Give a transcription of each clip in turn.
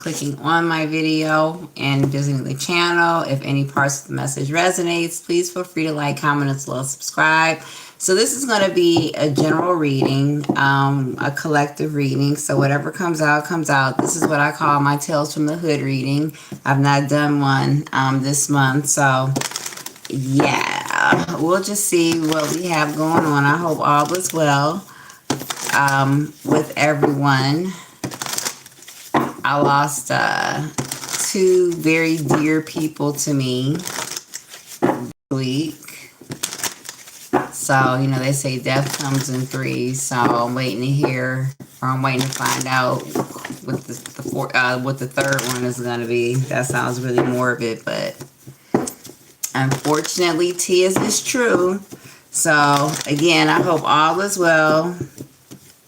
clicking on my video and visiting the channel. If any parts of the message resonates, please feel free to like, comment, as well as subscribe. So this is going to be a general reading, a collective reading. So whatever comes out, comes out. This is what I call my Tales from the Hood reading. I've not done one this month. So yeah, we'll just see what we have going on. I hope all is well with everyone. I lost two very dear people to me this week. So, you know, they say death comes in threes. So I'm waiting to hear, or I'm waiting to find out what the third one is going to be. That sounds really morbid, but unfortunately, T is true. So again, I hope all is well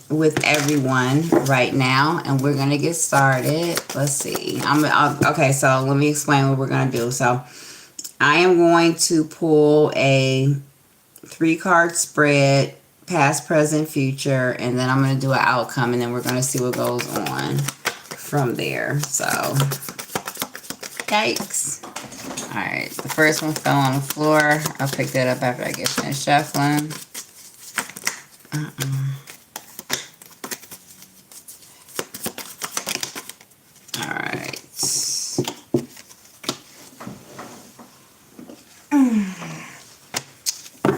with everyone right now, and we're gonna get started. Let's see. Okay, so let me explain what we're gonna do. So I am going to pull a 3-card spread, past, present, future, and then I'm gonna do an outcome, and then we're gonna see what goes on from there. So yikes. All right, the first one fell on the floor. I'll pick that up after I get finished shuffling.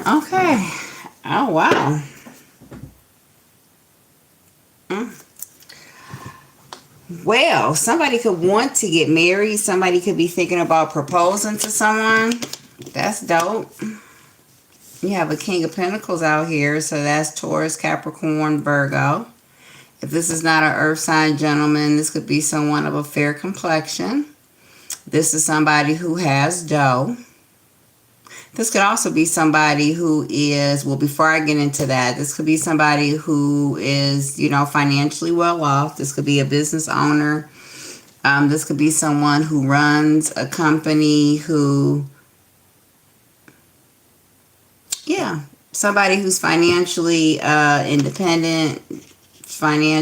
Okay. Oh, wow. Well, somebody could want to get married. Somebody could be thinking about proposing to someone. That's dope. You have a King of Pentacles out here. So that's Taurus, Capricorn, Virgo. If this is not an earth sign gentleman, this could be someone of a fair complexion. This is somebody who has dough. This could also be somebody who is, well, before I get into that, this could be somebody who is, you know, financially well off. This could be a business owner. This could be someone who runs a company who, yeah, somebody who's financially independent,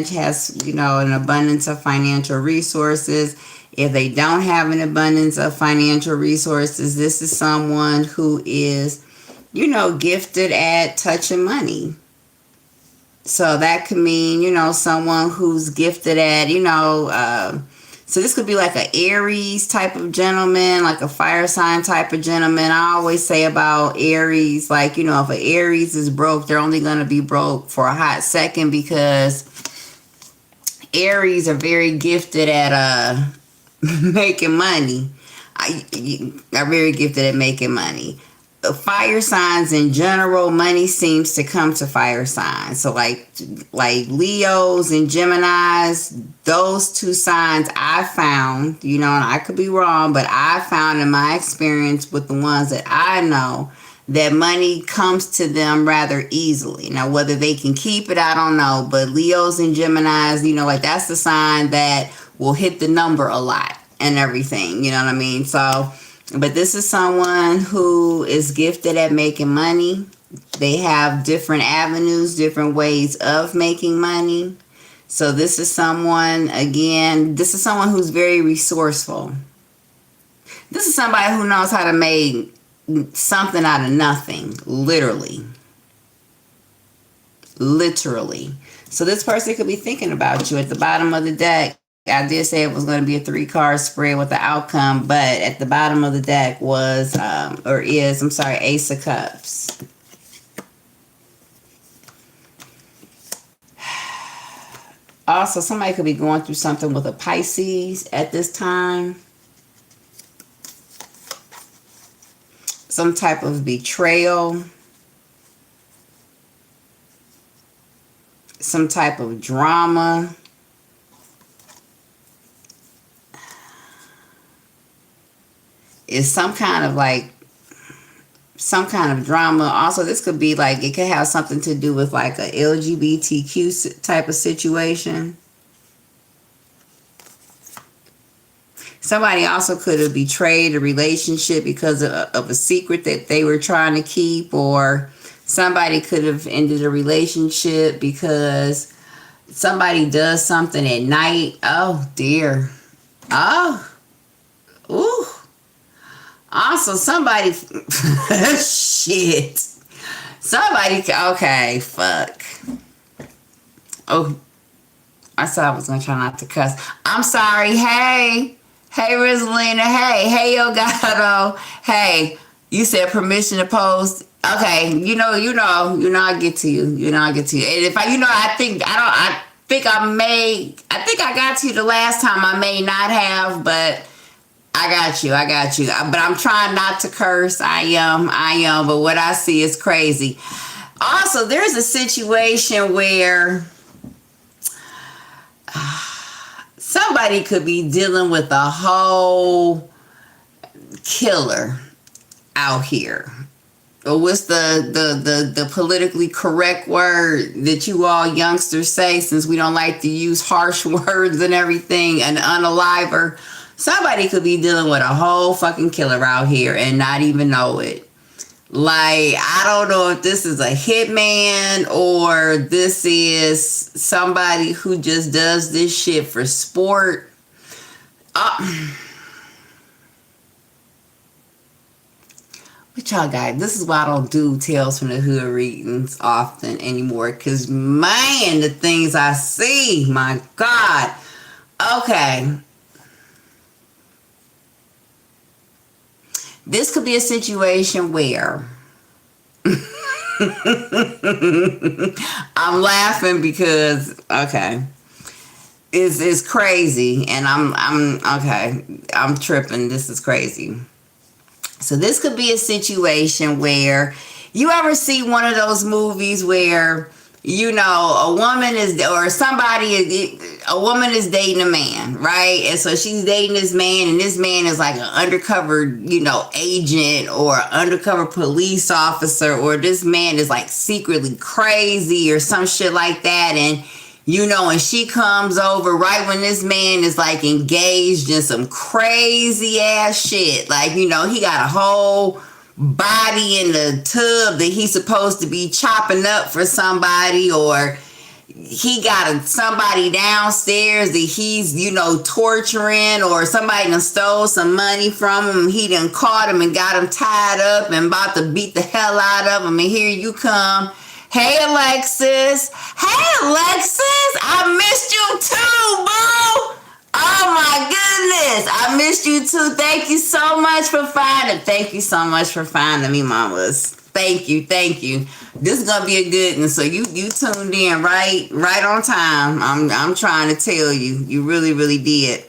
has, you know, an abundance of financial resources. If they don't have an abundance of financial resources, this is someone who is, you know, gifted at touching money. So that could mean, you know, someone who's gifted at, you know, so this could be like an Aries type of gentleman, like a fire sign type of gentleman. I always say about Aries, like, you know, if an Aries is broke, they're only going to be broke for a hot second, because Aries are very gifted at making money. Are very gifted at making money. Fire signs in general, money seems to come to fire signs. So like Leos and Geminis, those two signs I found, you know, and I could be wrong, but I found in my experience with the ones that I know, that money comes to them rather easily. Now, whether they can keep it, I don't know. But Leos and Geminis, you know, like that's the sign that will hit the number a lot and everything. You know what I mean? So, but this is someone who is gifted at making money. They have different avenues, different ways of making money. So this is someone, again, this is someone who's very resourceful. This is somebody who knows how to make something out of nothing, literally. So this person could be thinking about you. At the bottom of the deck, I did say it was going to be a 3-card spread with the outcome, but at the bottom of the deck was Ace of Cups. Also, somebody could be going through something with a Pisces at this time. Some type of betrayal. Some type of drama. Is some kind of drama. Also, this could be like, it could have something to do with like a LGBTQ type of situation. Somebody also could have betrayed a relationship because of a secret that they were trying to keep, or somebody could have ended a relationship because somebody does something at night. Oh dear. Oh. Ooh. Also, somebody. Shit. Somebody. Okay, fuck. Oh. I said I was going to try not to cuss. I'm sorry. Hey. Hey, Rizalina. Hey, Yo Gato. Hey. You said permission to post. Okay. I get to you. I get to you. And if I think I got to you the last time. I may not have, but I got you. But I'm trying not to curse. I am. But what I see is crazy. Also, there's a situation where somebody could be dealing with a whole killer out here. Or what's the politically correct word that you all youngsters say, since we don't like to use harsh words and everything, an unaliver. Somebody could be dealing with a whole fucking killer out here and not even know it. Like, I don't know if this is a hitman or this is somebody who just does this shit for sport. What y'all got? This is why I don't do Tales from the Hood readings often anymore. Because, man, the things I see, my God. Okay. This could be a situation where I'm laughing because, okay, it's crazy, and I'm tripping. This is crazy. So this could be a situation where you ever see one of those movies where, a woman is dating a man, right? And so she's dating this man, and this man is like an undercover, agent or undercover police officer, or this man is like secretly crazy or some shit like that. And, and she comes over right when this man is like engaged in some crazy ass shit. Like, he got a whole body in the tub that he's supposed to be chopping up for somebody, or he got somebody downstairs that he's torturing, or somebody done stole some money from him. He done caught him and got him tied up and about to beat the hell out of him, and here you come. Hey Alexis, I missed you too, boo. Oh my goodness, I missed you too. Thank you so much for finding me, mamas. Thank you. This is gonna be a good one. So you tuned in right on time. I'm trying to tell you, you really, really did.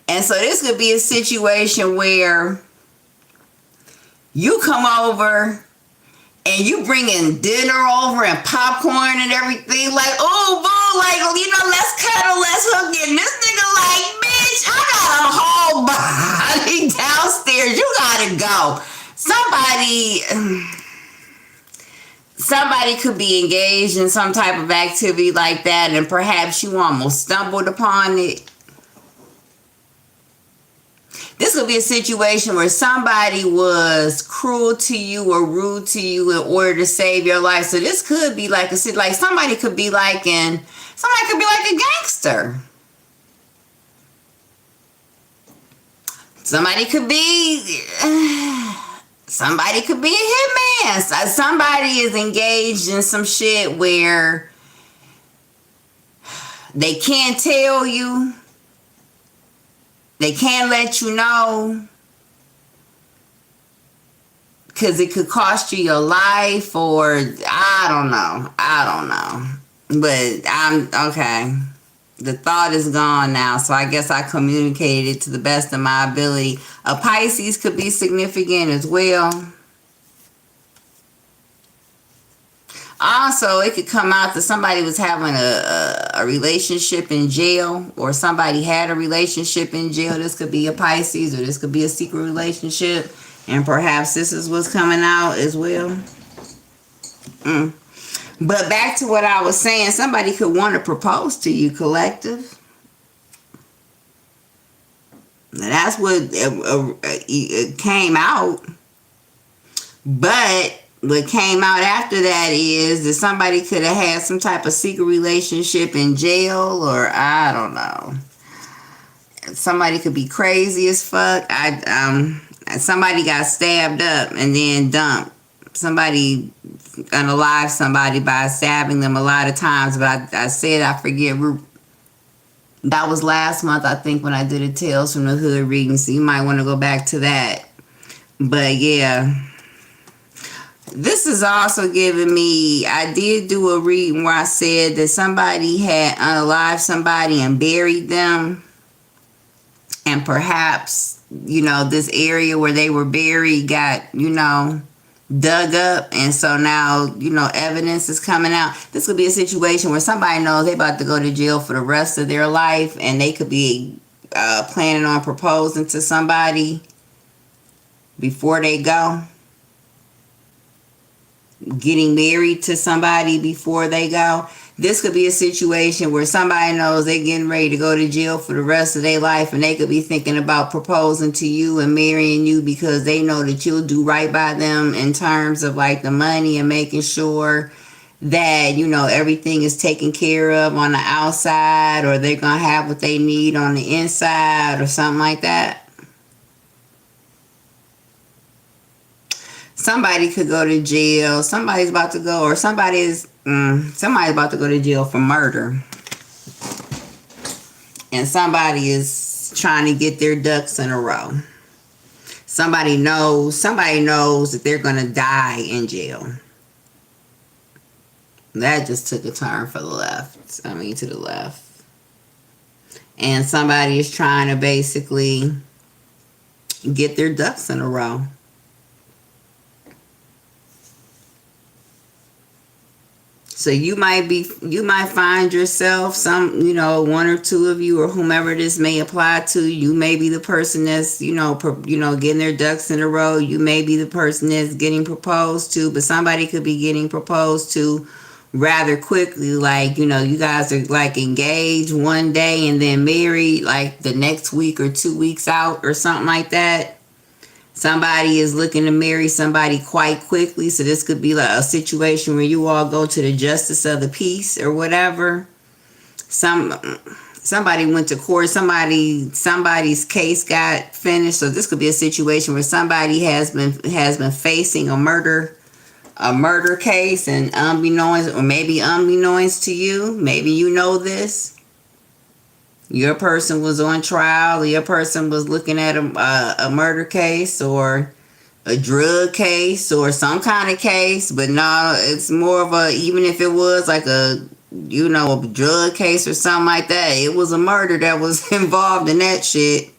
And so this could be a situation where you come over and you bringing dinner over and popcorn and everything, like, oh, boo, like, let's cuddle, let's hook in. This nigga like, bitch, I got a whole body downstairs. You gotta go. Somebody could be engaged in some type of activity like that, and perhaps you almost stumbled upon it. This could be a situation where somebody was cruel to you or rude to you in order to save your life. So this could be like somebody could be like a gangster. Somebody could be a hitman. Somebody is engaged in some shit where they can't tell you. They can't let you know because it could cost you your life, or I don't know. But I'm okay. The thought is gone now, so I guess I communicated it to the best of my ability. A Pisces could be significant as well. Also, it could come out that somebody was having a relationship in jail, or somebody had a relationship in jail. This could be a Pisces, or this could be a secret relationship, and perhaps this is what's coming out as well. But back to what I was saying, somebody could want to propose to you, collective. That's what it came out. But what came out after that is that somebody could have had some type of secret relationship in jail, or I don't know. Somebody could be crazy as fuck. Somebody got stabbed up and then dumped. Somebody unalive somebody by stabbing them a lot of times, but I said I forget. That was last month, I think, when I did a Tales from the Hood reading, so you might want to go back to that. But yeah, this is also giving me, I did do a reading where I said that somebody had unalived somebody and buried them, and perhaps, this area where they were buried got, dug up, and so now evidence is coming out. This could be a situation where somebody knows they about to go to jail for the rest of their life, and they could be planning on proposing to somebody before they go, getting married to somebody before they go. This could be a situation where somebody knows they're getting ready to go to jail for the rest of their life, and they could be thinking about proposing to you and marrying you because they know that you'll do right by them in terms of like the money and making sure that, everything is taken care of on the outside, or they're going to have what they need on the inside or something like that. Somebody could go to jail. Somebody's about to go, or somebody's about to go to jail for murder. And somebody is trying to get their ducks in a row. Somebody knows that they're going to die in jail. That just took a turn for the left. To the left. And somebody is trying to basically get their ducks in a row. So you might find yourself, one or two of you, or whomever this may apply to. You may be the person that's, getting their ducks in a row. You may be the person that's getting proposed to, but somebody could be getting proposed to rather quickly. Like, you guys are like engaged one day and then married like the next week or 2 weeks out or something like that. Somebody is looking to marry somebody quite quickly. So this could be like a situation where you all go to the justice of the peace or whatever. Somebody went to court. Somebody's case got finished. So this could be a situation where somebody has been facing a murder case, and unbeknownst to you, maybe you know this. Your person was on trial. Your person was looking at a murder case or a drug case or some kind of case. But no, it's more of even if it was like a drug case or something like that, it was a murder that was involved in that shit.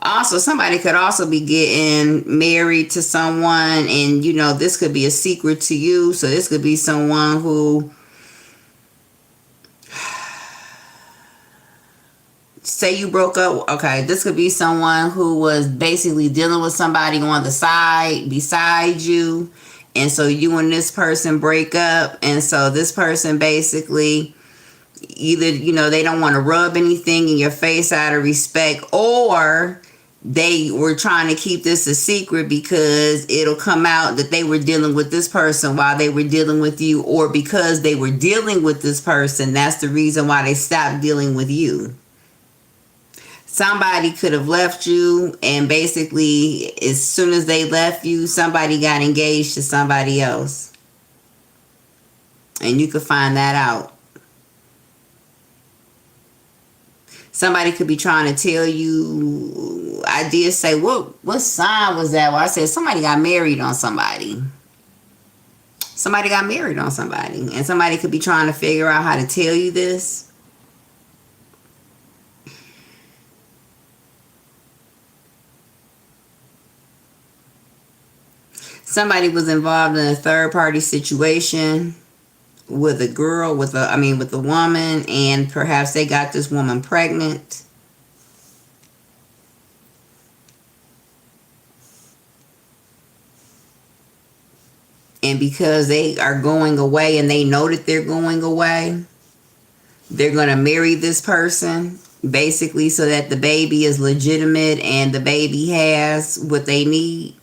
Also, somebody could also be getting married to someone, and this could be a secret to you. So this could be someone who, say you broke up. Okay, this could be someone who was basically dealing with somebody on the side beside you, and so you and this person break up, and so this person basically either they don't want to rub anything in your face out of respect, or they were trying to keep this a secret because it'll come out that they were dealing with this person while they were dealing with you, or because they were dealing with this person, that's the reason why they stopped dealing with you. Somebody could have left you, and basically as soon as they left you, somebody got engaged to somebody else. And you could find that out. Somebody could be trying to tell you, I did say, what sign was that? Well, I said somebody got married on somebody. Somebody got married on somebody. And somebody could be trying to figure out how to tell you this. Somebody was involved in a third party situation with a girl, with a woman, and perhaps they got this woman pregnant. And because they are going away and they know that they're going away, they're going to marry this person basically so that the baby is legitimate and the baby has what they need.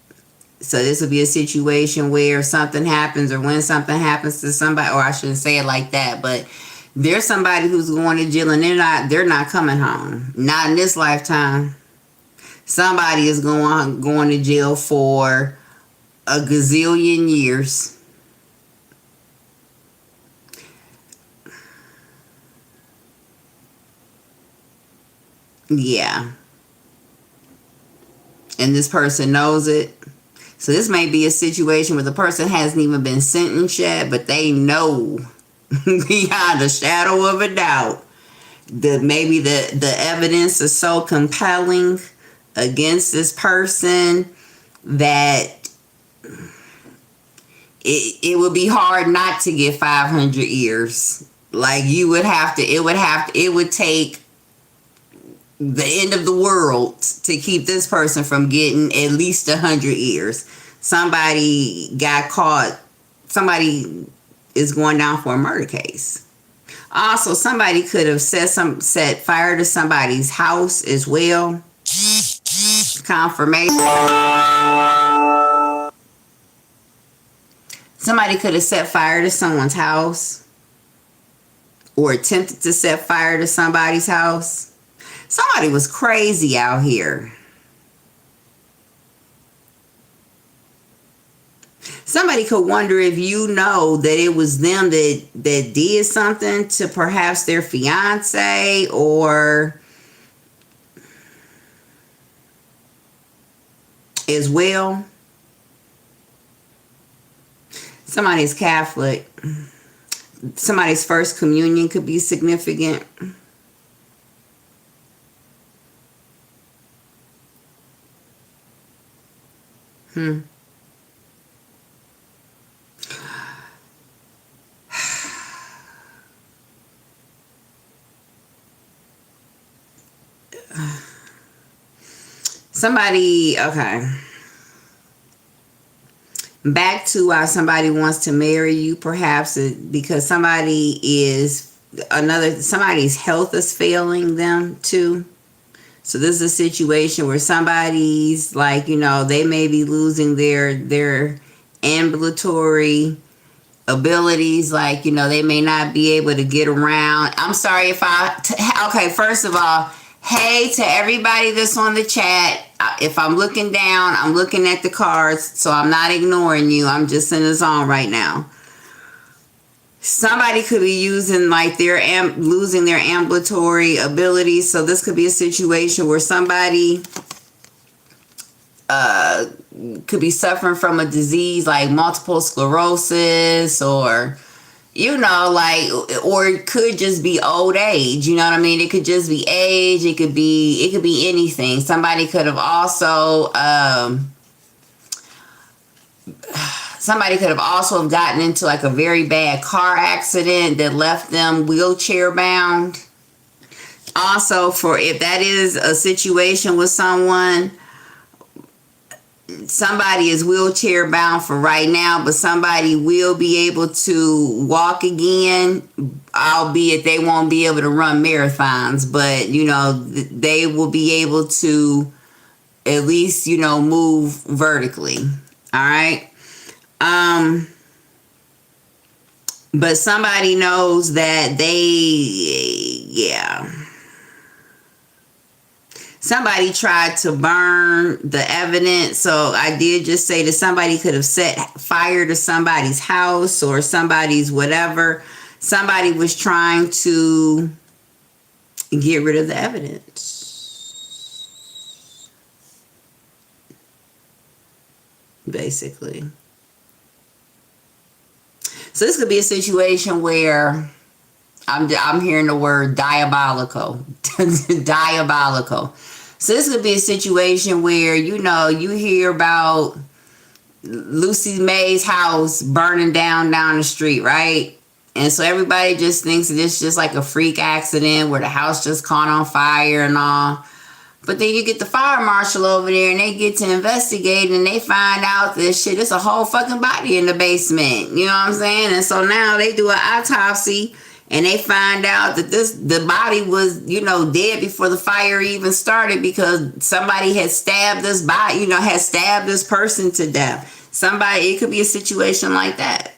So this would be a situation where something happens, or when something happens to somebody, or I shouldn't say it like that, but There's somebody who's going to jail and they're not coming home. Not in this lifetime. Somebody is going to jail for a gazillion years. Yeah. And this person knows it. So this may be a situation where the person hasn't even been sentenced yet, but they know beyond a shadow of a doubt that maybe the evidence is so compelling against this person that it would be hard not to get 500 years. Like it would take the end of the world to keep this person from getting at least 100 years. Somebody got caught. Somebody is going down for a murder case. Also, somebody could have set fire to somebody's house as well. Confirmation. Somebody could have set fire to someone's house or attempted to set fire to somebody's house. Somebody was crazy out here. Somebody could wonder if you know that it was them that did something to perhaps their fiance or as well. Somebody's Catholic. Somebody's first communion could be significant. Somebody, okay. Back to why somebody wants to marry you, perhaps because somebody's health is failing them too. So this is a situation where somebody's like, they may be losing their ambulatory abilities. Like, they may not be able to get around. I'm sorry if okay, first of all, hey to everybody that's on the chat. If I'm looking down, I'm looking at the cards, so I'm not ignoring you. I'm just in the zone right now. Somebody could be using like losing their ambulatory abilities. So this could be a situation where somebody could be suffering from a disease like multiple sclerosis or or it could just be old age. You know what I mean? It could just be age. It could be anything. Somebody could have also have gotten into like a very bad car accident that left them wheelchair bound. Also, if that is a situation with somebody is wheelchair bound for right now, but somebody will be able to walk again, albeit they won't be able to run marathons, but they will be able to at least move vertically. All right. But somebody knows that somebody tried to burn the evidence. So I did just say that somebody could have set fire to somebody's house or somebody's whatever. Somebody was trying to get rid of the evidence, basically. So this could be a situation where I'm hearing the word diabolical. Diabolical. So this could be a situation where, you hear about Lucy May's house burning down the street, right? And so everybody just thinks that it's just like a freak accident where the house just caught on fire and all. But then you get the fire marshal over there and they get to investigate and they find out that shit, it's a whole fucking body in the basement. You know what I'm saying? And so now they do an autopsy and they find out that the body was, dead before the fire even started because somebody had stabbed this body, had stabbed this person to death. It could be a situation like that.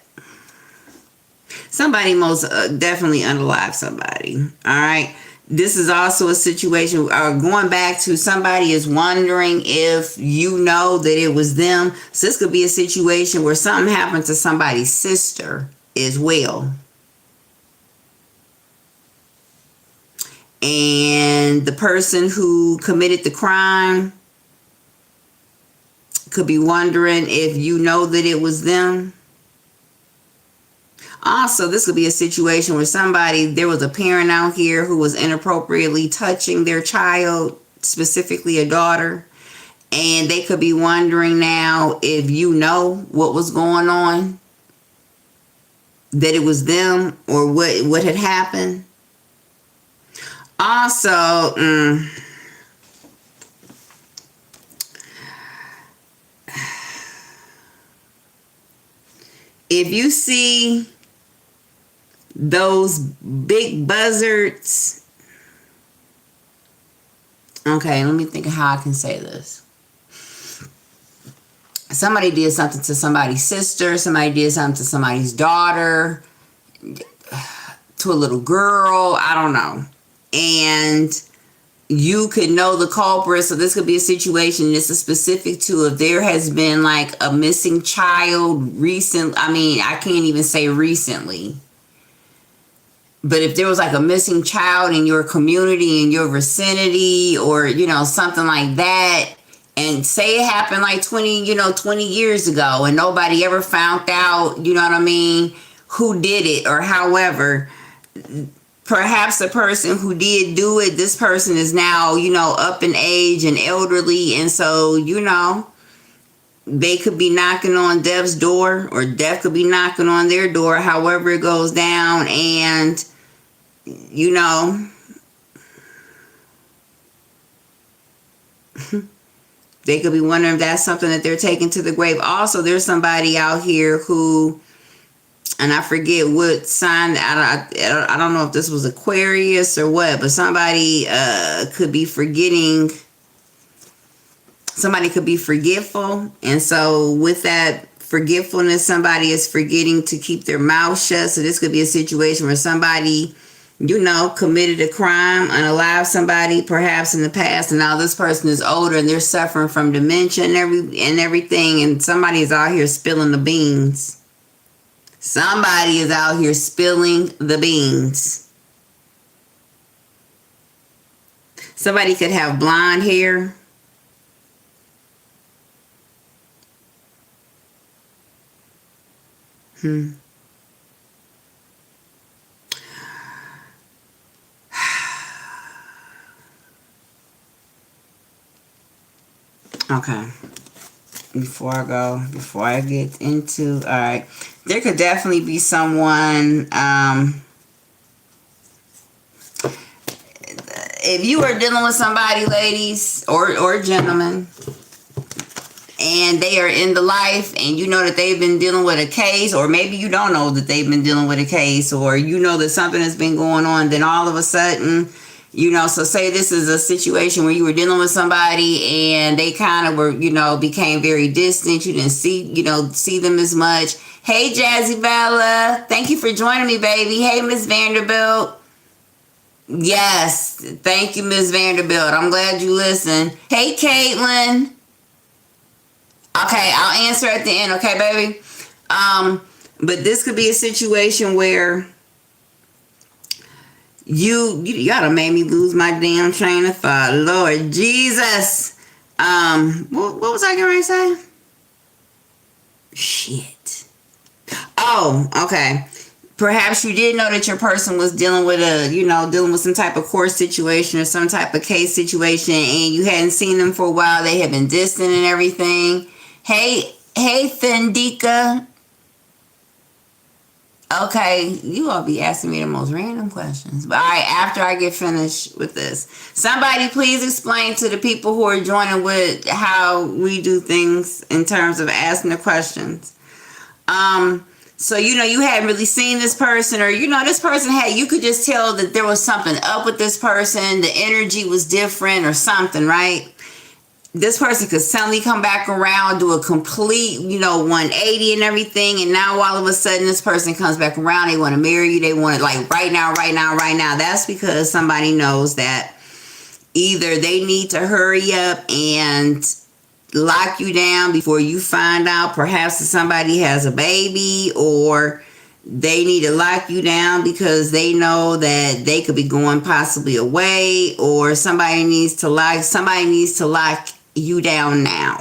Somebody most definitely unalive somebody. All right. This is also a situation, going back to somebody is wondering if you know that it was them. So this could be a situation where something happened to somebody's sister as well. And the person who committed the crime could be wondering if you know that it was them. Also, this could be a situation where there was a parent out here who was inappropriately touching their child, specifically a daughter, and they could be wondering now if you know what was going on, that it was them, or what had happened. Also, if you see those big buzzards, okay, let me think of how I can say this. Somebody did something to somebody's sister, somebody did something to somebody's daughter, to a little girl, I don't know. And you could know the culprit. So this could be a situation, this is specific to if there has been like a missing child recent. I mean, I can't even say recently. But if there was like a missing child in your community, in your vicinity, or, something like that, and say it happened like 20 years ago and nobody ever found out, who did it or however, perhaps the person who did do it, this person is now, up in age and elderly. And so, they could be knocking on death's door, or death could be knocking on their door, however it goes down. And, they could be wondering if that's something that they're taking to the grave. Also, there's somebody out here who, and I forget what sign, I don't know if this was Aquarius or what, but somebody could be forgetting. Somebody could be forgetful. And so with that forgetfulness, somebody is forgetting to keep their mouth shut. So this could be a situation where somebody, committed a crime, unalived somebody perhaps in the past, and now this person is older and they're suffering from dementia and everything, and somebody is out here spilling the beans. Somebody is out here spilling the beans. Somebody could have blonde hair. Okay. Before I get into, all right, there could definitely be someone, if you are dealing with somebody, ladies or gentlemen, and they are in the life, and you know that they've been dealing with a case, or maybe you don't know that they've been dealing with a case, or you know that something has been going on, then all of a sudden, so say this is a situation where you were dealing with somebody and they kind of were, became very distant. You didn't see them as much. Hey, Jazzy Bella. Thank you for joining me, baby. Hey, Miss Vanderbilt. Yes. Thank you, Miss Vanderbilt. I'm glad you listened. Hey, Caitlin. Okay, I'll answer at the end. Okay, baby. But this could be a situation where you gotta make me lose my damn train of thought. Lord Jesus. What was I going to say? Shit. Oh, okay. Perhaps you did know that your person was dealing with some type of court situation or some type of case situation, and you hadn't seen them for a while. They had been distant and everything. Hey, Fendika. Okay, you all be asking me the most random questions. But all right, after I get finished with this, somebody please explain to the people who are joining with how we do things in terms of asking the questions. So, you hadn't really seen this person, or, this person you could just tell that there was something up with this person. The energy was different or something, right? this person could suddenly come back around, do a complete, 180 and everything. And now all of a sudden this person comes back around. They want to marry you. They want it like right now, right now, right now. That's because somebody knows that either they need to hurry up and lock you down before you find out perhaps that somebody has a baby, or they need to lock you down because they know that they could be going possibly away, or somebody needs to lock you down now.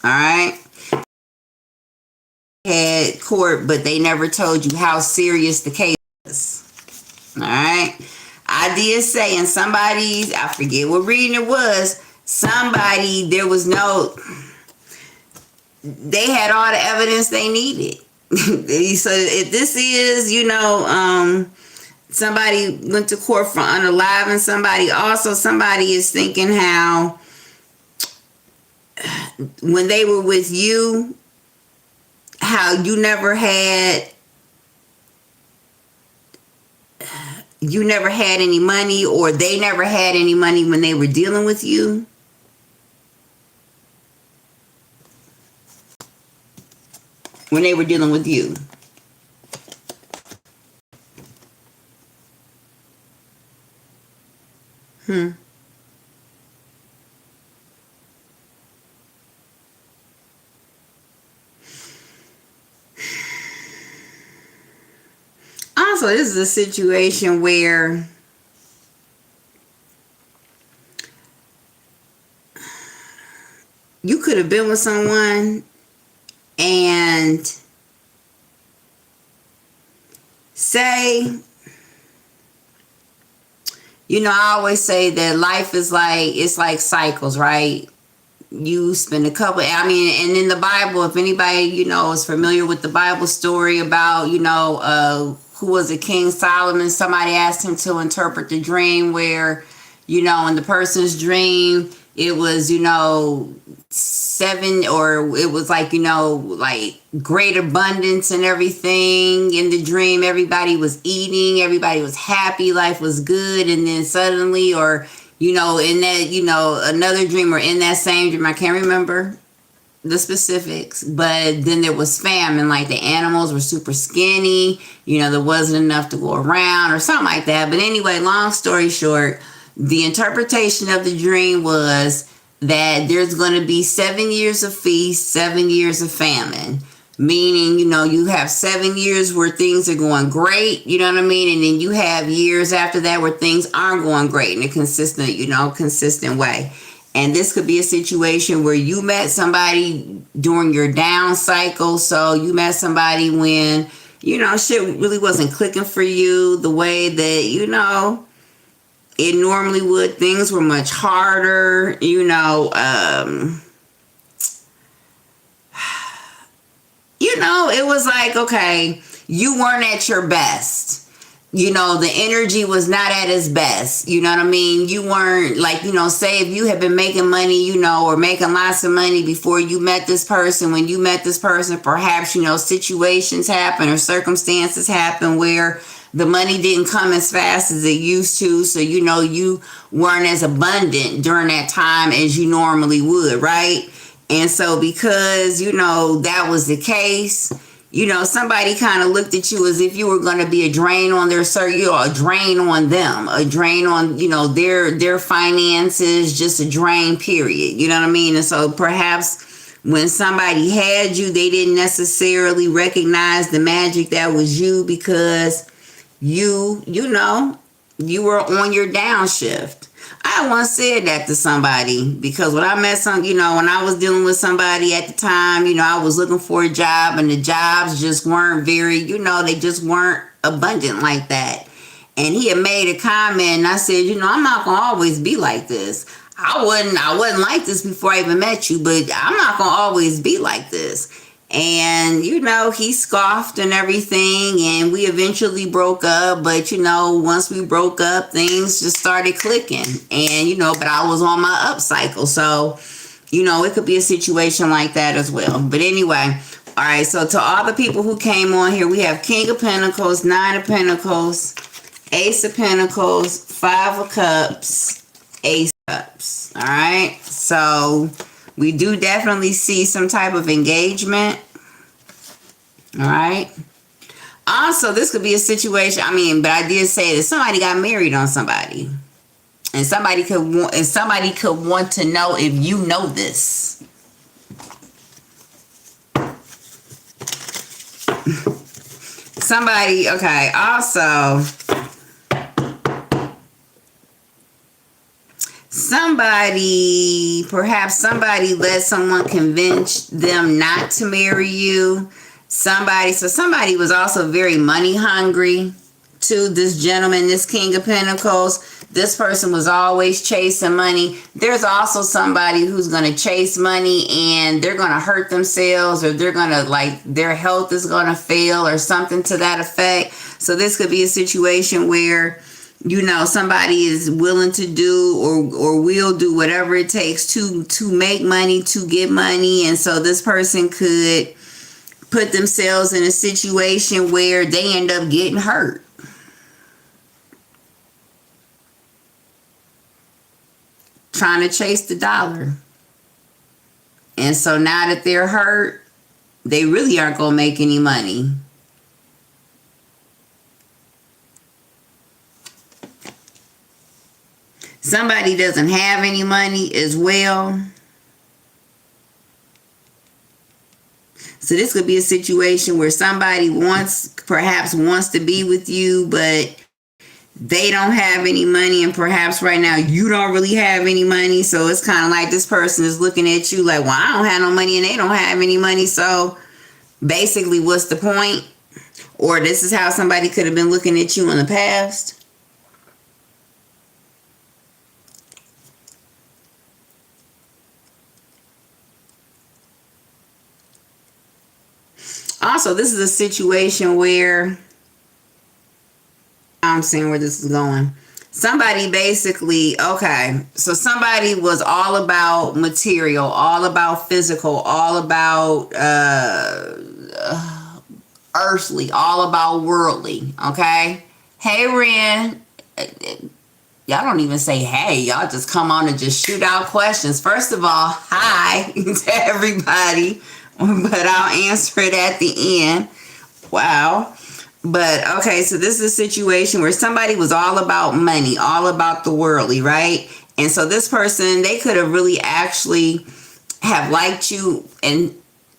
All right. Had court, but they never told you how serious the case is. All right. I did say in somebody's, I forget what reading it was, somebody, they had all the evidence they needed. So if this is, somebody went to court for unaliving somebody, also somebody is thinking how when they were with you, how you never had any money, or they never had any money when they were dealing with you. When they were dealing with you. Also, this is a situation where you could have been with someone and say, I always say that life is it's like cycles, right? You spend and in the Bible, if anybody, is familiar with the Bible story about, who was it, King Solomon, somebody asked him to interpret the dream where, in the person's dream, it was, seven, or it was like great abundance and everything in the dream. Everybody was eating, everybody was happy, life was good. And then suddenly, or, in that, another dream, or in that same dream, I can't remember the specifics, but then there was famine, like the animals were super skinny, there wasn't enough to go around or something like that. But anyway, long story short, the interpretation of the dream was that there's going to be 7 years of feast, 7 years of famine. Meaning, you have 7 years where things are going great, you know what I mean? And then you have years after that where things aren't going great in a consistent way. And this could be a situation where you met somebody during your down cycle. So you met somebody when, shit really wasn't clicking for you the way that, it normally would. Things were much harder, it was like, okay, you weren't at your best. The energy was not at its best. You know what I mean? You weren't say if you had been making money, or making lots of money before you met this person. When you met this person, perhaps, situations happen or circumstances happen where the money didn't come as fast as it used to. So, you weren't as abundant during that time as you normally would, right? And so because, that was the case, somebody kind of looked at you as if you were going to be a drain on their a drain on them, a drain on, their finances, just a drain, period. You know what I mean? And so perhaps when somebody had you, they didn't necessarily recognize the magic that was you because you were on your downshift. I once said that to somebody because when I met when I was dealing with somebody at the time, I was looking for a job and the jobs just weren't very, they just weren't abundant like that. And he had made a comment and I said, I'm not going to always be like this. I wasn't like this before I even met you, but I'm not going to always be like this. And, he scoffed and everything, and we eventually broke up. But, once we broke up, things just started clicking. And, but I was on my up cycle. So, it could be a situation like that as well. But anyway, all right. So to all the people who came on here, we have King of Pentacles, 9 of Pentacles, Ace of Pentacles, 5 of Cups, Ace of Cups. All right. So we do definitely see some type of engagement. All right. Also, this could be a situation. I mean, but I did say that somebody got married on somebody, and somebody could want to know if you know this. Somebody, okay. Also, perhaps somebody let someone convince them not to marry you. Somebody was also very money hungry to this gentleman, this King of Pentacles. This person was always chasing money. There's also somebody who's going to chase money and they're going to hurt themselves, or they're going to, like, their health is going to fail or something to that effect. So this could be a situation where, you know, somebody is willing to do or will do whatever it takes to make money, to get money. And so this person could put themselves in a situation where they end up getting hurt. Trying to chase the dollar. And so now that they're hurt, they really aren't going to make any money. Somebody doesn't have any money as well. So this could be a situation where somebody perhaps wants to be with you, but they don't have any money, and perhaps right now you don't really have any money. So it's kind of like this person is looking at you like, well, I don't have no money and they don't have any money. So basically, what's the point? Or this is how somebody could have been looking at you in the past. Also, this is a situation where I'm seeing where this is going. Somebody basically, okay, so somebody was all about material, all about physical, all about earthly, all about worldly, okay? Hey, Ren. Y'all don't even say hey. Y'all just come on and just shoot out questions. First of all, hi to everybody. But I'll answer it at the end. Wow. But okay, so this is a situation where somebody was all about money, all about the worldly, right? And so this person, they could have really actually have liked you and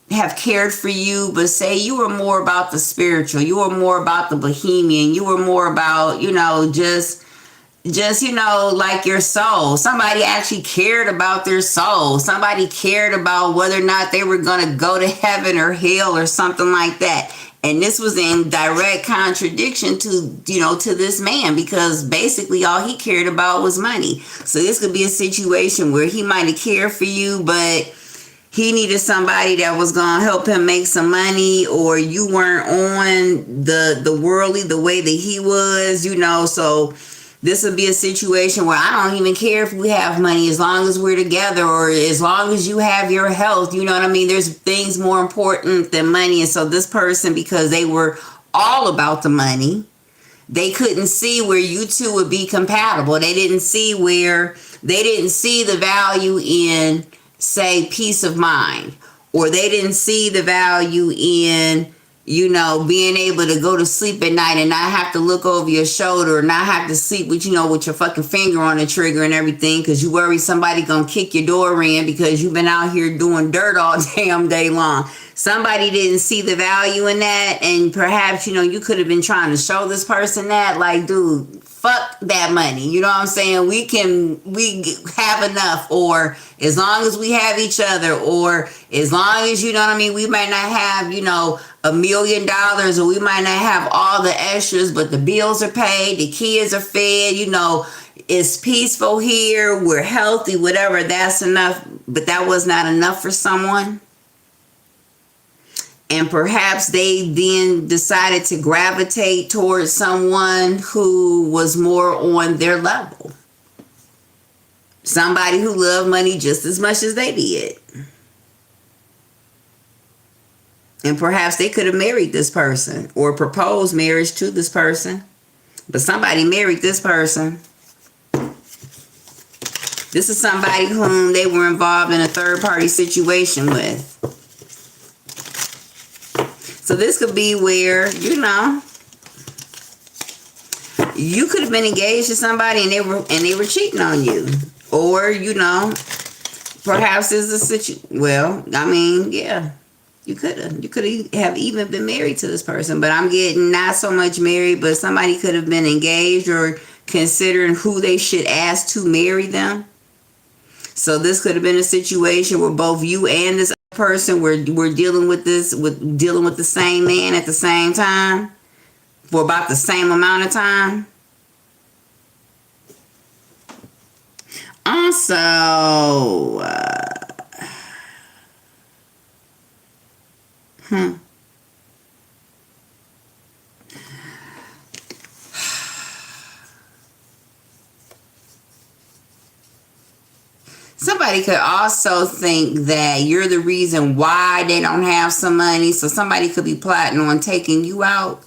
have cared for you, but say you were more about the spiritual, you were more about the bohemian, you were more about, you know, just, you know, like your soul. Somebody actually cared about their soul. Somebody cared about whether or not they were going to go to heaven or hell or something like that. And this was in direct contradiction to, you know, to this man, because basically all he cared about was money. So this could be a situation where he might have cared for you, but he needed somebody that was going to help him make some money, or you weren't on the worldly the way that he was, you know. So this would be a situation where I don't even care if we have money, as long as we're together, or as long as you have your health. You know what I mean? There's things more important than money. And so this person, because they were all about the money, they couldn't see where you two would be compatible. They didn't see the value in, say, peace of mind, or they didn't see the value in, you know, being able to go to sleep at night and not have to look over your shoulder, or not have to sleep with, you know, with your fucking finger on the trigger and everything, because you worry somebody gonna kick your door in because you've been out here doing dirt all damn day long. Somebody didn't see the value in that, and perhaps, you know, you could have been trying to show this person that, like, dude, fuck that money. You know what I'm saying? We have enough, or as long as we have each other, or as long as, you know what I mean, we might not have, you know, $1 million, or we might not have all the extras, but the bills are paid, the kids are fed, you know, it's peaceful here, we're healthy, whatever, that's enough. But that was not enough for someone. And perhaps they then decided to gravitate towards someone who was more on their level. Somebody who loved money just as much as they did. And perhaps they could have married this person or proposed marriage to this person. But somebody married this person. This is somebody whom they were involved in a third-party situation with. So this could be where, you know, you could have been engaged to somebody and they were cheating on you. Or, you know, perhaps there's a situation, well, I mean, yeah. You could have even been married to this person, but I'm getting not so much married, but somebody could have been engaged or considering who they should ask to marry them. So this could have been a situation where both you and this other person were dealing with the same man at the same time for about the same amount of time. Also, somebody could also think that you're the reason why they don't have some money. So somebody could be plotting on taking you out.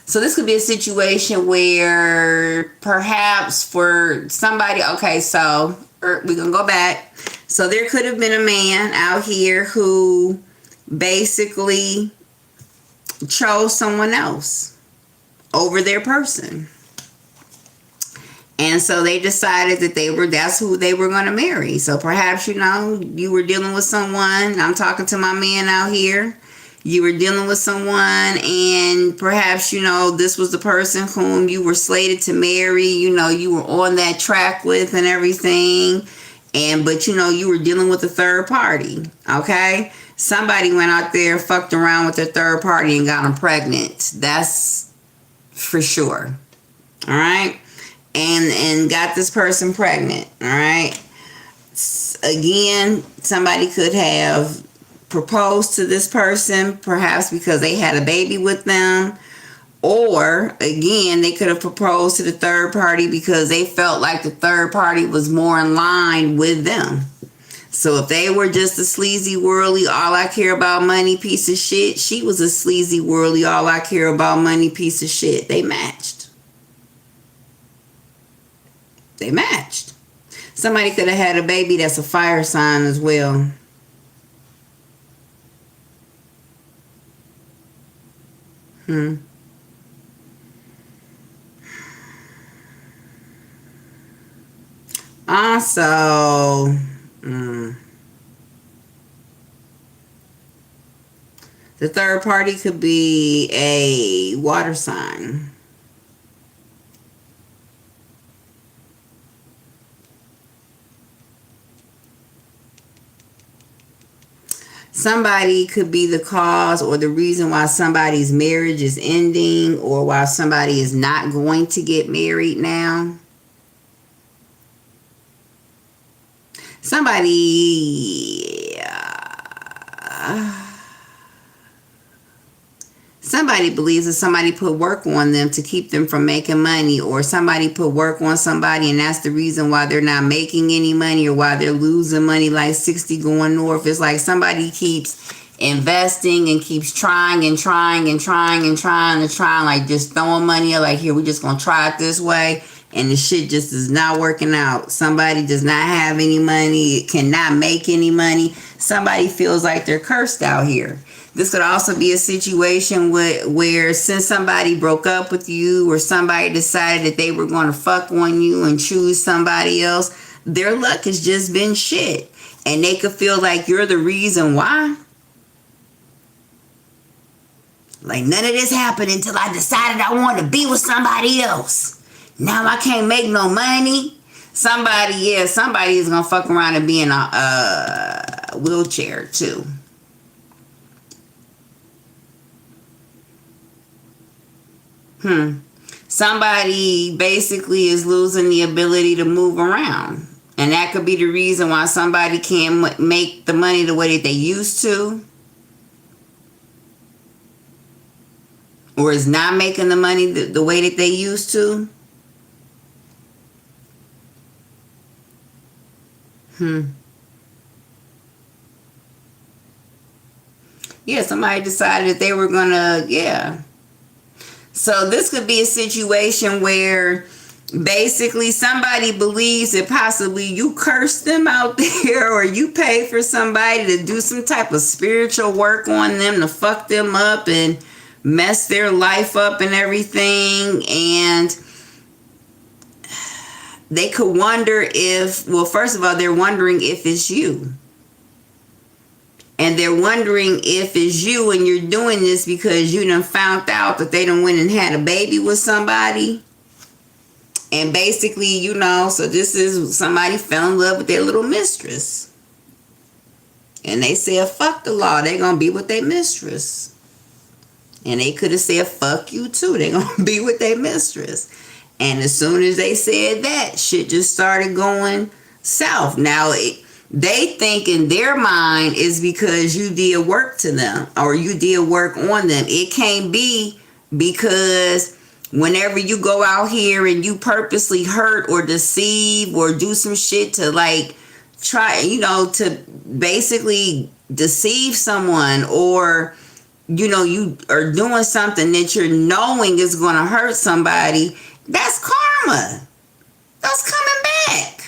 So this could be a situation where perhaps for somebody, okay, so we're going to go back. So there could have been a man out here who basically chose someone else over their person. And so they decided that that's who they were going to marry. So perhaps, you know, you were dealing with someone. I'm talking to my man out here. You were dealing with someone and perhaps, you know, this was the person whom you were slated to marry. You know, you were on that track with and everything. But, you know, you were dealing with a third party. Okay. Somebody went out there, fucked around with their third party and got them pregnant. That's for sure. All right. And got this person pregnant. All right. Again, somebody could have proposed to this person, perhaps because they had a baby with them. Or, again, they could have proposed to the third party because they felt like the third party was more in line with them. So if they were just a sleazy, worldly, all I care about money piece of shit, she was a sleazy, worldly, all I care about money piece of shit. They matched. They matched. Somebody could have had a baby that's a fire sign as well. Also, the third party could be a water sign. Somebody could be the cause or the reason why somebody's marriage is ending or why somebody is not going to get married now. Somebody believes that somebody put work on them to keep them from making money, or somebody put work on somebody and that's the reason why they're not making any money or why they're losing money like 60 going north. It's like somebody keeps investing and keeps trying and trying and trying and trying and trying, like just throwing money like, here, we're just going to try it this way. And the shit just is not working out. Somebody does not have any money, cannot make any money. Somebody feels like they're cursed out here. This could also be a situation where since somebody broke up with you or somebody decided that they were going to fuck on you and choose somebody else, their luck has just been shit. And they could feel like you're the reason why. Like none of this happened until I decided I wanted to be with somebody else. Now I can't make no money. Somebody is going to fuck around and be in a wheelchair too. Somebody basically is losing the ability to move around. And that could be the reason why somebody can't make the money the way that they used to. Or is not making the money the way that they used to. Yeah, somebody decided that they were gonna, yeah. So this could be a situation where basically somebody believes that possibly you cursed them out there, or you pay for somebody to do some type of spiritual work on them to fuck them up and mess their life up and everything. And they could wonder if, well, first of all, they're wondering if it's you. And they're wondering if it's you and you're doing this because you done found out that they done went and had a baby with somebody. And basically, you know, so this is somebody fell in love with their little mistress. And they said, fuck the law. They're going to be with their mistress. And they could have said, fuck you too. They're going to be with their mistress. And as soon as they said that, shit just started going south. Now, they think in their mind is because you did work to them or you did work on them. It can't be because whenever you go out here and you purposely hurt or deceive or do some shit to like try, you know, to basically deceive someone, or, you know, you are doing something that you're knowing is going to hurt somebody, that's karma. That's coming back.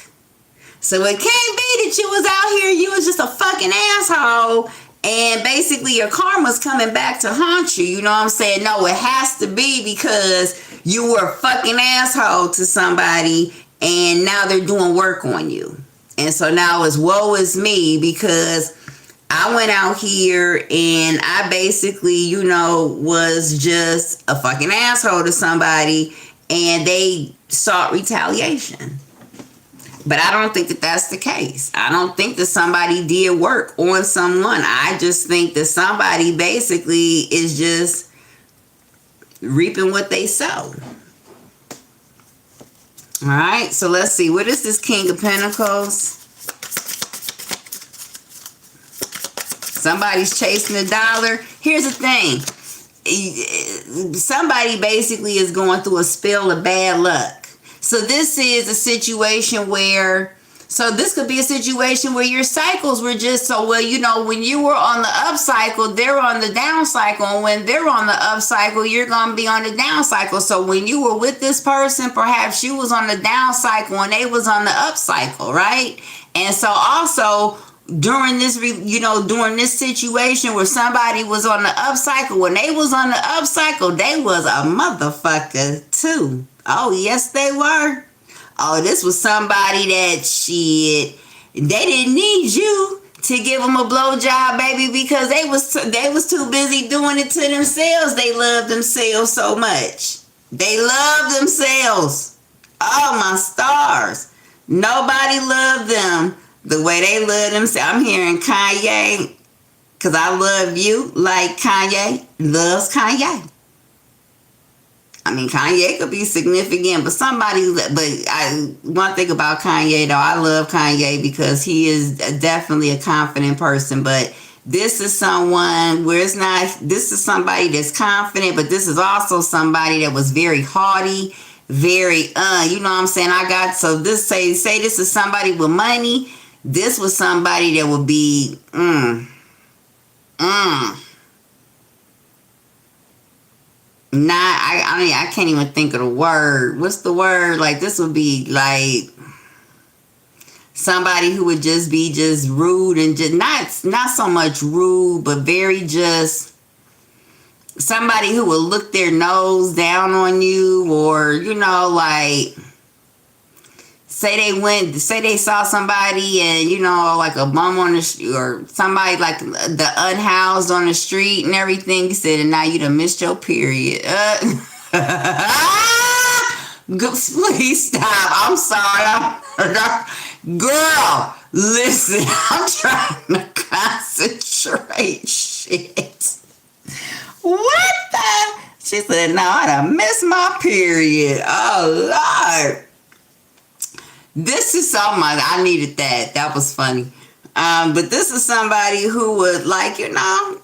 So it can't be that you was out here, you was just a fucking asshole, and basically your karma's coming back to haunt you. You know what I'm saying? No, it has to be because you were a fucking asshole to somebody and now they're doing work on you. And so now it's woe is me because I went out here and I basically, you know, was just a fucking asshole to somebody and they sought retaliation. But I don't think that that's the case. I don't think that somebody did work on someone. I just think that somebody basically is just reaping what they sow. All right, so let's see. What is this King of Pentacles? Somebody's chasing a dollar. Here's the thing. Somebody basically is going through a spell of bad luck. So this is a situation where, so this could be a situation where your cycles were just so, well, you know, when you were on the up cycle, they're on the down cycle. And when they're on the up cycle, you're going to be on the down cycle. So when you were with this person, perhaps you was on the down cycle and they was on the up cycle, right? And so also during this, you know, during this situation where somebody was on the up cycle, when they was on the up cycle, they was a motherfucker too. Oh, yes, they were. Oh, this was somebody that shit. They didn't need you to give them a blowjob, baby, because they was too busy doing it to themselves. They loved themselves so much. They loved themselves. Oh, my stars. Nobody loved them the way they love themselves. I'm hearing Kanye, because I love you like Kanye loves Kanye. I mean, Kanye could be significant, but one thing about Kanye, though, I love Kanye because he is definitely a confident person, but this is someone where it's not, this is somebody that's confident, but this is also somebody that was very haughty, very, you know what I'm saying? So this, say this is somebody with money, this was somebody that would be, I can't even think of the word. What's the word? Like, this would be like somebody who would just be just rude and just not so much rude, but very just somebody who would look their nose down on you, or, you know, like, say they saw somebody and, you know, like a bum on the, or somebody like the unhoused on the street and everything. You said, and now you done missed your period. Please stop. I'm sorry. Girl, listen, I'm trying to concentrate. Shit. What the? She said, no, I done missed my period. Oh, Lord. This is something I needed that. That was funny. But this is somebody who would, like, you know,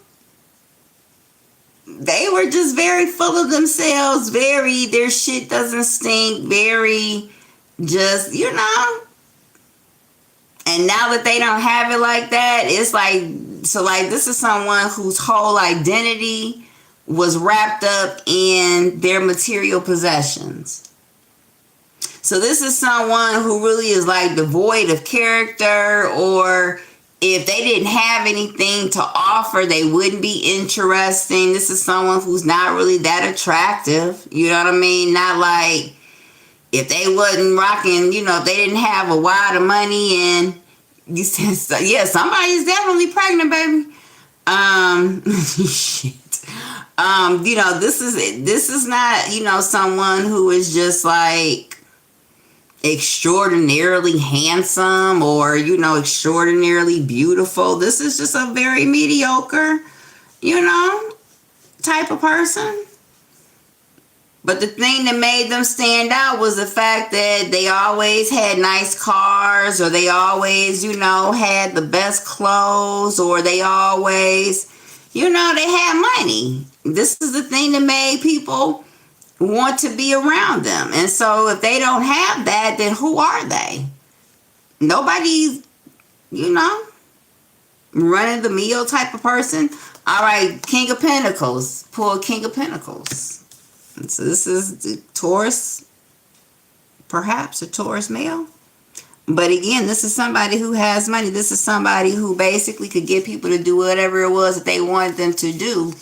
they were just very full of themselves, very, their shit doesn't stink, very just, you know. And now that they don't have it like that, it's like So like this is someone whose whole identity was wrapped up in their material possessions. So this is someone who really is like devoid of character, or if they didn't have anything to offer, they wouldn't be interesting. This is someone who's not really that attractive. You know what I mean? Not like if they wasn't rocking, you know, if they didn't have a wad of money and you said, yeah, somebody's definitely pregnant, baby. Shit. You know, this is not, you know, someone who is just like extraordinarily handsome or, you know, extraordinarily beautiful. This is just a very mediocre, you know, type of person. But the thing that made them stand out was the fact that they always had nice cars, or they always, you know, had the best clothes, or they always, you know, they had money. This is the thing that made people want to be around them. And so if they don't have that, then who are they? Nobody's, you know, running the mill type of person. All right, King of Pentacles. Pull King of Pentacles. So this is the Taurus, perhaps a Taurus male. But again, this is somebody who has money. This is somebody who basically could get people to do whatever it was that they wanted them to do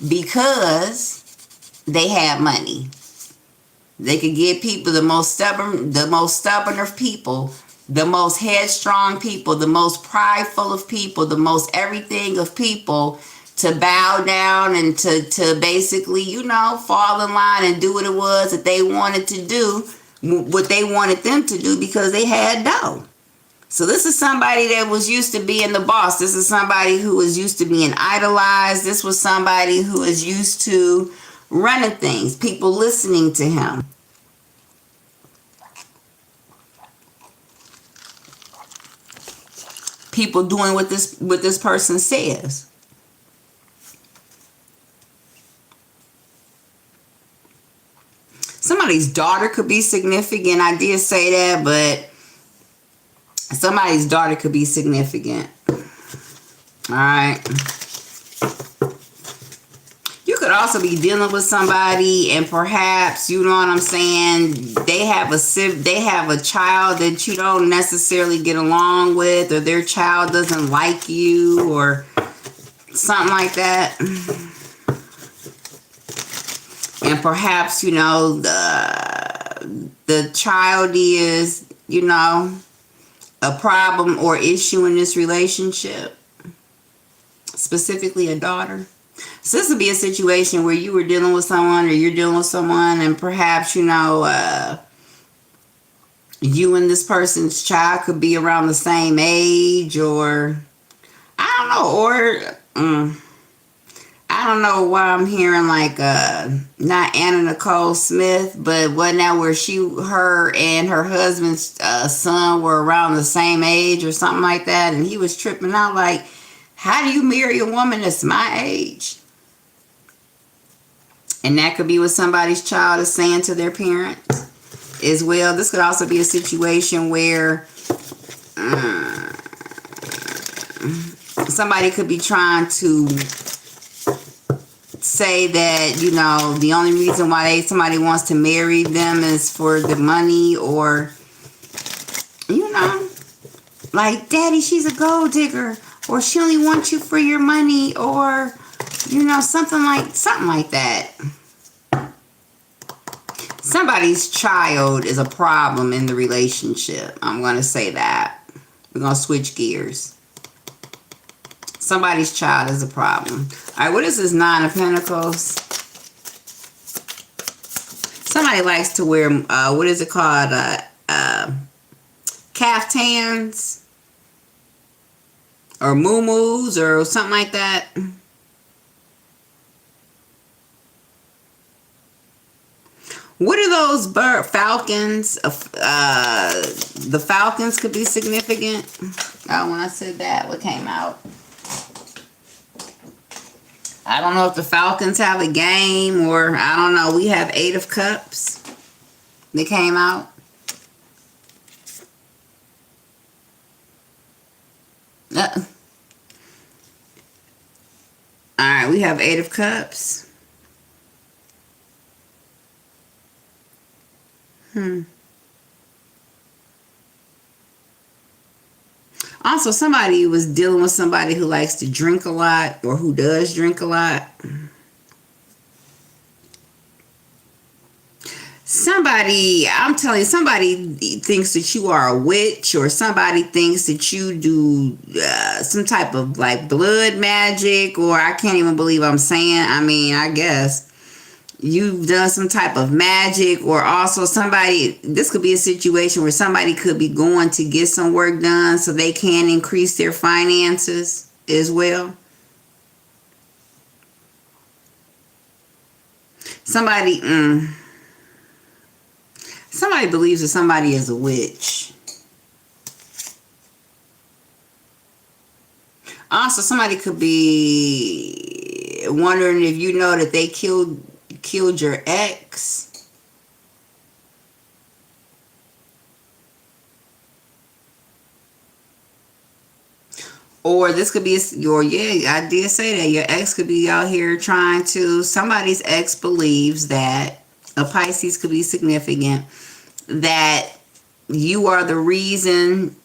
because they had money. They could get people, the most stubborn of people, the most headstrong people, the most prideful of people, the most everything of people, to bow down and to basically, you know, fall in line and do what it was that they wanted to do, what they wanted them to do because they had dough. So this is somebody that was used to being the boss. This is somebody who was used to being idolized. This was somebody who is used to running things, people listening to him. People doing what this person says. Somebody's daughter could be significant. I did say that, but somebody's daughter could be significant. All right. You could also be dealing with somebody, and perhaps, you know what I'm saying, they have a child that you don't necessarily get along with, or their child doesn't like you, or something like that. And perhaps, you know, the child is, you know, a problem or issue in this relationship. Specifically a daughter. So this would be a situation where you were dealing with someone, or you're dealing with someone, and perhaps, you know, you and this person's child could be around the same age, or I don't know, or I don't know why I'm hearing like not Anna Nicole Smith, but what now, where her and her husband's son were around the same age or something like that, and he was tripping out like, how do you marry a woman that's my age? And that could be what somebody's child is saying to their parents as well. This could also be a situation where somebody could be trying to say that, you know, the only reason why somebody wants to marry them is for the money, or, you know, like, daddy, she's a gold digger, or she only wants you for your money, or, you know, something like that. Somebody's child is a problem in the relationship. I'm going to say that. We're going to switch gears. Somebody's child is a problem. All right, what is this Nine of Pentacles? Somebody likes to wear, what is it called? Caftans? Or muumuus or something like that. What are those falcons? The falcons could be significant. Oh, when I said that, what came out? I don't know if the Falcons have a game, or I don't know. We have 8 of Cups that came out. All right, we have Eight of Cups. Also, somebody was dealing with somebody who likes to drink a lot or who does drink a lot. Somebody, I'm telling you, somebody thinks that you are a witch, or somebody thinks that you do some type of like blood magic, or I can't even believe I'm saying, I mean, I guess you've done some type of magic, or also somebody, this could be a situation where somebody could be going to get some work done so they can increase their finances as well. Somebody, somebody believes that somebody is a witch. Also, somebody could be wondering if you know that they killed your ex. Or this could be your, yeah, I did say that. Your ex could be out here trying to, somebody's ex believes that, a Pisces could be significant, that you are the reason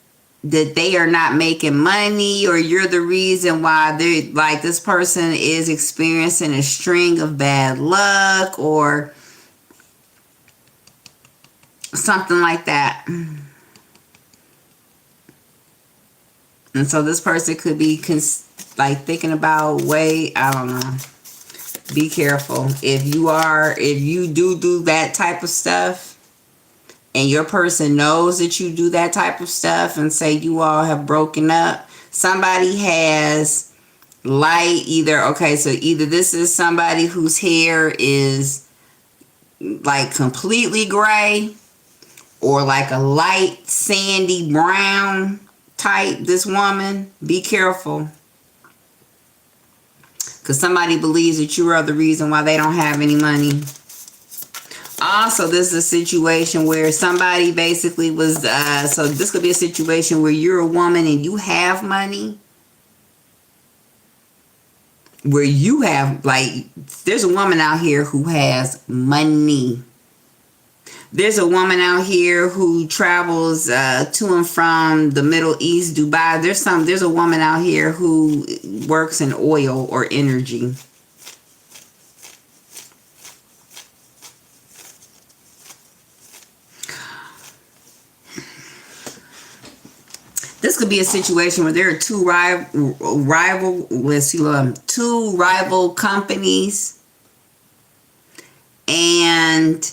that they are not making money, or you're the reason why they're like, this person is experiencing a string of bad luck or something like that. And so this person could be like thinking about, wait, I don't know. Be careful. If you do that type of stuff, and your person knows that you do that type of stuff, and say you all have broken up, somebody has light, so either this is somebody whose hair is like completely gray, or like a light sandy brown type, this woman. Be careful, because somebody believes that you are the reason why they don't have any money. Also, this is a situation where somebody basically was, so this could be a situation where you're a woman and you have money. Where you have, like, there's a woman out here who has money. There's a woman out here who travels to and from the Middle East, Dubai. There's a woman out here who works in oil or energy. This could be a situation where there are two rival companies, and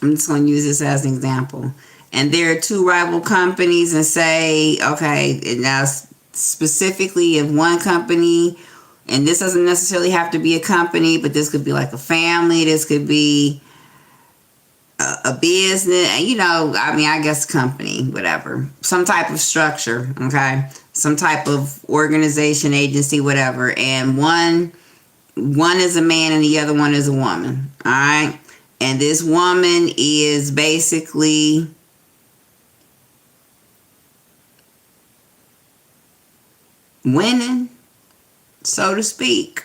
I'm just going to use this as an example. And there are two rival companies, and say, okay, now specifically if one company, and this doesn't necessarily have to be a company, but this could be like a family, this could be a business, I guess company, whatever, some type of structure, okay, some type of organization, agency, whatever, and one is a man and the other one is a woman, all right, and this woman is basically winning, so to speak.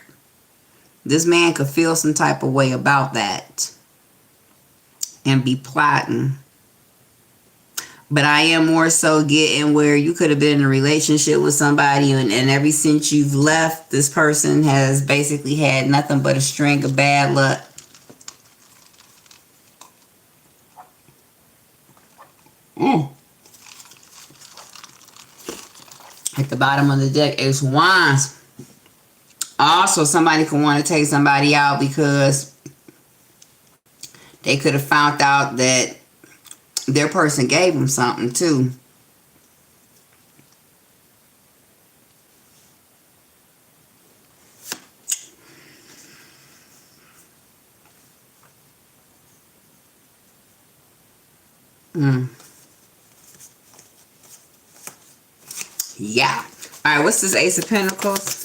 This man could feel some type of way about that and be plotting. But I am more so getting where you could have been in a relationship with somebody, and ever since you've left, this person has basically had nothing but a string of bad luck. At the bottom of the deck, Ace of Wands. Also, somebody could want to take somebody out because they could have found out that their person gave them something too. Yeah. All right, what's this Ace of Pentacles?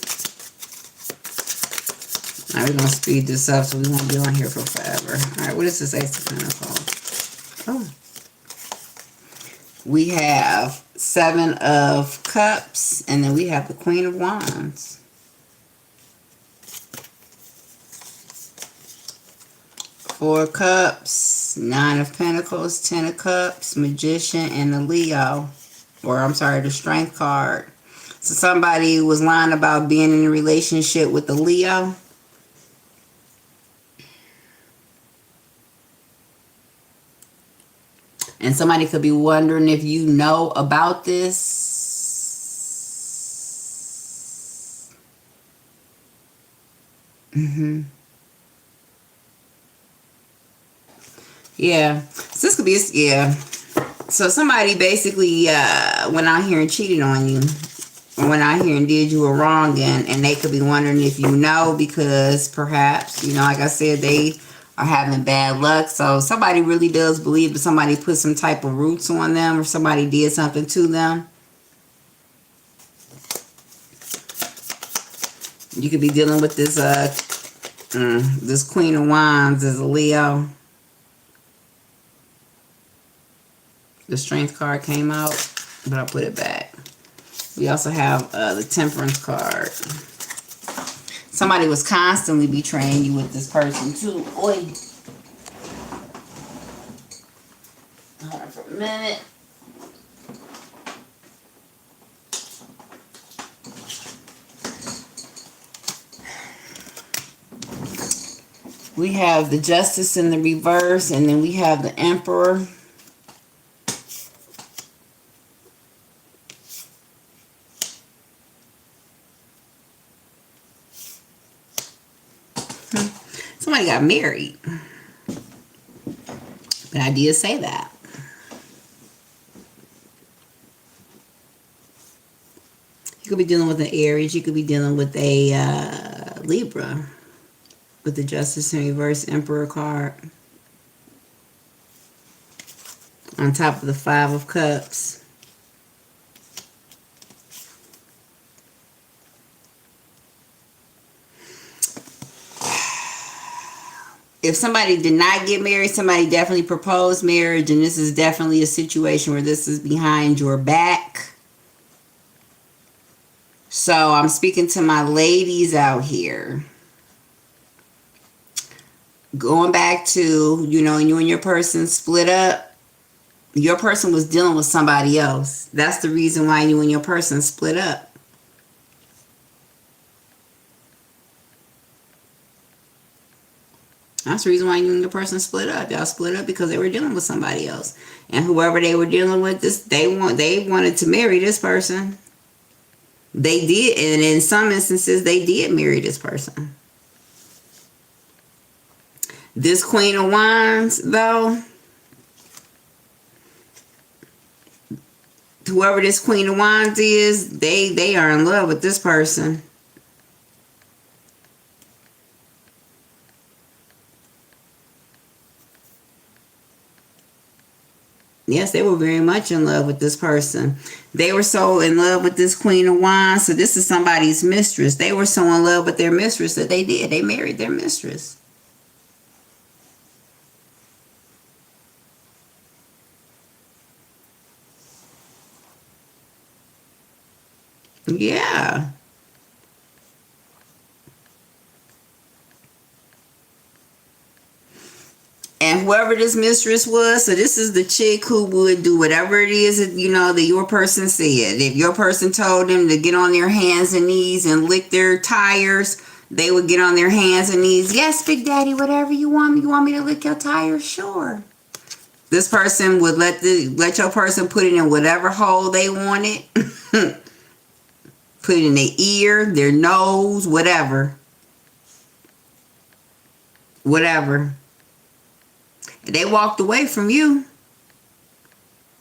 All right, we're going to speed this up so we won't be on here for forever. All right, what is this Ace of Pentacles? Oh. We have Seven of Cups, and then we have the Queen of Wands. Four of Cups, Nine of Pentacles, Ten of Cups, Magician, and the Leo. Or I'm sorry, the Strength card. So somebody was lying about being in a relationship with the Leo. And somebody could be wondering if you know about this. Yeah. So this could be, yeah. So somebody basically went out here and cheated on you. Went out here and did you a wrong, and they could be wondering if you know, because perhaps, you know, like I said, they are having bad luck. So somebody really does believe that somebody put some type of roots on them, or somebody did something to them. You could be dealing with this this Queen of Wands as a Leo. The Strength card came out, but I'll put it back. We also have the Temperance card. Somebody was constantly betraying you with this person too. Oi. Hold on for a minute. We have the Justice in the reverse, and then we have the Emperor. Somebody got married. But I did say that. You could be dealing with an Aries. You could be dealing with a Libra. With the Justice in reverse, Emperor card. On top of the Five of Cups. If somebody did not get married, somebody definitely proposed marriage, and this is definitely a situation where this is behind your back. So I'm speaking to my ladies out here. Going back to, you know, you and your person split up. Your person was dealing with somebody else. That's the reason why you and your person split up. That's the reason why you and your person split up. Y'all split up because they were dealing with somebody else. And whoever they were dealing with, they wanted to marry this person. They did, and in some instances, they did marry this person. This Queen of Wands, though, whoever this Queen of Wands is, they are in love with this person. Yes, they were very much in love with this person. They were so in love with this Queen of Wands. So this is somebody's mistress. They were so in love with their mistress that they did. They married their mistress. Yeah. And whoever this mistress was, so this is the chick who would do whatever it is that, you know, that your person said. If your person told them to get on their hands and knees and lick their tires, they would get on their hands and knees. Yes, Big Daddy, whatever you want me. You want me to lick your tires? Sure. This person would let your person put it in whatever hole they wanted. Put it in their ear, their nose, whatever. Whatever. They walked away from you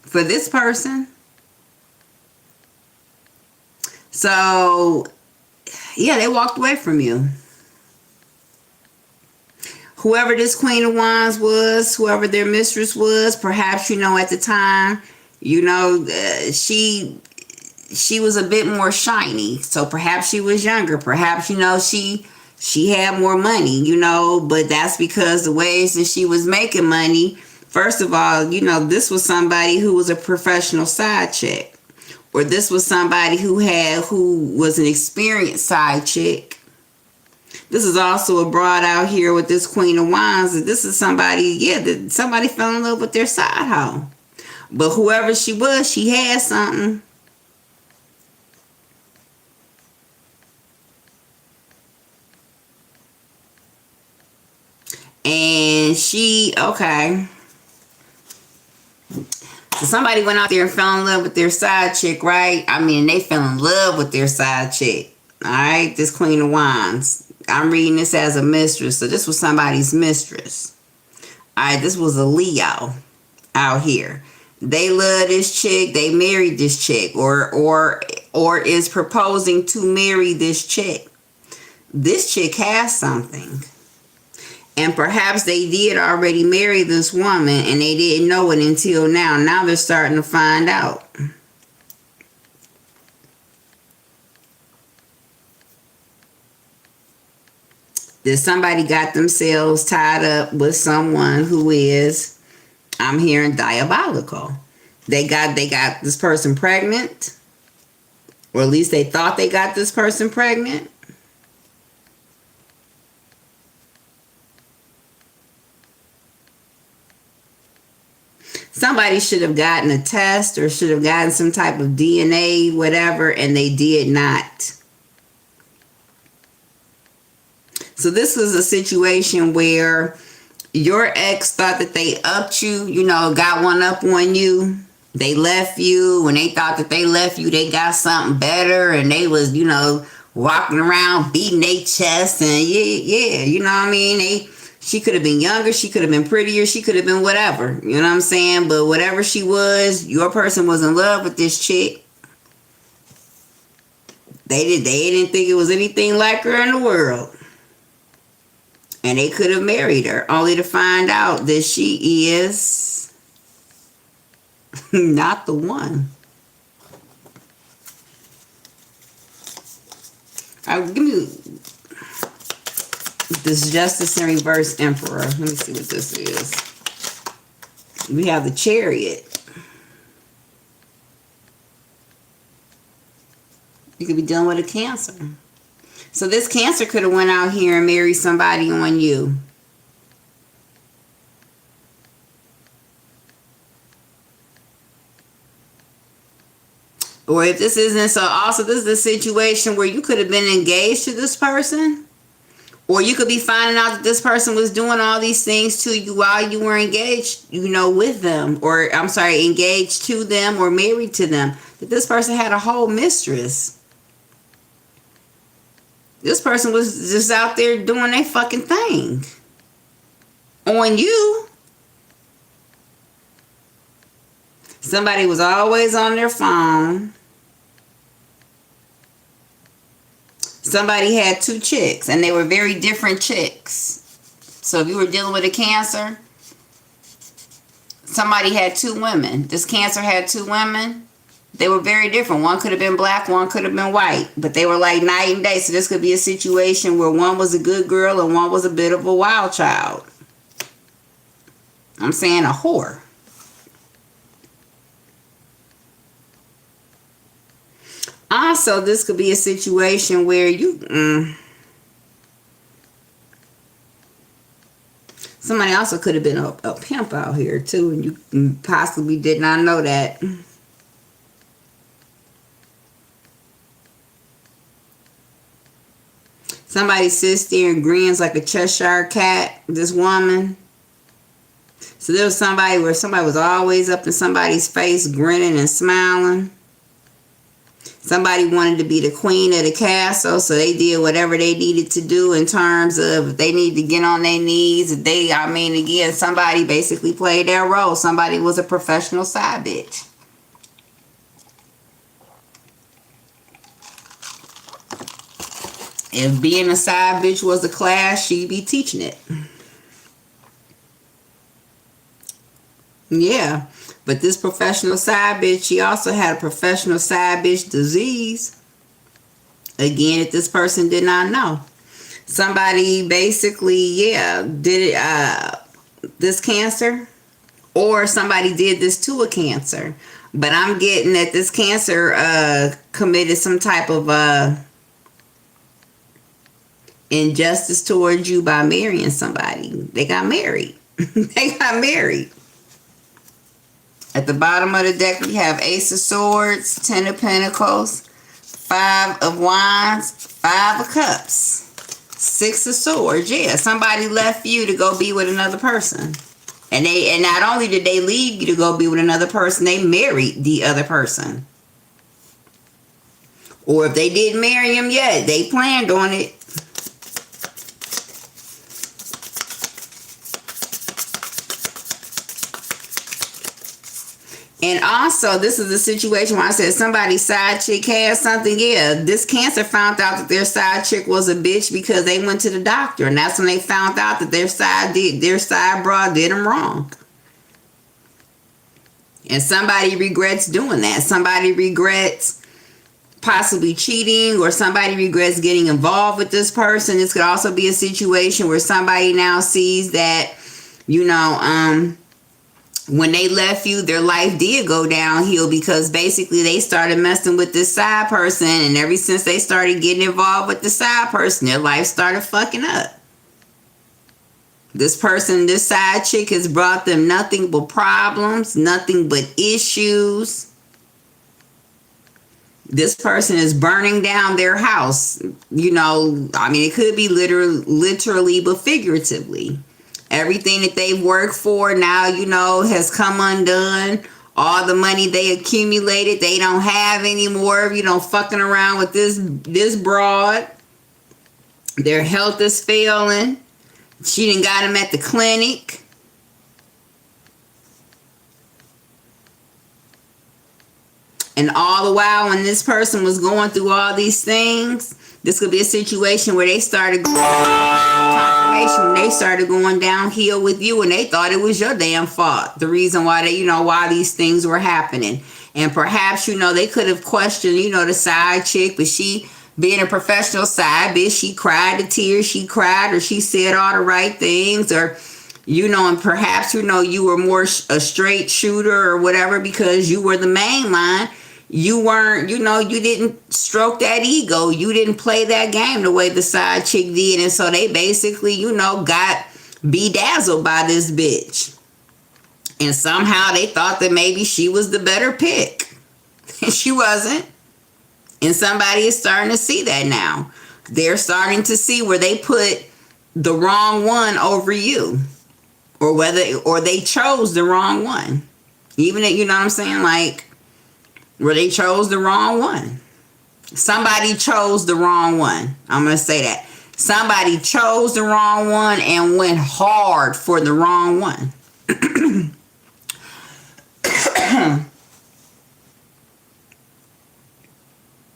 for this person. So, yeah, they walked away from you. Whoever this Queen of Wands was, whoever their mistress was, perhaps, you know, at the time, you know, she was a bit more shiny. So perhaps she was younger. Perhaps, you know, she had more money, you know, but that's because the ways that she was making money, first of all, you know, this was somebody who was a professional side chick. Or this was somebody who was an experienced side chick. This is also a broad out here with this Queen of Wands. This is somebody, that somebody fell in love with their side hoe. But whoever she was, she had something. And okay. So somebody went out there and fell in love with their side chick, right? I mean, they fell in love with their side chick. All right, this Queen of Wands. I'm reading this as a mistress. So this was somebody's mistress. All right, this was a Leo out here. They love this chick. They married this chick, or is proposing to marry this chick. This chick has something. And perhaps they did already marry this woman and they didn't know it until now. Now they're starting to find out. That somebody got themselves tied up with someone who is, I'm hearing, diabolical. They got this person pregnant. Or at least they thought they got this person pregnant. Somebody should have gotten a test or should have gotten some type of DNA, whatever, and they did not. So this was a situation where your ex thought that they upped you, got one up on you. They left you. When they thought that they left you, they got something better, and they was, walking around beating their chest, and yeah, you know what I mean? She could have been younger, she could have been prettier, she could have been whatever. You know what I'm saying? But whatever she was, your person was in love with this chick. They didn't think it was anything like her in the world. And they could have married her, only to find out that she is not the one. Give me this Justice in Reverse Emperor. Let me see what this is. We have the Chariot. You could be dealing with a Cancer. So this Cancer could have went out here and married somebody on you. Or if this isn't, so also this is a situation where you could have been engaged to this person. Or you could be finding out that this person was doing all these things to you while you were engaged, with them. Or, I'm sorry, engaged to them or married to them. That this person had a whole mistress. This person was just out there doing their fucking thing. On you. Somebody was always on their phone. Somebody had two chicks, and they were very different chicks. So if you were dealing with a Cancer, somebody had two women. This Cancer had two women. They were very different. One could have been black, one could have been white. But they were like night and day. So this could be a situation where one was a good girl and one was a bit of a wild child. I'm saying a whore. Also, this could be a situation where somebody also could have been a pimp out here too, and you possibly did not know that. Somebody sits there and grins like a Cheshire cat, this woman. So there was somebody where somebody was always up in somebody's face grinning and smiling. Somebody wanted to be the queen of the castle, so they did whatever they needed to do in terms of if they need to get on their knees. Again, somebody basically played their role. Somebody was a professional side bitch. If being a side bitch was a class, she'd be teaching it. Yeah. But this professional side bitch, she also had a professional side bitch disease. Again, if this person did not know. Somebody basically, did it, this Cancer. Or somebody did this to a Cancer. But I'm getting that this Cancer committed some type of injustice towards you by marrying somebody. They got married. They got married. At the bottom of the deck, we have Ace of Swords, Ten of Pentacles, Five of Wands, Five of Cups, Six of Swords. Yeah, somebody left you to go be with another person. And not only did they leave you to go be with another person, they married the other person. Or if they didn't marry him yet, they planned on it. And also, this is a situation where I said somebody's side chick has something. Yeah, this Cancer found out that their side chick was a bitch because they went to the doctor. And that's when they found out that their side broad did them wrong. And somebody regrets doing that. Somebody regrets possibly cheating, or somebody regrets getting involved with this person. This could also be a situation where somebody now sees that, you know, when they left you, their life did go downhill because basically they started messing with this side person. And ever since they started getting involved with the side person, their life started fucking up. This person, this side chick, has brought them nothing but problems, nothing but issues. This person is burning down their house. You know, I mean, it could be literally, but figuratively. Everything that they've worked for now, you know, has come undone. All the money they accumulated, they don't have anymore. You know, fucking around with this broad. Their health is failing. She done got him at the clinic. And all the while when this person was going through all these things, this could be a situation where they started going downhill with you, and they thought it was your damn fault. The reason why why these things were happening. And perhaps, they could have questioned, the side chick, but she, being a professional side bitch, she cried the tears, she cried, or she said all the right things, or, and perhaps, you were more a straight shooter or whatever because you were the main line. You weren't, you didn't stroke that ego. You didn't play that game the way the side chick did. And so they basically, got bedazzled by this bitch. And somehow they thought that maybe she was the better pick. And she wasn't. And somebody is starting to see that now. They're starting to see where they put the wrong one over you. Or they chose the wrong one. Even if, you know what I'm saying? Like, where they chose the wrong one. Somebody chose the wrong one. I'm going to say that. Somebody chose the wrong one and went hard for the wrong one.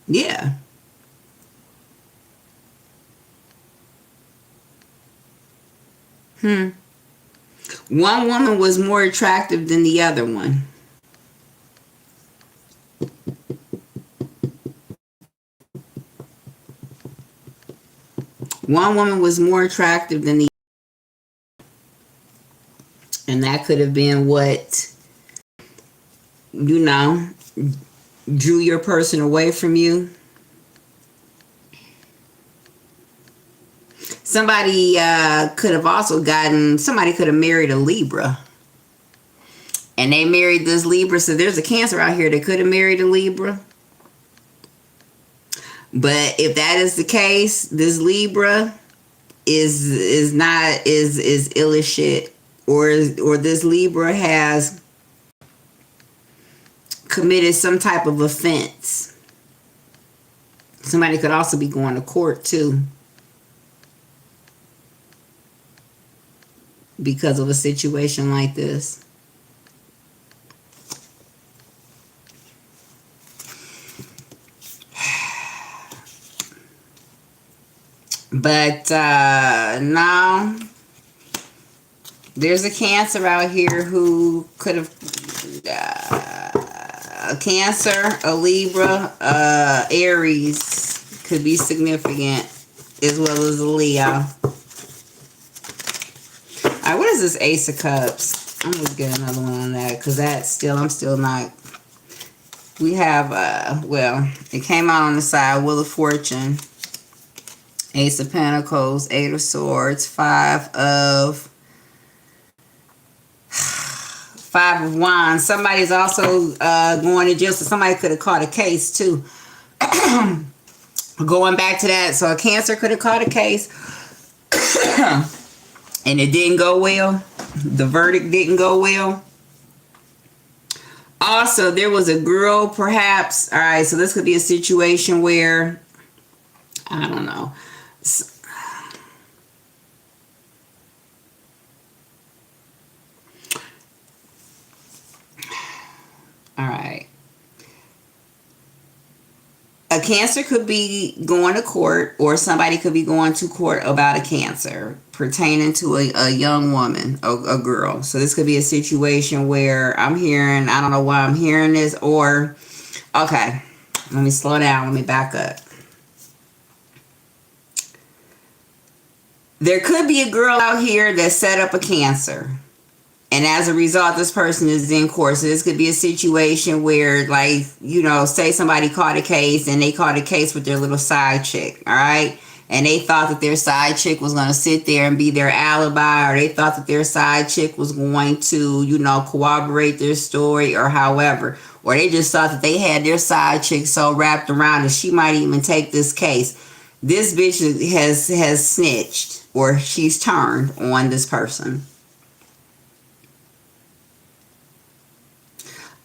Yeah. One woman was more attractive than the other one. One woman was more attractive than the other. And that could have been what, drew your person away from you. Somebody could have married a Libra. And they married this Libra. So there's a Cancer out here that could have married a Libra. But if that is the case, this Libra is ill as shit, or this Libra has committed some type of offense. Somebody could also be going to court too because of a situation like this. But no, there's a Cancer out here who could have a Cancer, a Libra, Aries could be significant, as well as a Leo. All right, what is this Ace of Cups? I'm gonna get another one on that because I'm still not. We have, well, it came out on the side, Wheel of Fortune, Ace of Pentacles, Eight of Swords, Five of Wands. Somebody's also going to jail, so somebody could have caught a case too. Going back to that, so a Cancer could have caught a case and it didn't go well. The verdict didn't go well. Also, there was a girl, perhaps. All right, so this could be a situation where, I don't know. All right. A Cancer could be going to court, or somebody could be going to court about a Cancer pertaining to a young woman, a girl. So this could be a situation where I'm hearing, I don't know why I'm hearing this, or, okay, let me slow down, let me back up. There could be a girl out here that set up a Cancer. And as a result, this person is in court. So this could be a situation where, like, you know, say somebody caught a case and they caught a case with their little side chick, all right? And they thought that their side chick was going to sit there and be their alibi, or they thought that their side chick was going to, you know, corroborate their story, or however. Or they just thought that they had their side chick so wrapped around that she might even take this case. This bitch has snitched, or she's turned on this person.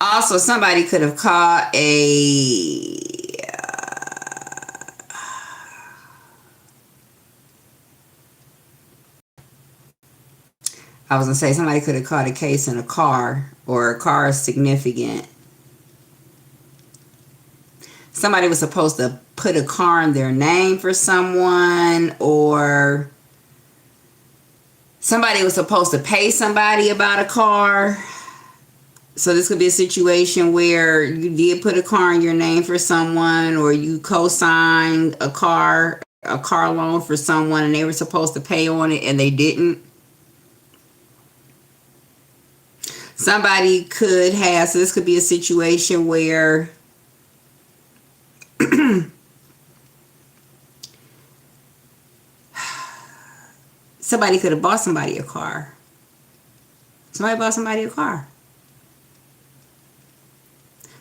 Also, somebody could have caught a... I was going to say somebody could have caught a case in a car, or a car is significant. Somebody was supposed to put a car in their name for someone, or somebody was supposed to pay somebody about a car. So this could be a situation where you did put a car in your name for someone, or you co-signed a car loan for someone, and they were supposed to pay on it and they didn't. Somebody could have, so this could be a situation where somebody could have bought somebody a car. Somebody bought somebody a car.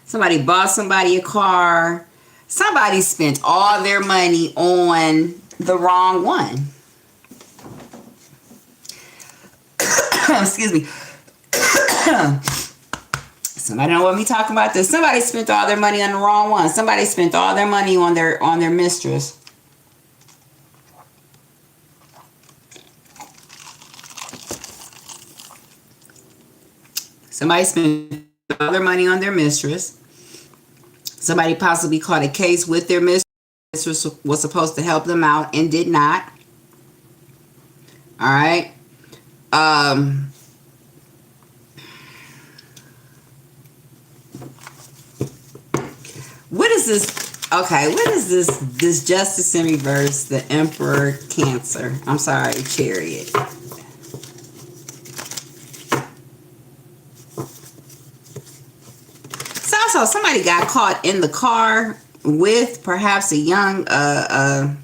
Somebody bought somebody a car. Somebody spent all their money on the wrong one. Excuse me. Somebody don't want me talking about this. Somebody spent all their money on the wrong one. Somebody spent all their money on their mistress. Somebody spent all their money on their mistress. Somebody possibly caught a case with their mistress. Mistress was supposed to help them out and did not. All right. What is this? Okay, what is this Justice in reverse, the Emperor, Cancer? I'm sorry, Chariot. So somebody got caught in the car with perhaps a young, I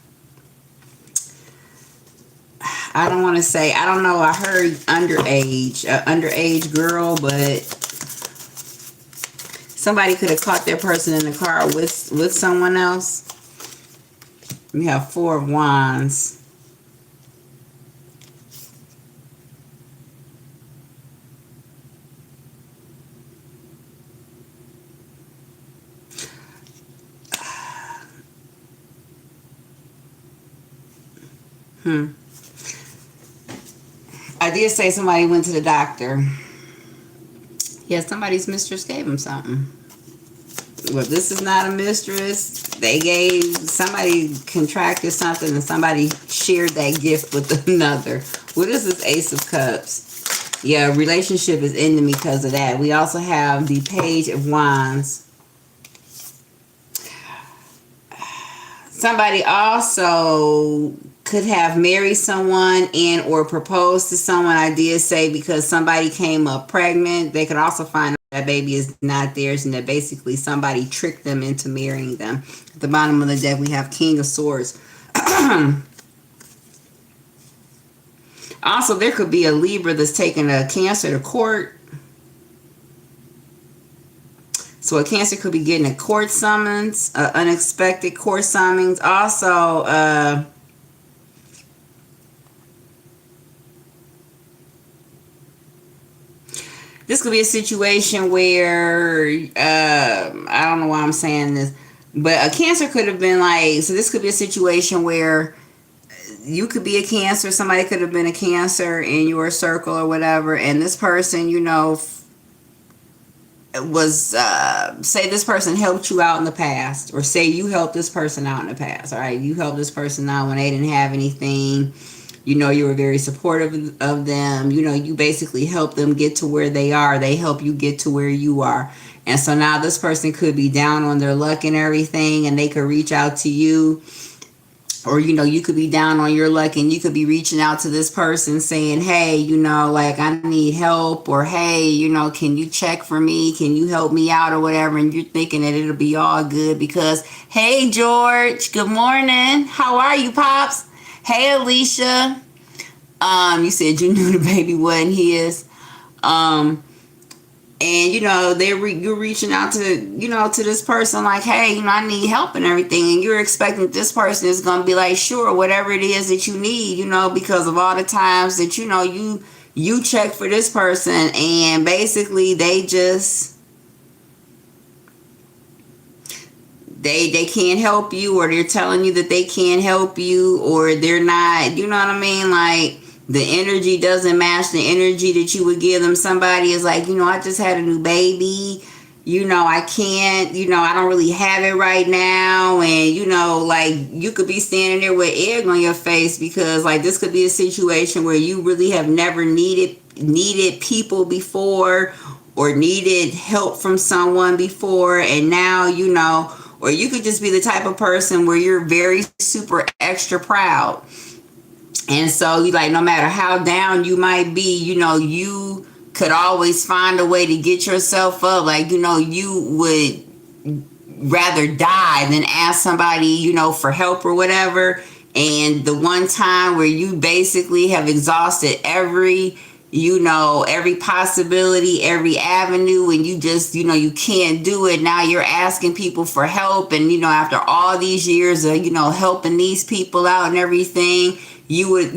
don't want to say, I don't know, I heard underage girl, but somebody could have caught their person in the car with someone else. We have Four of Wands. I did say somebody went to the doctor. Yeah, somebody's mistress gave him something. Well, this is not a mistress. Somebody contracted something and somebody shared that gift with another. What is this Ace of Cups? Yeah, relationship is ending because of that. We also have the Page of Wands. Somebody also could have married someone and or proposed to someone. I did say because somebody came up pregnant. They could also find that baby is not theirs, and that basically somebody tricked them into marrying them. At the bottom of the deck, we have King of Swords. Also, there could be a Libra that's taking a Cancer to court. So a Cancer could be getting a court summons, unexpected court summons. Also, this could be a situation where, I don't know why I'm saying this, but a Cancer could have been like, so this could be a situation where you could be a Cancer, somebody could have been a Cancer in your circle or whatever, and this person, you know, was, say this person helped you out in the past, or say you helped this person out in the past, all right? You helped this person out when they didn't have anything. You know, you were very supportive of them. You know, you basically help them get to where they are. They help you get to where you are. And so now this person could be down on their luck and everything, and they could reach out to you. Or, you know, you could be down on your luck and you could be reaching out to this person saying, hey, you know, like, I need help. Or, hey, you know, can you check for me? Can you help me out or whatever? And you're thinking that it'll be all good because, hey, George, good morning. How are you, Pops? Hey, Alicia. You said you knew the baby wasn't his. And, you know, you're reaching out to, you know, to this person like, hey, you know, I need help and everything. And you're expecting this person is going to be like, sure, whatever it is that you need, you know, because of all the times that, you know, you check for this person and basically they just, they can't help you, or they're telling you that they can't help you, or they're not, you know what I mean? Like, the energy doesn't match the energy that you would give them. Somebody is like, you know, I just had a new baby. You know, I can't, you know, I don't really have it right now. And, you know, like, you could be standing there with egg on your face because, like, this could be a situation where you really have never needed people before or needed help from someone before. And now, you know, or you could just be the type of person where you're very super extra proud. And so you like, no matter how down you might be, you know, you could always find a way to get yourself up. Like, you know, you would rather die than ask somebody, you know, for help or whatever. And the one time where you basically have exhausted every, you know, every possibility, every avenue, and you just, you know, you can't do it. Now you're asking people for help. And, you know, after all these years of, you know, helping these people out and everything, you would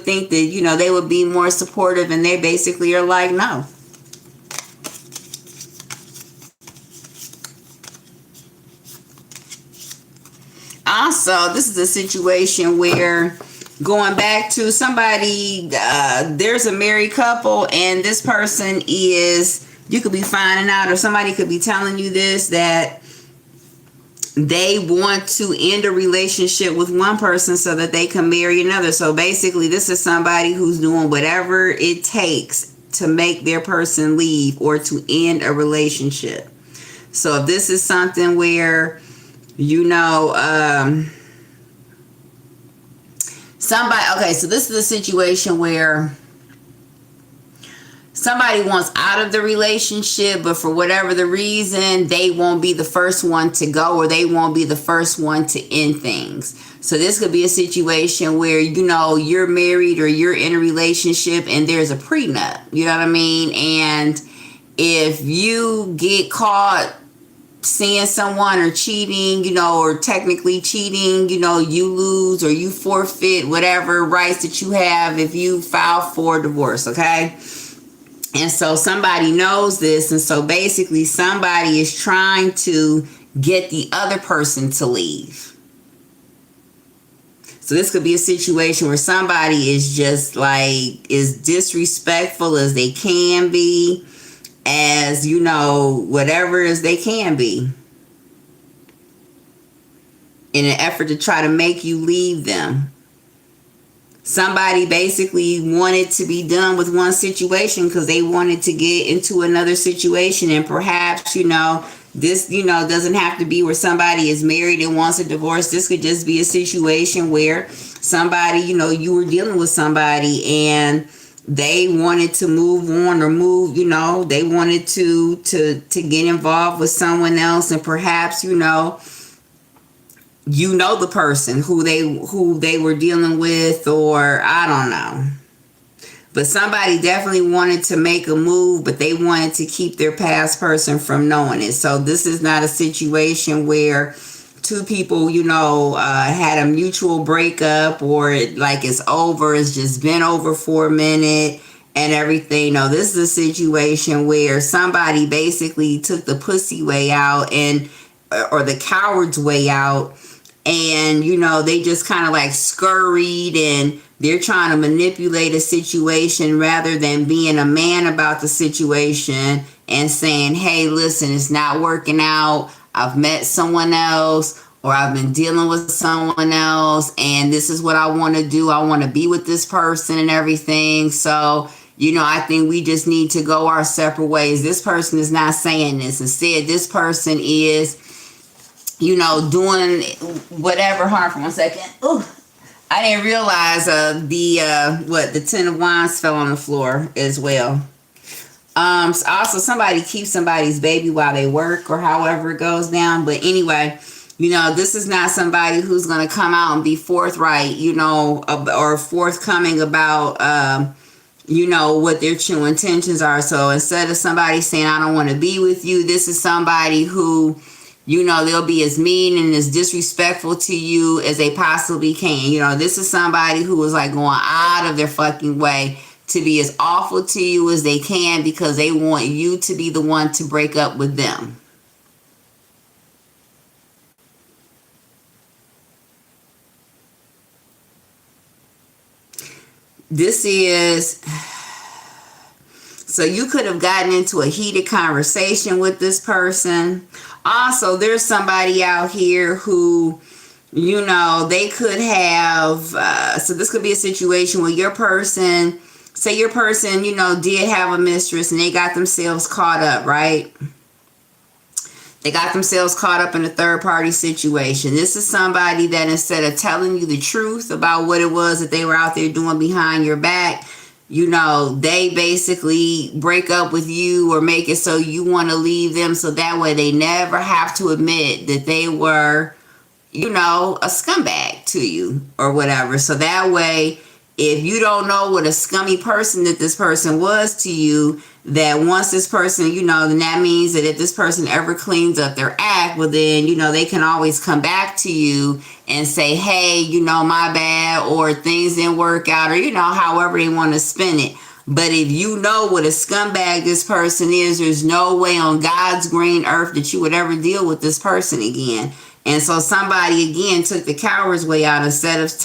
think that, you know, they would be more supportive, and they basically are like, no. Also, this is a situation where, going back to somebody, there's a married couple, and this person is, you could be finding out, or somebody could be telling you this, that they want to end a relationship with one person so that they can marry another. So basically, this is somebody who's doing whatever it takes to make their person leave or to end a relationship. So if this is something where, you know, so this is a situation where somebody wants out of the relationship, but for whatever the reason, they won't be the first one to go, or they won't be the first one to end things. So this could be a situation where, you know, you're married or you're in a relationship and there's a prenup, you know what I mean? And if you get caught seeing someone or cheating, you know, or technically cheating, you know, you lose or you forfeit whatever rights that you have if you file for divorce, okay? And so somebody knows this, and so basically somebody is trying to get the other person to leave. So this could be a situation where somebody is just like, as disrespectful as they can be, as, you know, whatever as they can be, in an effort to try to make you leave them. Somebody basically wanted to be done with one situation because they wanted to get into another situation. And perhaps, you know, this, you know, doesn't have to be where somebody is married and wants a divorce. This could just be a situation where somebody, you know, you were dealing with somebody and they wanted to move on or move, they wanted to get involved with someone else, and perhaps, the person who they were dealing with, or I don't know. But somebody definitely wanted to make a move, but they wanted to keep their past person from knowing it. So this is not a situation where two people, had a mutual breakup, or it's over. It's just been over for a minute and everything. No, this is a situation where somebody basically took the pussy way out, or the coward's way out. And, they just kind of scurried, and they're trying to manipulate a situation rather than being a man about the situation and saying, hey, listen, it's not working out. I've met someone else, or I've been dealing with someone else, and this is what I want to do. I want to be with this person and everything. So, I think we just need to go our separate ways. This person is not saying this. Instead, this person is, doing whatever. Hold on for 1 second. Ooh, I didn't realize the 10 of Wands fell on the floor as well. Also, somebody keeps somebody's baby while they work, or however it goes down. But anyway, this is not somebody who's going to come out and be forthright, or forthcoming about, what their true intentions are. So instead of somebody saying, I don't want to be with you, this is somebody who, they'll be as mean and as disrespectful to you as they possibly can. This is somebody who is going out of their fucking way to be as awful to you as they can, because they want you to be the one to break up with them. This is, so you could have gotten into a heated conversation with this person. Also, there's somebody out here who, they could have, so this could be a situation where your person, did have a mistress, and they got themselves caught up, right? They got themselves caught up in a third party situation. This is somebody that, instead of telling you the truth about what it was that they were out there doing behind your back, they basically break up with you, or make it so you want to leave them, so that way they never have to admit that they were, a scumbag to you or whatever. So that way, if you don't know what a scummy person that this person was to you, that once this person, then that means that if this person ever cleans up their act, well then, they can always come back to you and say, hey, my bad, or things didn't work out, or, however they want to spin it. But if you know what a scumbag this person is, there's no way on God's green earth that you would ever deal with this person again. And so somebody, again, took the coward's way out, instead of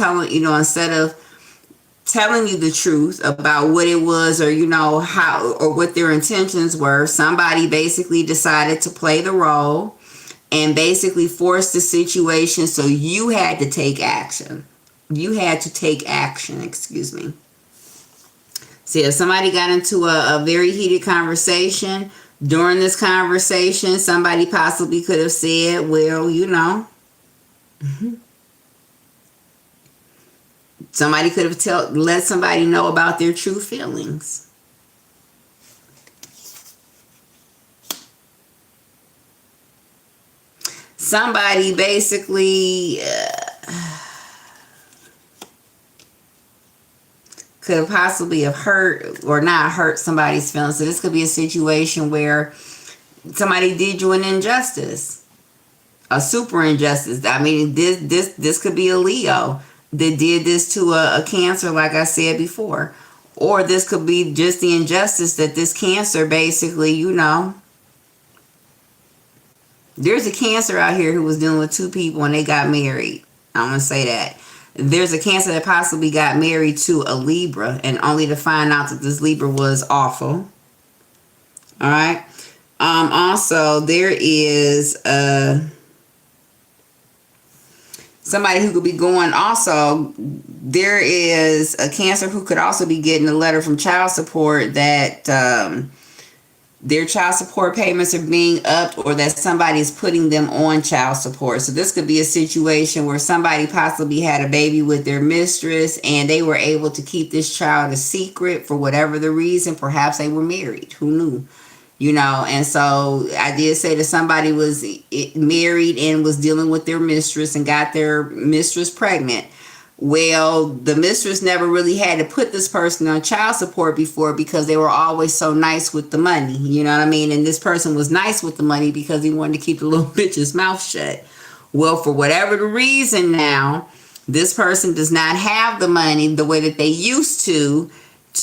telling you the truth about what it was, or how, or what their intentions were. Somebody basically decided to play the role and basically force the situation, so you had to take action. Excuse me. See, if somebody got into a very heated conversation, during this conversation, somebody possibly could have said, well, somebody could have let somebody know about their true feelings. Somebody basically could have possibly have hurt or not hurt somebody's feelings. So this could be a situation where somebody did you an injustice, a super injustice. I mean, this could be a Leo that did this to a Cancer, like I said before. Or this could be just the injustice that this Cancer basically, there's a Cancer out here who was dealing with two people and they got married. I'm going to say that. There's a Cancer that possibly got married to a Libra, and only to find out that this Libra was awful. All right. Also, there is somebody who could be going. Also, there is a Cancer who could also be getting a letter from child support that their child support payments are being upped, or that somebody's putting them on child support. So this could be a situation where somebody possibly had a baby with their mistress and they were able to keep this child a secret for whatever the reason. Perhaps they were married. Who knew? You know, and so I did say that somebody was married and was dealing with their mistress and got their mistress pregnant. Well, the mistress never really had to put this person on child support before because they were always so nice with the money. You know what I mean? And this person was nice with the money because he wanted to keep the little bitch's mouth shut. Well, for whatever the reason now, this person does not have the money the way that they used to,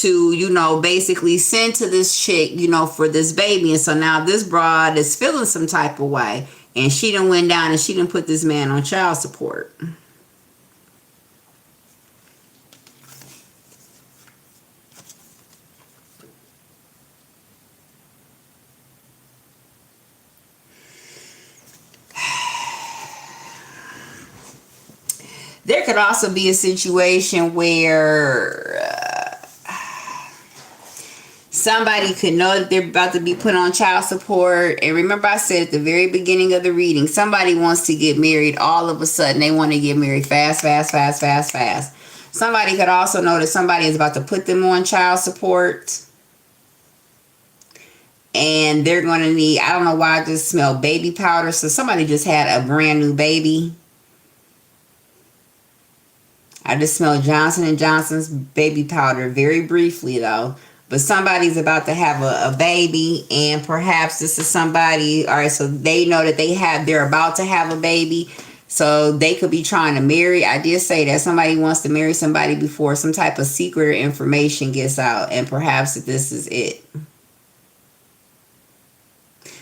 you know, basically send to this chick, you know, for this baby. And so now this broad is feeling some type of way. And she done went down and she done put this man on child support. There could also be a situation where somebody could know that they're about to be put on child support. And remember I said at the very beginning of the reading, somebody wants to get married all of a sudden. They want to get married fast, fast, fast, fast, fast. Somebody could also know that somebody is about to put them on child support. And they're going to need, I don't know why I just smell baby powder. So somebody just had a brand new baby. I just smell Johnson & Johnson's baby powder very briefly though. But somebody's about to have a baby, and perhaps this is somebody, all right, so they know that they're about to have a baby. So they could be trying to marry. I did say that somebody wants to marry somebody before some type of secret or information gets out. And perhaps this is it.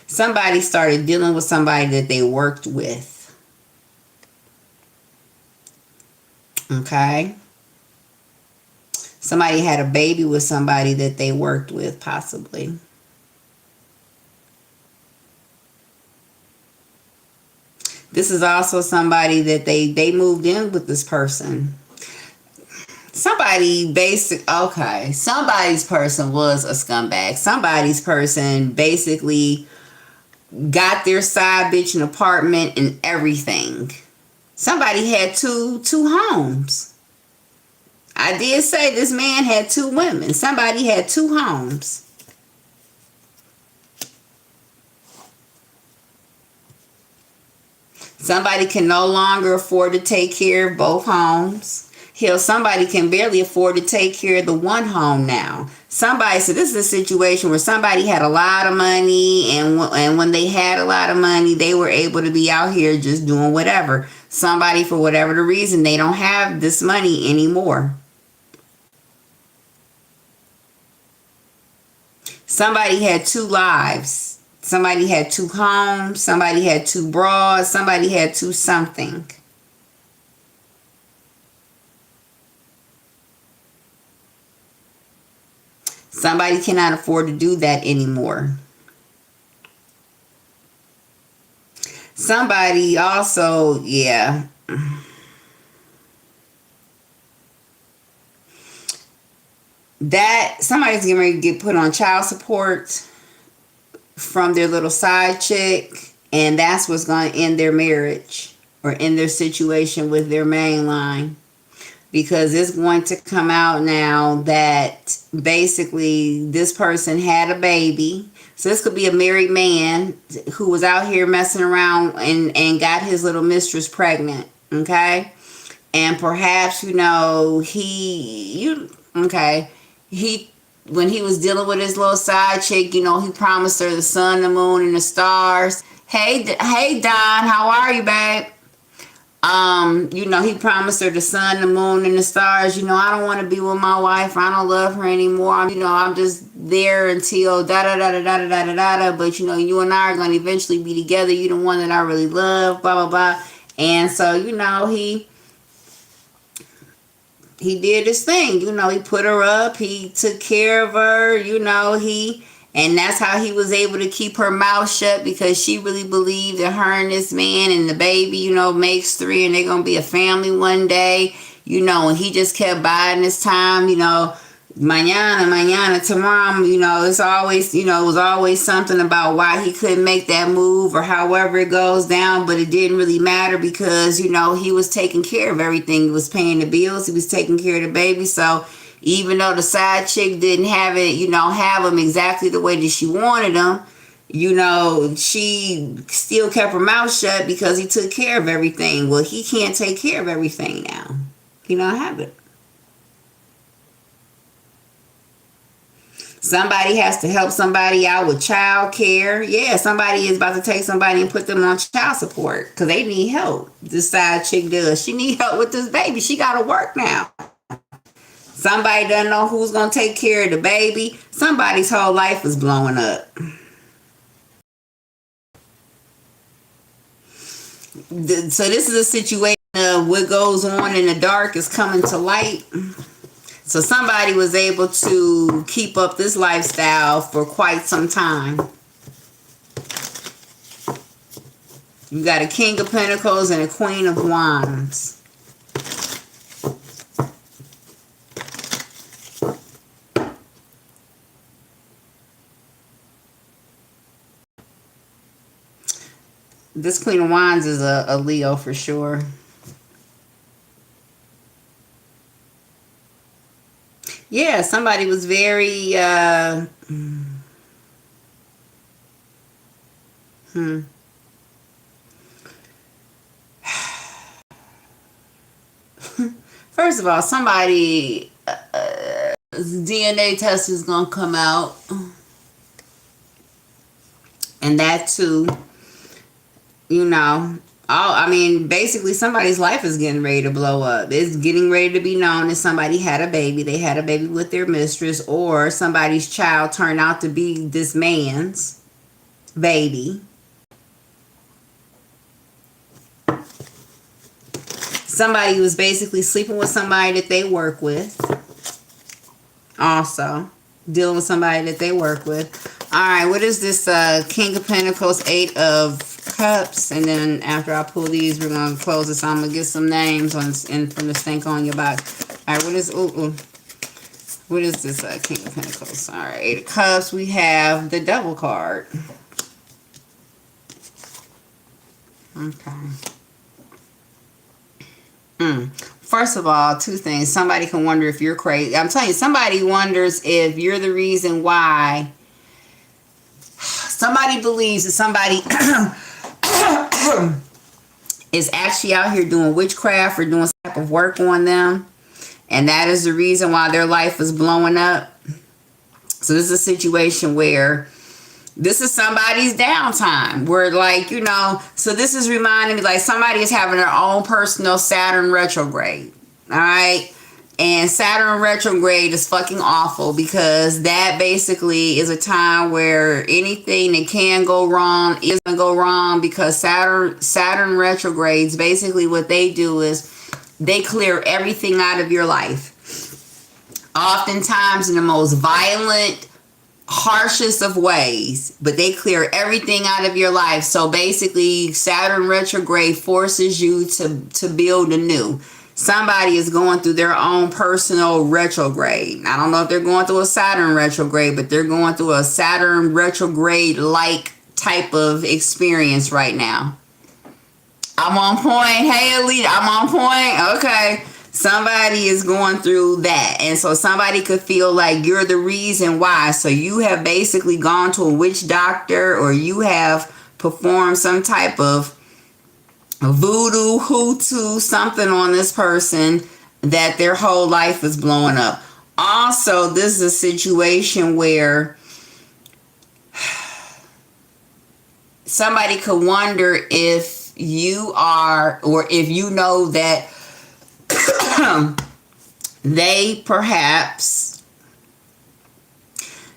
Somebody started dealing with somebody that they worked with. Okay. Somebody had a baby with somebody that they worked with, possibly. This is also somebody that they moved in with this person. Somebody's person was a scumbag. Somebody's person basically got their side bitch an apartment and everything. Somebody had two homes. I did say this man had two women. Somebody had two homes. Somebody can no longer afford to take care of both homes. Hell, somebody can barely afford to take care of the one home now. So this is a situation where somebody had a lot of money, and when they had a lot of money, they were able to be out here just doing whatever. Somebody, for whatever the reason, they don't have this money anymore. Somebody had two lives. Somebody had two homes. Somebody had two broads. Somebody had two something. Somebody cannot afford to do that anymore. Somebody also, yeah. That somebody's getting ready to get put on child support from their little side chick, and that's what's going to end their marriage or end their situation with their main line. Because it's going to come out now that basically this person had a baby. So this could be a married man who was out here messing around and got his little mistress pregnant. Okay. And perhaps, when he was dealing with his little side chick, he promised her the sun, the moon, and the stars. Hey, Don, how are you, babe? He promised her the sun, the moon, and the stars. I don't want to be with my wife. I don't love her anymore. I'm just there until da-da-da-da-da-da-da-da. But, you and I are going to eventually be together. You're the one that I really love, blah, blah, blah. And so, he did his thing. He put her up. He took care of her. And that's how he was able to keep her mouth shut, because she really believed that her and this man and the baby, makes three, and they're going to be a family one day, and he just kept biding his time, mañana, tomorrow, you know, it's always, you know, it was always something about why he couldn't make that move or however it goes down, but it didn't really matter because, you know, he was taking care of everything. He was paying the bills, he was taking care of the baby. So even though the side chick didn't have it, you know, have him exactly the way that she wanted him, you know, she still kept her mouth shut because he took care of everything. Well, he can't take care of everything now. He don't have it. Somebody has to help somebody out with child care. Yeah, somebody is about to take somebody and put them on child support because they need help. This side chick does. She need help with this baby. She got to work now. Somebody doesn't know who's going to take care of the baby. Somebody's whole life is blowing up. So this is a situation of what goes on in the dark is coming to light. So somebody was able to keep up this lifestyle for quite some time. You got a King of Pentacles and a Queen of Wands. This Queen of Wands is a Leo for sure. Yeah, somebody was very First of all, somebody DNA test is gonna come out, and that too, you know. I mean, basically somebody's life is getting ready to blow up. It's getting ready to be known that somebody had a baby. They had a baby with their mistress, or somebody's child turned out to be this man's baby. Somebody was basically sleeping with somebody that they work with. Also, dealing with somebody that they work with. All right, what is this King of Pentacles, Eight of Cups, and then after I pull these, we're gonna close this. I'm gonna get some names on and from the stank on your box. All right, what is what is this King of Pentacles? All right, Eight of Cups. We have the Devil card. Okay. First of all, two things. Somebody can wonder if you're crazy. I'm telling you, somebody wonders if you're the reason why. Somebody believes that somebody is actually out here doing witchcraft or doing some type of work on them. And that is the reason why their life is blowing up. So this is a situation where this is somebody's downtime. Where, like, you know, so this is reminding me like somebody is having their own personal Saturn retrograde. All right. And Saturn retrograde is fucking awful because that basically is a time where anything that can go wrong is going to go wrong because Saturn retrogrades, basically what they do is they clear everything out of your life. Oftentimes in the most violent, harshest of ways, but they clear everything out of your life. So basically Saturn retrograde forces you to build anew. Somebody is going through their own personal retrograde. I don't know if they're going through a Saturn retrograde, but they're going through a Saturn retrograde like type of experience right now. I'm on point. Hey, Elite, I'm on point. Okay. Somebody is going through that. And so somebody could feel like you're the reason why. So you have basically gone to a witch doctor or you have performed some type of voodoo, hoodoo, something on this person that their whole life is blowing up. Also, this is a situation where somebody could wonder if you are, or if you know that they perhaps,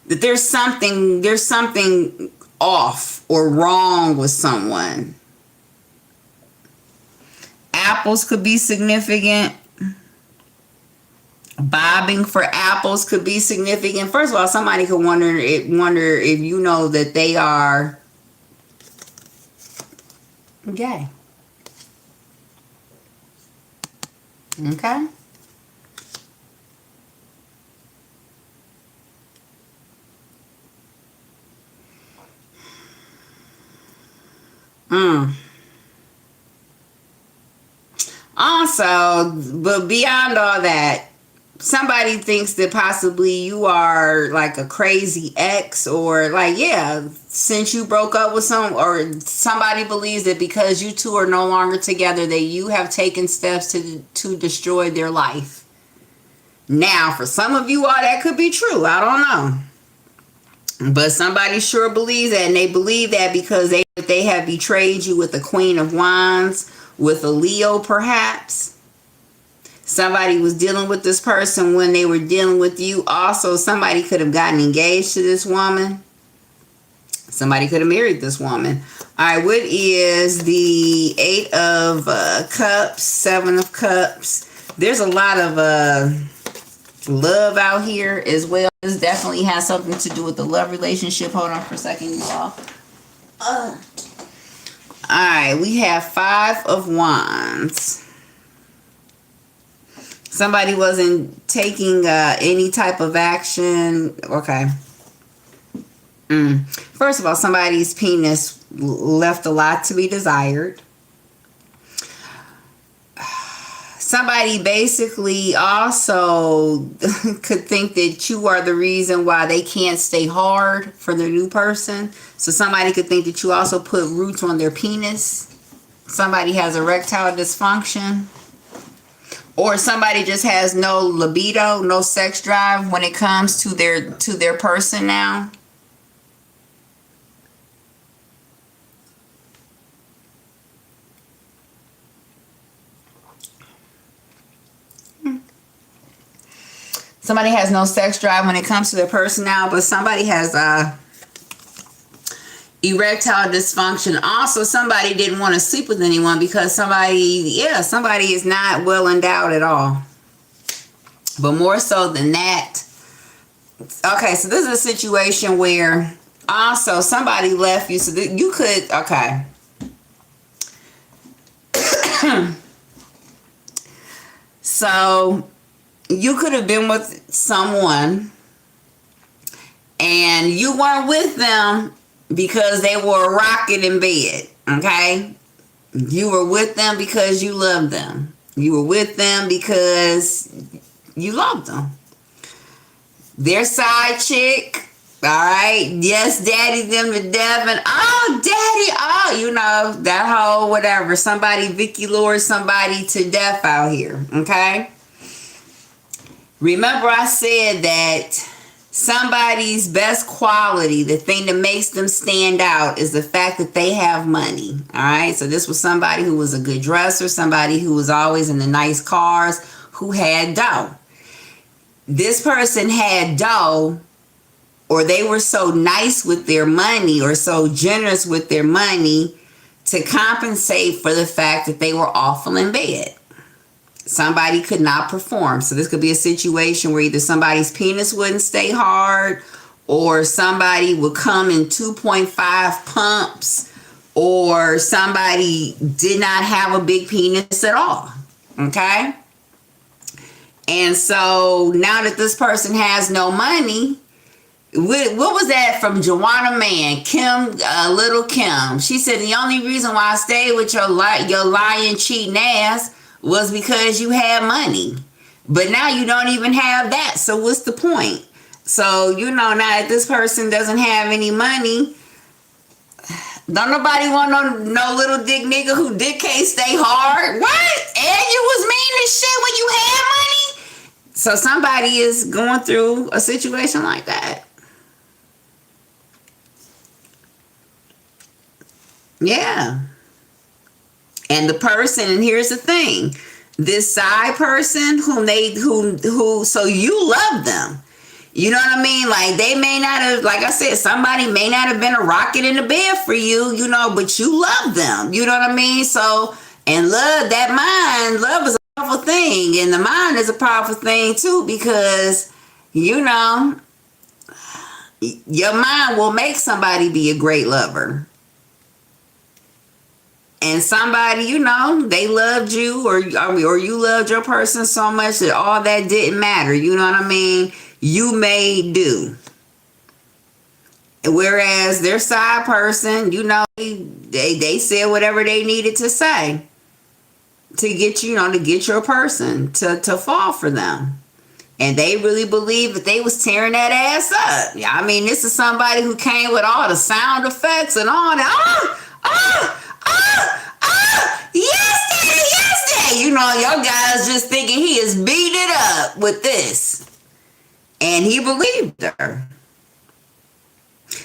that there's something off or wrong with someone. Apples could be significant. Bobbing for apples could be significant. First of all, somebody could wonder if you know that they are gay. Okay. Mm. Also, but beyond all that, somebody thinks that possibly you are like a crazy ex, or like, yeah, since you broke up with or somebody believes that because you two are no longer together, that you have taken steps to destroy their life. Now, for some of you all, that could be true. I don't know. But somebody sure believes that, and they believe that because they have betrayed you with the Queen of Wands, with a Leo perhaps. Somebody was dealing with this person when they were dealing with you. Also, somebody could have gotten engaged to this woman. Somebody could have married this woman. All right, what is the Eight of Cups, Seven of Cups? There's a lot of love out here as well. This definitely has something to do with the love relationship. Hold on for a second, you all. All right, we have Five of Wands. Somebody wasn't taking any type of action. Okay. First of all, somebody's penis left a lot to be desired. Somebody basically also could think that you are the reason why they can't stay hard for their new person. So somebody could think that you also put roots on their penis. Somebody has erectile dysfunction. Or somebody just has no libido, no sex drive when it comes to their person now. Somebody has no sex drive when it comes to their person now, but somebody has erectile dysfunction. Also, somebody didn't want to sleep with anyone because somebody is not well endowed at all. But more so than that, okay, so this is a situation where also somebody left you, so that you could, okay. So you could have been with someone and you weren't with them because they were rocking in bed, okay? You were with them because you loved them. You were with them because you loved them. Their side chick, all right? Yes, daddy them to death, and oh, daddy, oh, you know, that whole whatever. Somebody, Vicky Lord, somebody to death out here, okay? Remember I said that somebody's best quality, the thing that makes them stand out, is the fact that they have money. All right. So this was somebody who was a good dresser, somebody who was always in the nice cars, who had dough. This person had dough, or they were so nice with their money or so generous with their money to compensate for the fact that they were awful in bed. Somebody could not perform. So this could be a situation where either somebody's penis wouldn't stay hard, or somebody would come in 2.5 pumps, or somebody did not have a big penis at all. Okay? And so now that this person has no money, what was that from Joanna Man? Kim, Little Kim. She said the only reason why I stayed with your lying, cheating ass was because you had money. But now you don't even have that. So what's the point? So, you know, now that this person doesn't have any money, don't nobody want no little dick nigga who dick can't stay hard. What? And you was mean as shit when you had money? So somebody is going through a situation like that. Yeah. And the person, and here's the thing, this side person who so you love them. You know what I mean? Like, they may not have, like I said, somebody may not have been a rocket in the bed for you, you know, but you love them. You know what I mean? So, and love, love is a powerful thing. And the mind is a powerful thing too, because, you know, your mind will make somebody be a great lover. And somebody, you know, they loved you, or you loved your person so much that all that didn't matter. You know what I mean? You made do. Whereas their side person, you know, they said whatever they needed to say to get, you know, to get your person to fall for them. And they really believe that they was tearing that ass up. Yeah, I mean, this is somebody who came with all the sound effects and all that. Yes, daddy, yes, daddy. You know, your guy's just thinking he is beating it up with this. And he believed her.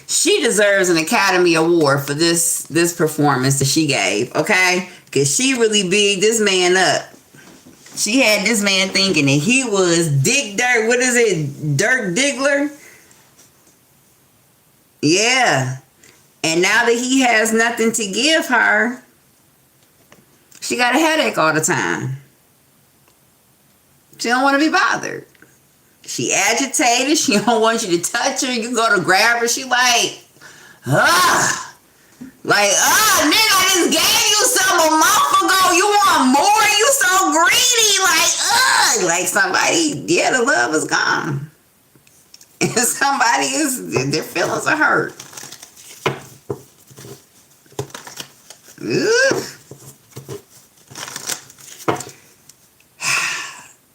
She deserves an Academy Award for this performance that she gave, okay? Because she really beat this man up. She had this man thinking that he was Dick Dirt. What is it? Dirk Diggler? Yeah. And now that he has nothing to give her, she got a headache all the time. She don't want to be bothered. She agitated. She don't want you to touch her. You go to grab her. She like, ugh. Like, nigga, I just gave you some a month ago. You want more? You so greedy. Like, like somebody, yeah, the love is gone. And somebody their feelings are hurt. Ugh.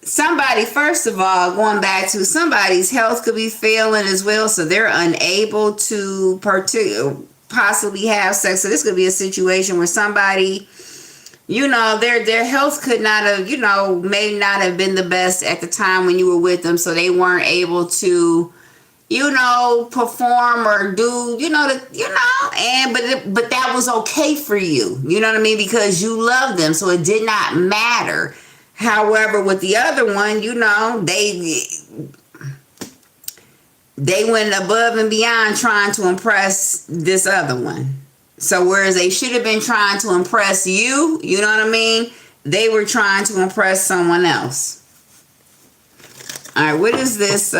Somebody, first of all, going back to somebody's health could be failing as well, so they're unable to possibly have sex. So this could be a situation where somebody, you know, their health could not have, you know, may not have been the best at the time when you were with them, so they weren't able to, you know, perform or do, you know, but that was okay for you. You know what I mean? Because you love them, so it did not matter. However, with the other one, you know, they went above and beyond trying to impress this other one. So whereas they should have been trying to impress you, you know what I mean? They were trying to impress someone else. All right, what is this? 8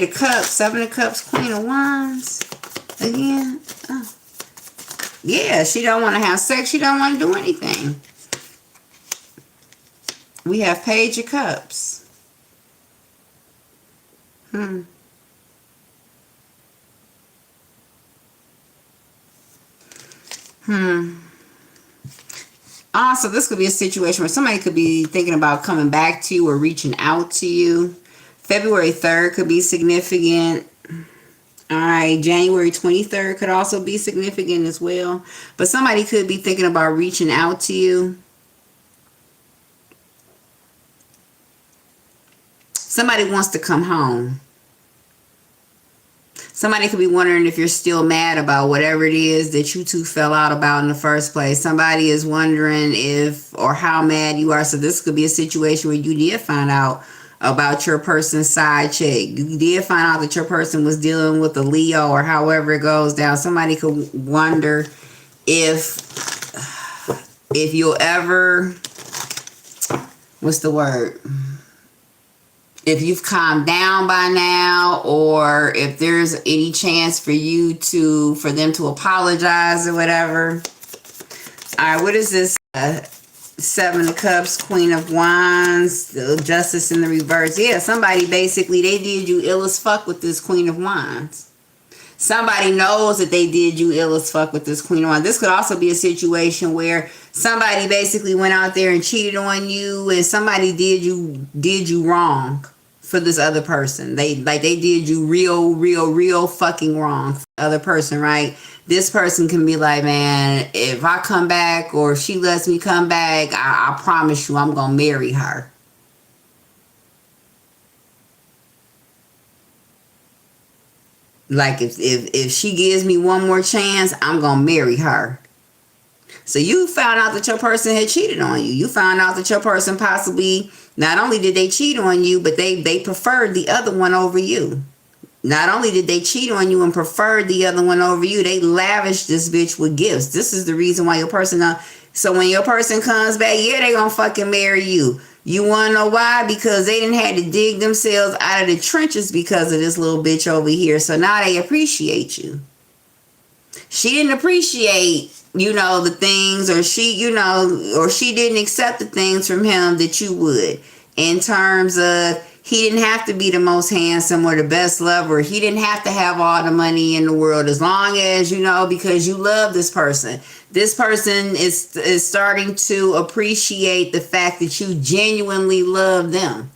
of Cups, 7 of Cups, Queen of Wands. Again. Oh. Yeah, she don't want to have sex. She don't want to do anything. We have Page of Cups. Also, this could be a situation where somebody could be thinking about coming back to you or reaching out to you. February 3rd could be significant. All right, January 23rd could also be significant as well. But somebody could be thinking about reaching out to you. Somebody wants to come home. Somebody could be wondering if you're still mad about whatever it is that you two fell out about in the first place. Somebody is wondering if or how mad you are. So this could be a situation where you did find out about your person's side chick. You did find out that your person was dealing with a Leo or however it goes down. Somebody could wonder if you'll ever, what's the word? If you've calmed down by now, or if there's any chance for them to apologize or whatever. All right, what is this? 7 of Cups, Queen of Wands, the Justice in the reverse. Yeah, somebody basically, they did you ill as fuck with this Queen of Wands. Somebody knows that they did you ill as fuck with this Queen of Wands. This could also be a situation where somebody basically went out there and cheated on you, and somebody did you wrong for this other person. They did you real fucking wrong for the other person, right? This person can be like, man, if I come back or if she lets me come back, I promise you I'm gonna marry her. Like if she gives me one more chance, I'm gonna marry her. So you found out that your person had cheated on you. You found out that your person possibly, not only did they cheat on you, but they preferred the other one over you. Not only did they cheat on you and prefer the other one over you, they lavished this bitch with gifts. This is the reason why your person, so when your person comes back, yeah, they gonna fucking marry you. You wanna know why? Because they didn't have to dig themselves out of the trenches because of this little bitch over here. So now they appreciate you. She didn't appreciate, the things, or she didn't accept the things from him that you would. In terms of, He didn't have to be the most handsome or the best lover. He didn't have to have all the money in the world, as long as, you know, because you love this person. This person is starting to appreciate the fact that you genuinely love them.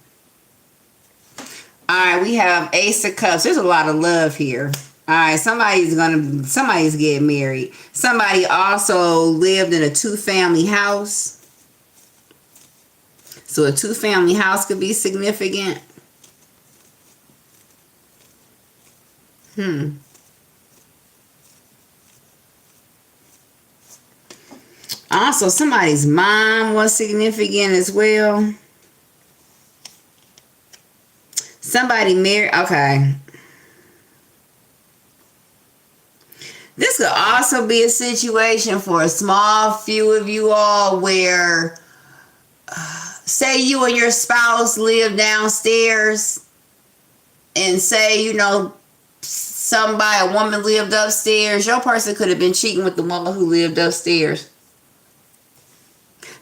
All right, we have Ace of Cups. There's a lot of love here. All right, somebody's getting married. Somebody also lived in a 2-family house. So a 2-family house could be significant. Also, somebody's mom was significant as well. Somebody married. Okay. This could also be a situation for a small few of you all where, say you and your spouse live downstairs, and say, you know, a woman lived upstairs. Your person could have been cheating with the woman who lived upstairs.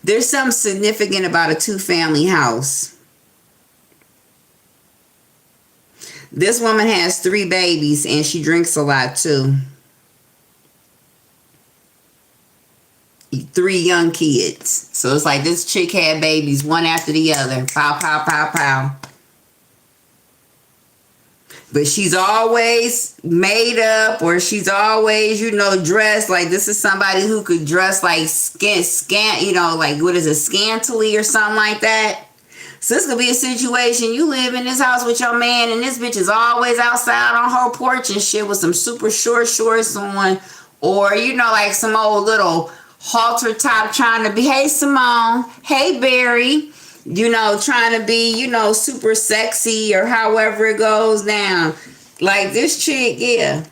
There's something significant about a 2-family house. This woman has 3 babies and she drinks a lot too. 3 young kids. So it's like this chick had babies one after the other. Pow, pow, pow, pow. But she's always made up, or she's always, you know, dressed. Like, this is somebody who could dress like you know, like, what is it, scantily or something like that. So this could be a situation. You live in this house with your man, and this bitch is always outside on her porch and shit with some super short shorts on. Or, you know, like some old little halter top trying to be, hey, Simone, hey, Barry. You know, trying to be, you know, super sexy or however it goes down. Like this chick, yeah.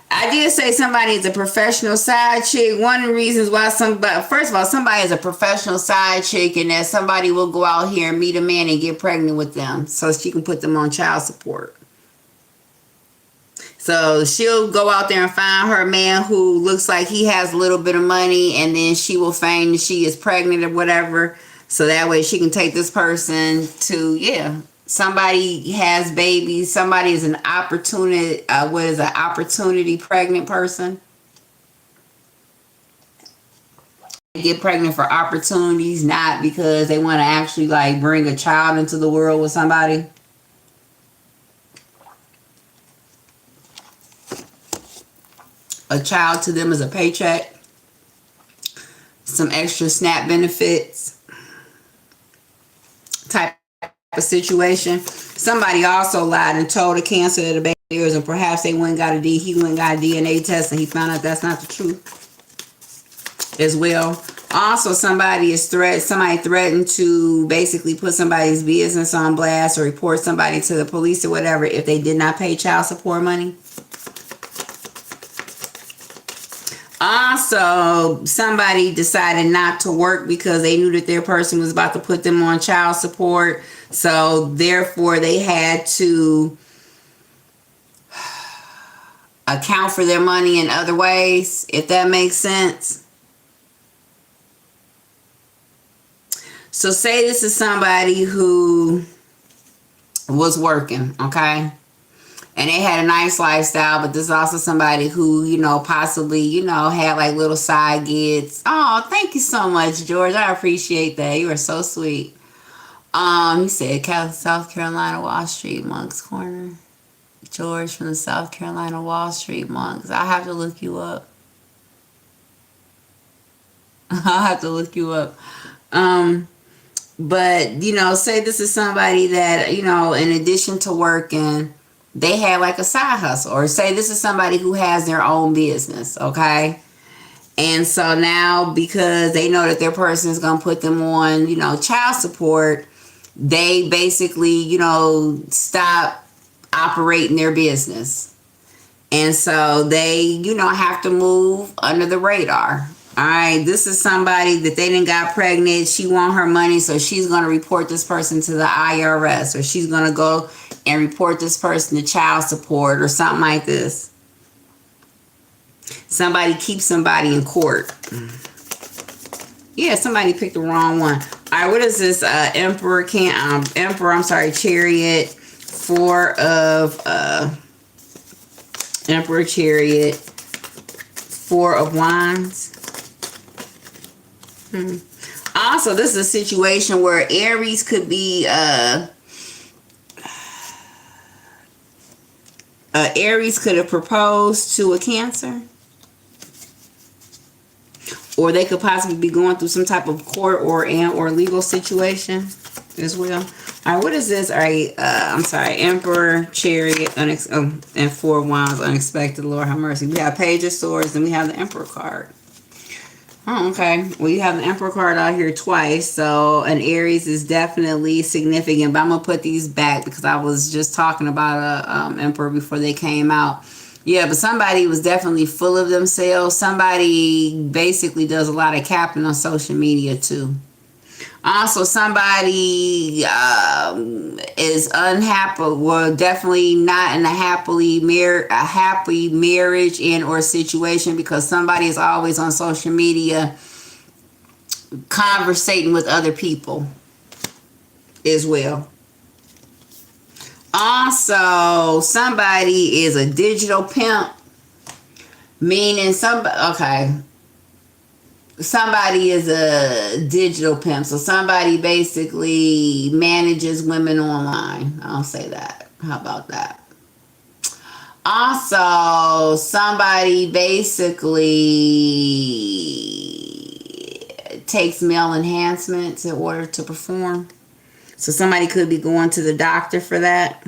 I did say somebody is a professional side chick. One of the reasons why first of all, somebody is a professional side chick, and that somebody will go out here and meet a man and get pregnant with them so she can put them on child support. So she'll go out there and find her man who looks like he has a little bit of money, and then she will feign that she is pregnant or whatever. So that way she can take this person to, yeah, somebody has babies. Somebody is an opportunity pregnant person. They get pregnant for opportunities, not because they want to actually like bring a child into the world with somebody. A child to them is a paycheck, some extra SNAP benefits type of situation. Somebody also lied and told the cancer that the baby is, and perhaps he went and got a DNA test, and he found out that's not the truth as well. Also, somebody threatened to basically put somebody's business on blast or report somebody to the police or whatever if they did not pay child support money. Also, somebody decided not to work because they knew that their person was about to put them on child support. So, therefore, they had to account for their money in other ways, if that makes sense. So, say this is somebody who was working, okay? And they had a nice lifestyle, but this is also somebody who, you know, possibly, you know, had like little side gigs. Oh, thank you so much, George. I appreciate that. You are so sweet. He said South Carolina Wall Street Monks Corner. George from the South Carolina Wall Street Monks. I'll have to look you up. I'll have to look you up. But, you know, say this is somebody that, you know, in addition to working, they had like a side hustle. Or say this is somebody who has their own business, okay? And so now, because they know that their person is going to put them on, you know, child support, they basically, you know, stop operating their business. And so they, you know, have to move under the radar. All right, this is somebody that they didn't got pregnant. She want her money, so she's going to report this person to the IRS, or she's going to go and report this person to child support or something like this. Somebody keeps somebody in court. Yeah, somebody picked the wrong one. All right, what is this? Chariot. Emperor Chariot. Four of Wands. Also, this is a situation where Aries could be Aries could have proposed to a Cancer, or they could possibly be going through some type of court or legal situation as well. All right, what is this? All right, Emperor, Chariot, and Four of Wands, unexpected. Lord have mercy. We have Page of Swords, and we have the Emperor card. Oh, okay. Well, you have the Emperor card out here twice, so an Aries is definitely significant. But I'm gonna put these back because I was just talking about a Emperor before they came out. Yeah, but somebody was definitely full of themselves. Somebody basically does a lot of capping on social media too. Also, somebody is unhappy. Well, definitely not in a happy marriage and or situation, because somebody is always on social media conversating with other people as well. Also, somebody is a digital pimp, meaning somebody is a digital pimp. So somebody basically manages women online. I'll say that. How about that? Also, somebody basically takes male enhancements in order to perform. So somebody could be going to the doctor for that.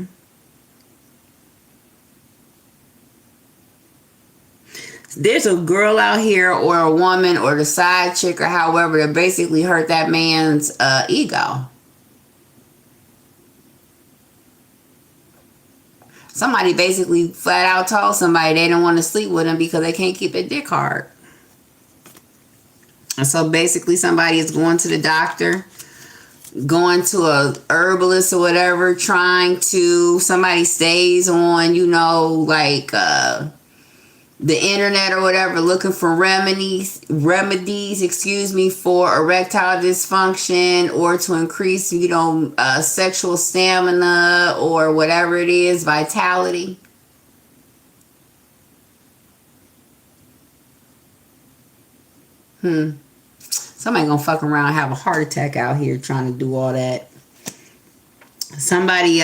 There's a girl out here, or a woman, or the side chick, or however, that basically hurt that man's ego. Somebody basically flat out told somebody they don't want to sleep with him because they can't keep their dick hard. And so basically somebody is going to the doctor, going to a herbalist or whatever, somebody stays on, the internet or whatever, looking for remedies, for erectile dysfunction, or to increase, sexual stamina, or whatever it is, vitality. Somebody gonna fuck around and have a heart attack out here trying to do all that. Somebody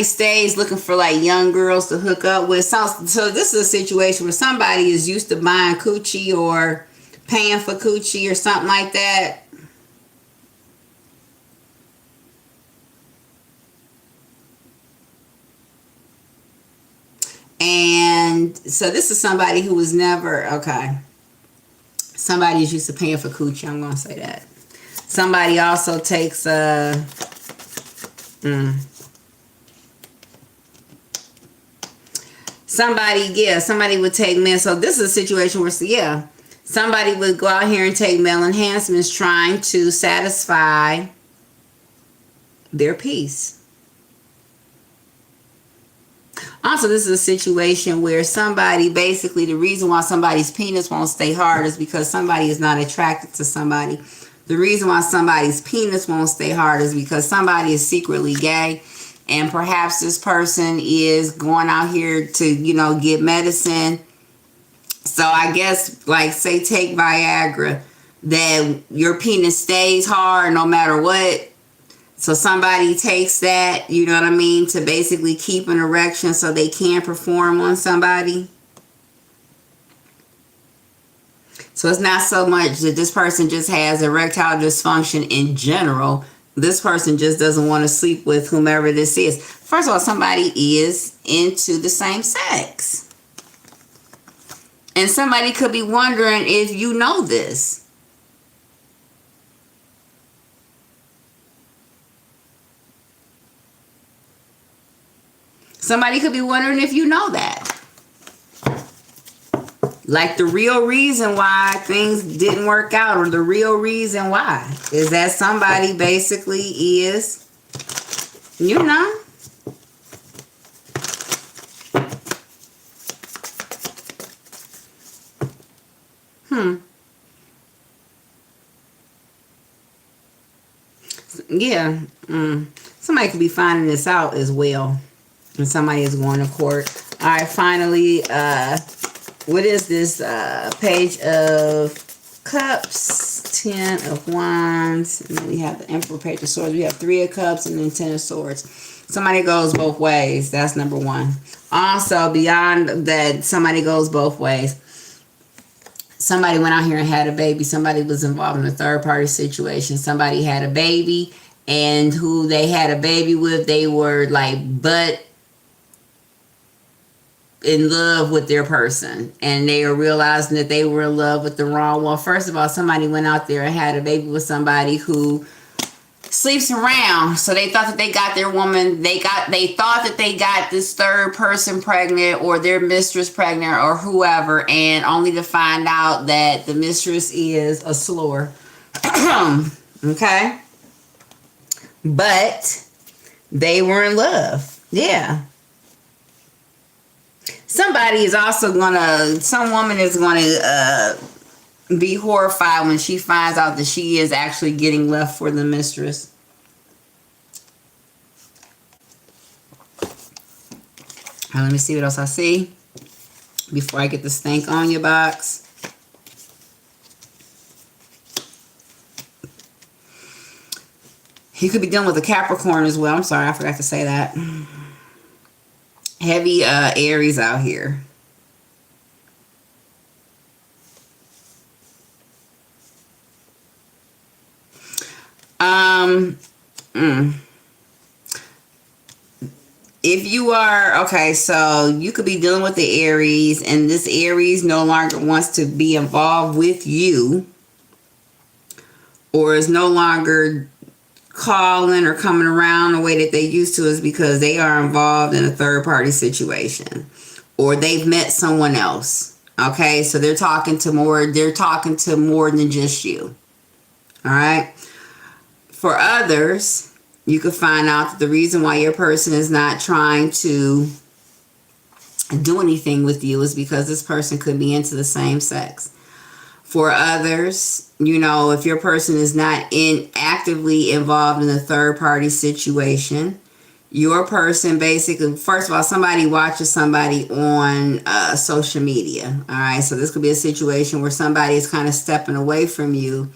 stays looking for young girls to hook up with. So this is a situation where somebody is used to buying coochie or paying for coochie or something like that. And so this is somebody who was never, somebody's used to paying for coochie, I'm going to say that. Somebody also takes somebody would take men. So this is a situation where, somebody would go out here and take male enhancements trying to satisfy their peace. Also, this is a situation where somebody, basically, the reason why somebody's penis won't stay hard is because somebody is not attracted to somebody. The reason why somebody's penis won't stay hard is because somebody is secretly gay. And perhaps this person is going out here to, get medicine. So I guess, say, take Viagra, that your penis stays hard no matter what. So somebody takes that, to basically keep an erection so they can perform on somebody. So it's not so much that this person just has erectile dysfunction in general. This person just doesn't want to sleep with whomever this is. First of all, somebody is into the same sex. And somebody could be wondering if you know this. Somebody could be wondering if you know that. The real reason why things didn't work out, or the real reason why, is that somebody basically is, Yeah. Somebody could be finding this out as well. And somebody is going to court. All right, finally, what is this? Page of Cups, 10 of Wands, and then we have the Emperor, Page of Swords. We have 3 of Cups and then 10 of Swords. Somebody goes both ways. That's number 1. Also, beyond that, somebody goes both ways. Somebody went out here and had a baby. Somebody was involved in a third-party situation. Somebody had a baby, and who they had a baby with, they were like but in love with their person, and they are realizing that they were in love with the wrong one. First of all, somebody went out there and had a baby with somebody who sleeps around, so they thought that they got their woman, they thought that they got this third person pregnant, or their mistress pregnant, or whoever, and only to find out that the mistress is a slur. Okay, but they were in love. Yeah. Somebody is also some woman is gonna be horrified when she finds out that she is actually getting left for the mistress. Now, let me see what else I see before I get the stank on your box. You could be dealing with a Capricorn as well. I'm sorry, I forgot to say that. Heavy Aries out here. If you are, okay, so you could be dealing with the Aries, and this Aries no longer wants to be involved with you, or is no longer calling or coming around the way that they used to, is because they are involved in a third party situation, or they've met someone else. Okay, so they're talking to more than just you. All right. For others, you could find out that the reason why your person is not trying to do anything with you is because this person could be into the same sex. For others, if your person is not actively involved in a third party situation, your person basically, first of all, somebody watches somebody on social media. All right. So this could be a situation where somebody is kind of stepping away from you.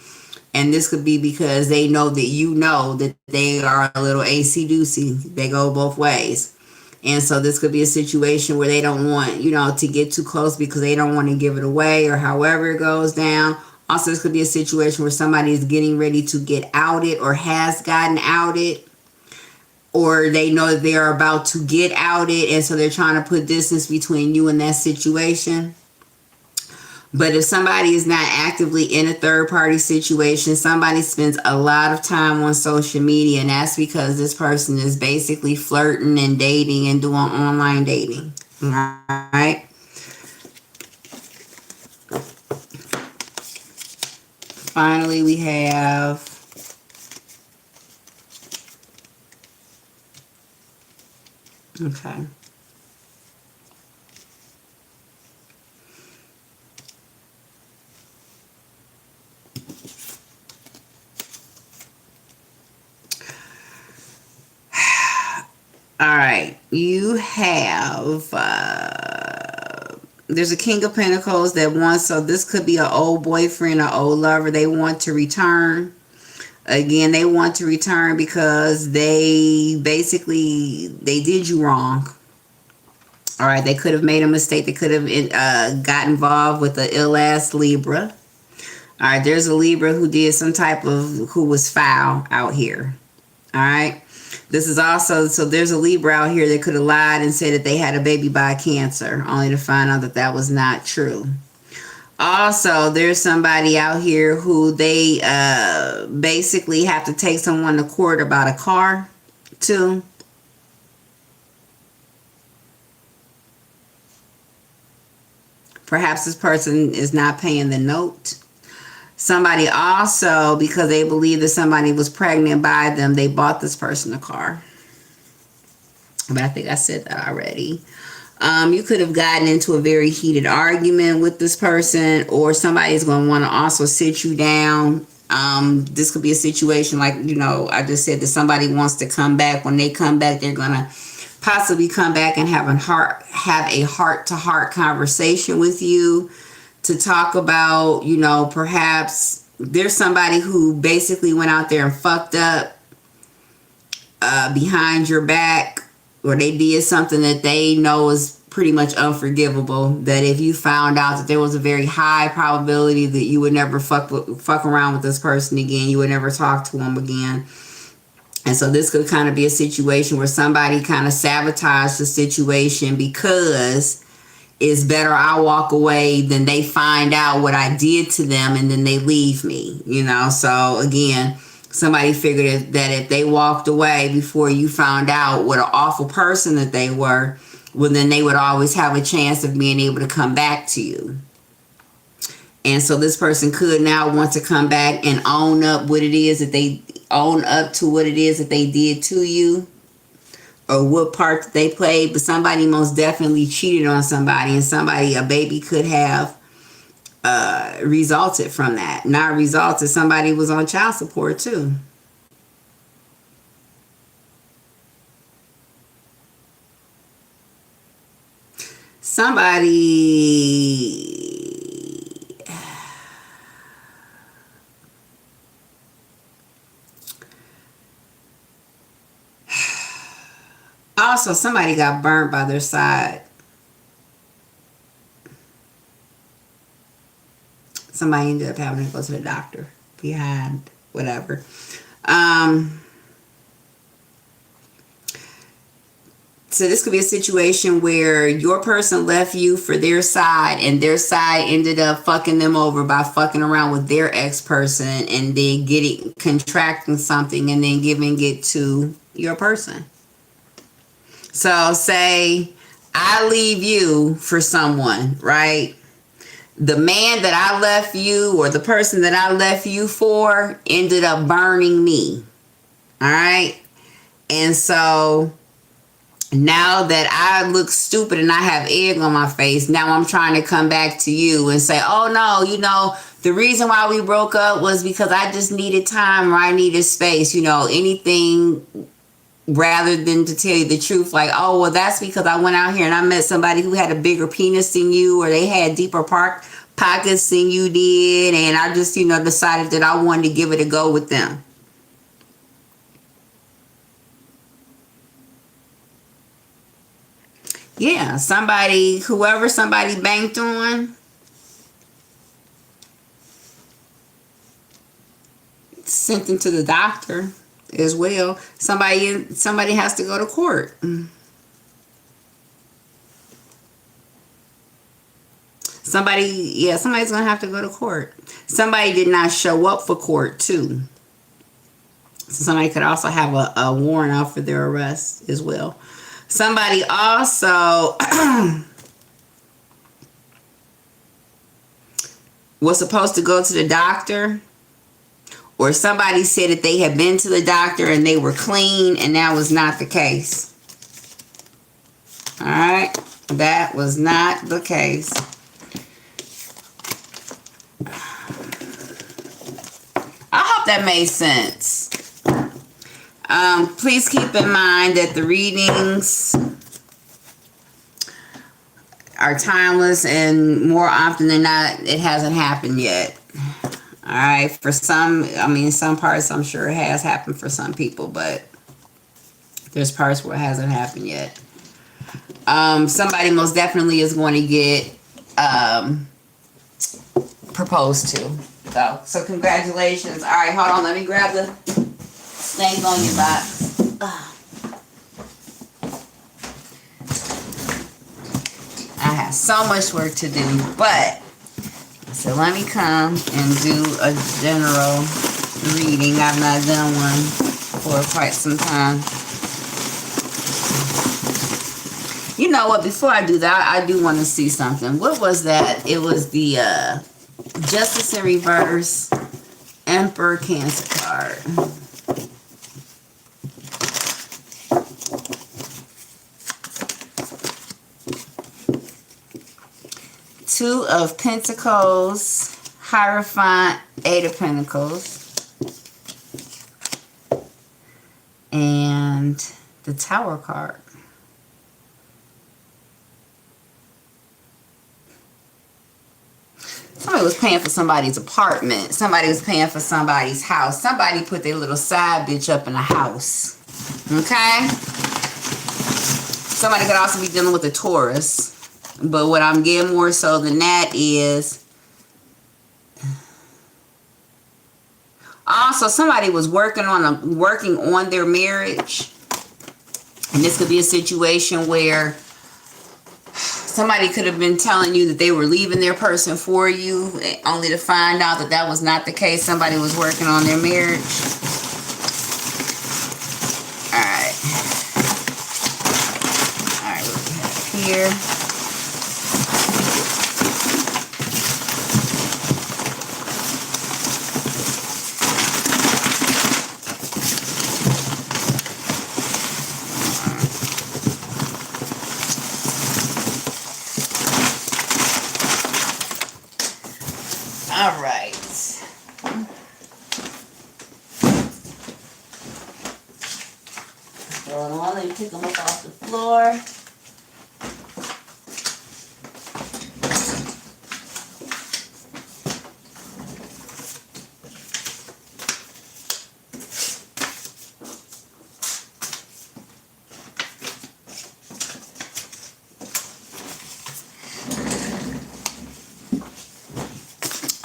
And this could be because they know that they are a little acey-deucey. They go both ways. And so this could be a situation where they don't want, to get too close because they don't want to give it away, or however it goes down. Also, this could be a situation where somebody is getting ready to get outed or has gotten outed, or they know that they are about to get outed, and so they're trying to put distance between you and that situation. But if somebody is not actively in a third party situation, somebody spends a lot of time on social media, and that's because this person is basically flirting and dating and doing online dating. All right. Finally, we have okay. All right, you have, there's a King of Pentacles that wants, so this could be an old boyfriend or old lover. They want to return. Again, they want to return because they did you wrong. All right, they could have made a mistake. They could have got involved with the ill-ass Libra. All right, there's a Libra who did who was foul out here. All right. This is also, so there's a Libra out here that could have lied and said that they had a baby by cancer, only to find out that that was not true. Also, there's somebody out here who they basically have to take someone to court about a car too. Perhaps this person is not paying the note. Somebody also, because they believe that somebody was pregnant by them, they bought this person a car. But I think I said that already. You could have gotten into a very heated argument with this person, or somebody's going to want to also sit you down This could be a situation like, you know, I just said that somebody wants to come back. When they come back, they're gonna possibly come back and have a heart-to-heart conversation with you to talk about, you know, perhaps there's somebody who basically went out there and fucked up behind your back, or they did something that they know is pretty much unforgivable, that if you found out that there was a very high probability that you would never fuck around with this person again, you would never talk to them again. And so this could kind of be a situation where somebody kind of sabotaged the situation because it's better I walk away than they find out what I did to them and then they leave me, you know. So again, somebody figured that if they walked away before you found out what an awful person that they were, well, then they would always have a chance of being able to come back to you. And so this person could now want to come back and own up to what it is that they did to you, or what part that they played. But somebody most definitely cheated on somebody, and a baby could have resulted from that. Not resulted, somebody was on child support too. Also, somebody got burnt by their side. Somebody ended up having to go to the doctor behind whatever. So this could be a situation where your person left you for their side, and their side ended up fucking them over by fucking around with their ex-person, and then contracting something and then giving it to your person. So say I leave you for someone, right? The man that I left you, or the person that I left you for, ended up burning me. All right? And so now that I look stupid and I have egg on my face, now I'm trying to come back to you and say, oh no, you know, the reason why we broke up was because I just needed time, or I needed space, you know, anything, rather than to tell you the truth, like, oh, well, that's because I went out here and I met somebody who had a bigger penis than you, or they had deeper pockets than you did, and I just, you know, decided that I wanted to give it a go with them. Yeah, whoever somebody banked on, sent them to the doctor as well. Somebody has to go to court. Somebody's gonna have to go to court. Somebody did not show up for court too. So somebody could also have a warrant out for their arrest as well. Somebody also was supposed to go to the doctor, or somebody said that they had been to the doctor and they were clean, and that was not the case. All right, that was not the case. I hope that made sense. Please keep in mind that the readings are timeless, and more often than not, it hasn't happened yet. All right, for some parts, I'm sure it has happened for some people, but there's parts where it hasn't happened yet. Somebody most definitely is going to get proposed to. So congratulations. All right, hold on. Let me grab the thing on your box. I have so much work to do, but so let me come and do a general reading. I've not done one for quite some time. You know what? Before I do that, I do want to see something. What was that? It was the Justice in Reverse, Emperor Cancer card. Two of Pentacles, Hierophant, 8 of Pentacles. And the Tower card. Somebody was paying for somebody's apartment. Somebody was paying for somebody's house. Somebody put their little side bitch up in a house. Okay? Somebody could also be dealing with a Taurus. But what I'm getting more so than that is... Also, somebody was working on their marriage. And this could be a situation where somebody could have been telling you that they were leaving their person for you, only to find out that that was not the case. Somebody was working on their marriage. Alright. Alright, what do we have here? All right. Hold on, let me pick them up off the floor.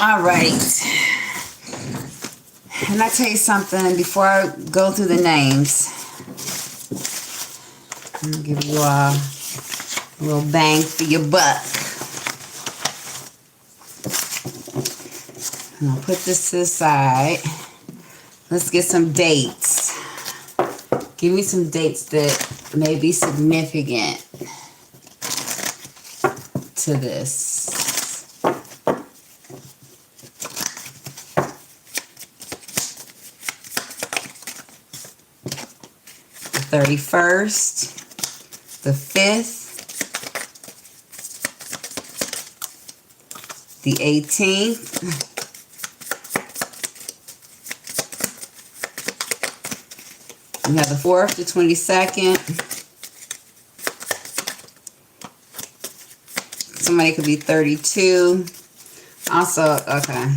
All right, and I tell you something before I go through the names. I'm gonna give you a little bang for your buck. I'm gonna put this to the side. Let's get some dates. Give me some dates that may be significant to this. 31st, the 5th, the 18th, we have the 4th, the 22nd. Somebody could be 32. Also, okay.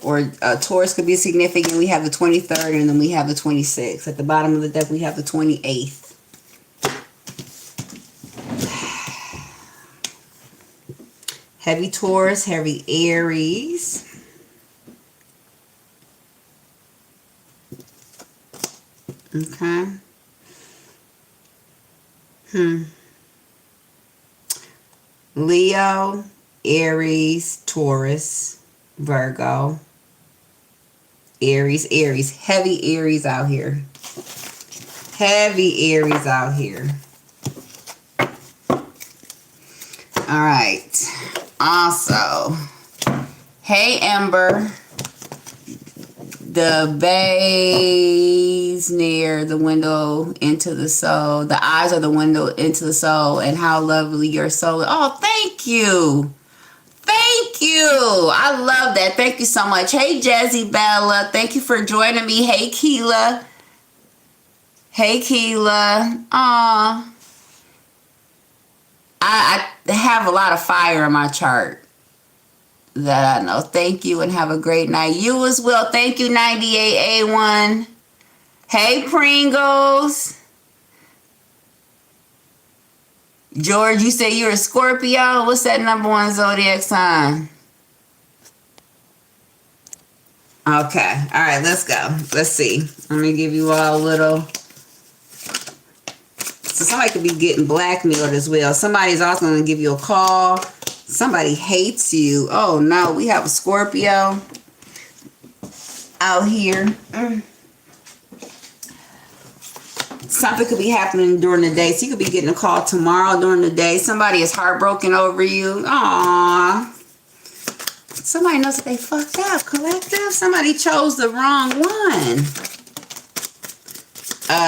Or Taurus could be significant. We have the 23rd and then we have the 26th. At the bottom of the deck, we have the 28th. Heavy Taurus, heavy Aries. Okay. Leo, Aries, Taurus, Virgo. Aries, heavy Aries out here. Heavy Aries out here. All right. Also, hey Ember. The bays near the window into the soul. The eyes are the window into the soul, and how lovely your soul is. Oh, thank you. Thank you. I love that. Thank you so much. Hey, Jazzy Bella. Thank you for joining me. Hey, Keela. Hey, Keela. Aw. I have a lot of fire in my chart that I know. Thank you and have a great night. You as well. Thank you, 98A1. Hey, Pringles. George, you say you're a Scorpio. What's that #1 zodiac sign? Okay. All right, let's go. Let's see. Let me give you all a little. So somebody could be getting blackmailed as well. Somebody's also going to give you a call. Somebody hates you. Oh, no. We have a Scorpio out here. Something could be happening during the day. So you could be getting a call tomorrow during the day. Somebody is heartbroken over you. Aww. Somebody knows that they fucked up. Collective. Somebody chose the wrong one.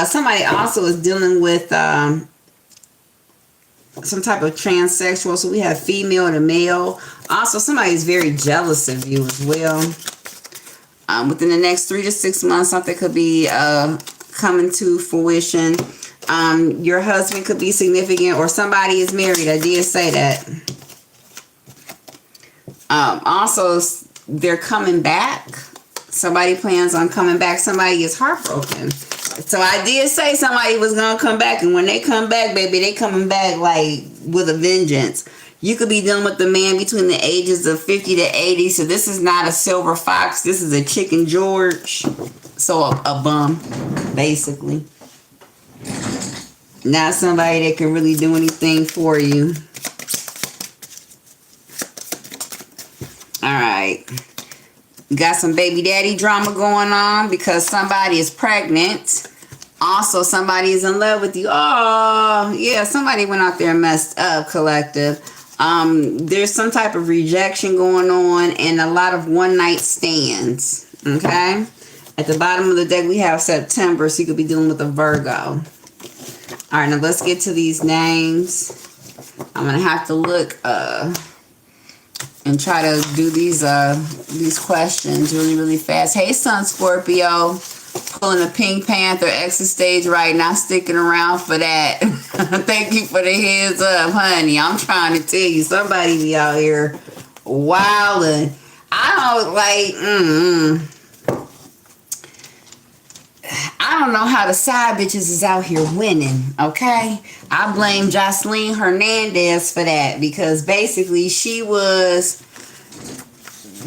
Somebody also is dealing with some type of transsexual. So we have female to male. Also, somebody is very jealous of you as well. Within the next 3 to 6 months, something could be coming to fruition. Your husband could be significant, or somebody is married. I did say that. Also, they're coming back. Somebody plans on coming back. Somebody is heartbroken. So I did say somebody was going to come back. And when they come back, baby, they coming back like with a vengeance. You could be dealing with the man between the ages of 50 to 80. So this is not a silver fox. This is a chicken George. So a bum, basically. Not somebody that can really do anything for you. All right. Got some baby daddy drama going on because somebody is pregnant. Also, somebody is in love with you. Oh, yeah, somebody went out there and messed up, collective. There's some type of rejection going on and a lot of one-night stands, okay? At the bottom of the deck, we have September, so you could be dealing with a Virgo. All right, now let's get to these names. I'm going to have to look and try to do these questions really fast. Hey, Sun Scorpio, pulling a Pink Panther exit stage right now, sticking around for that. Thank you for the heads up, honey. I'm trying to tell you, somebody be out here wilding. I don't know how the side bitches is out here winning, okay? I blame Jocelyn Hernandez for that because basically she was,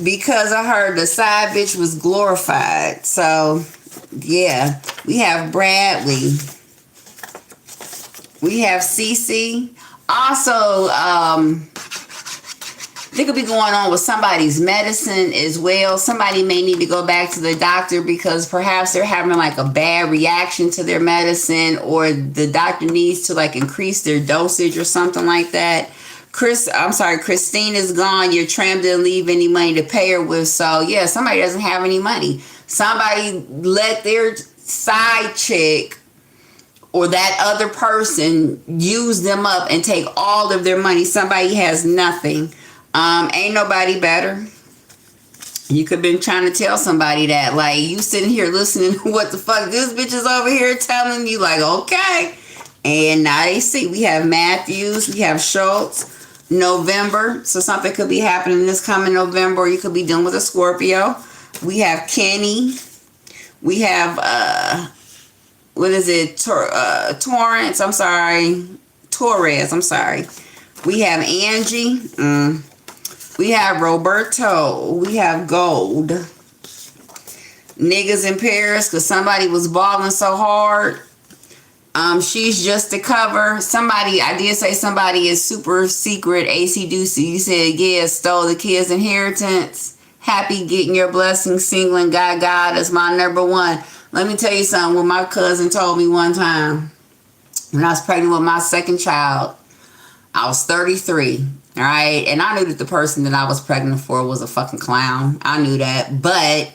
because of her, the side bitch was glorified. So, yeah. We have Bradley. We have Cece. Also, they could be going on with somebody's medicine as well. Somebody may need to go back to the doctor because perhaps they're having like a bad reaction to their medicine, or the doctor needs to like increase their dosage or something like that. Christine is gone. Your tramp didn't leave any money to pay her with. So yeah, somebody doesn't have any money. Somebody let their side chick or that other person use them up and take all of their money. Somebody has nothing. Ain't nobody better. You could have been trying to tell somebody that. Like, you sitting here listening to what the fuck this bitch is over here telling you. Like, okay. And now they see. We have Matthews. We have Schultz. November. So something could be happening this coming November. Or you could be dealing with a Scorpio. We have Kenny. We have, Torrance. I'm sorry. Torres. I'm sorry. We have Angie. We have Roberto. We have Gold. Niggas in Paris because somebody was balling so hard. She's just a cover. Somebody, I did say somebody is super secret AC Deucey. You said, yeah, stole the kid's inheritance. Happy getting your blessing, single and God is my number one. Let me tell you something. What my cousin told me one time when I was pregnant with my second child. I was 33, all right? And I knew that the person that I was pregnant for was a fucking clown. I knew that. But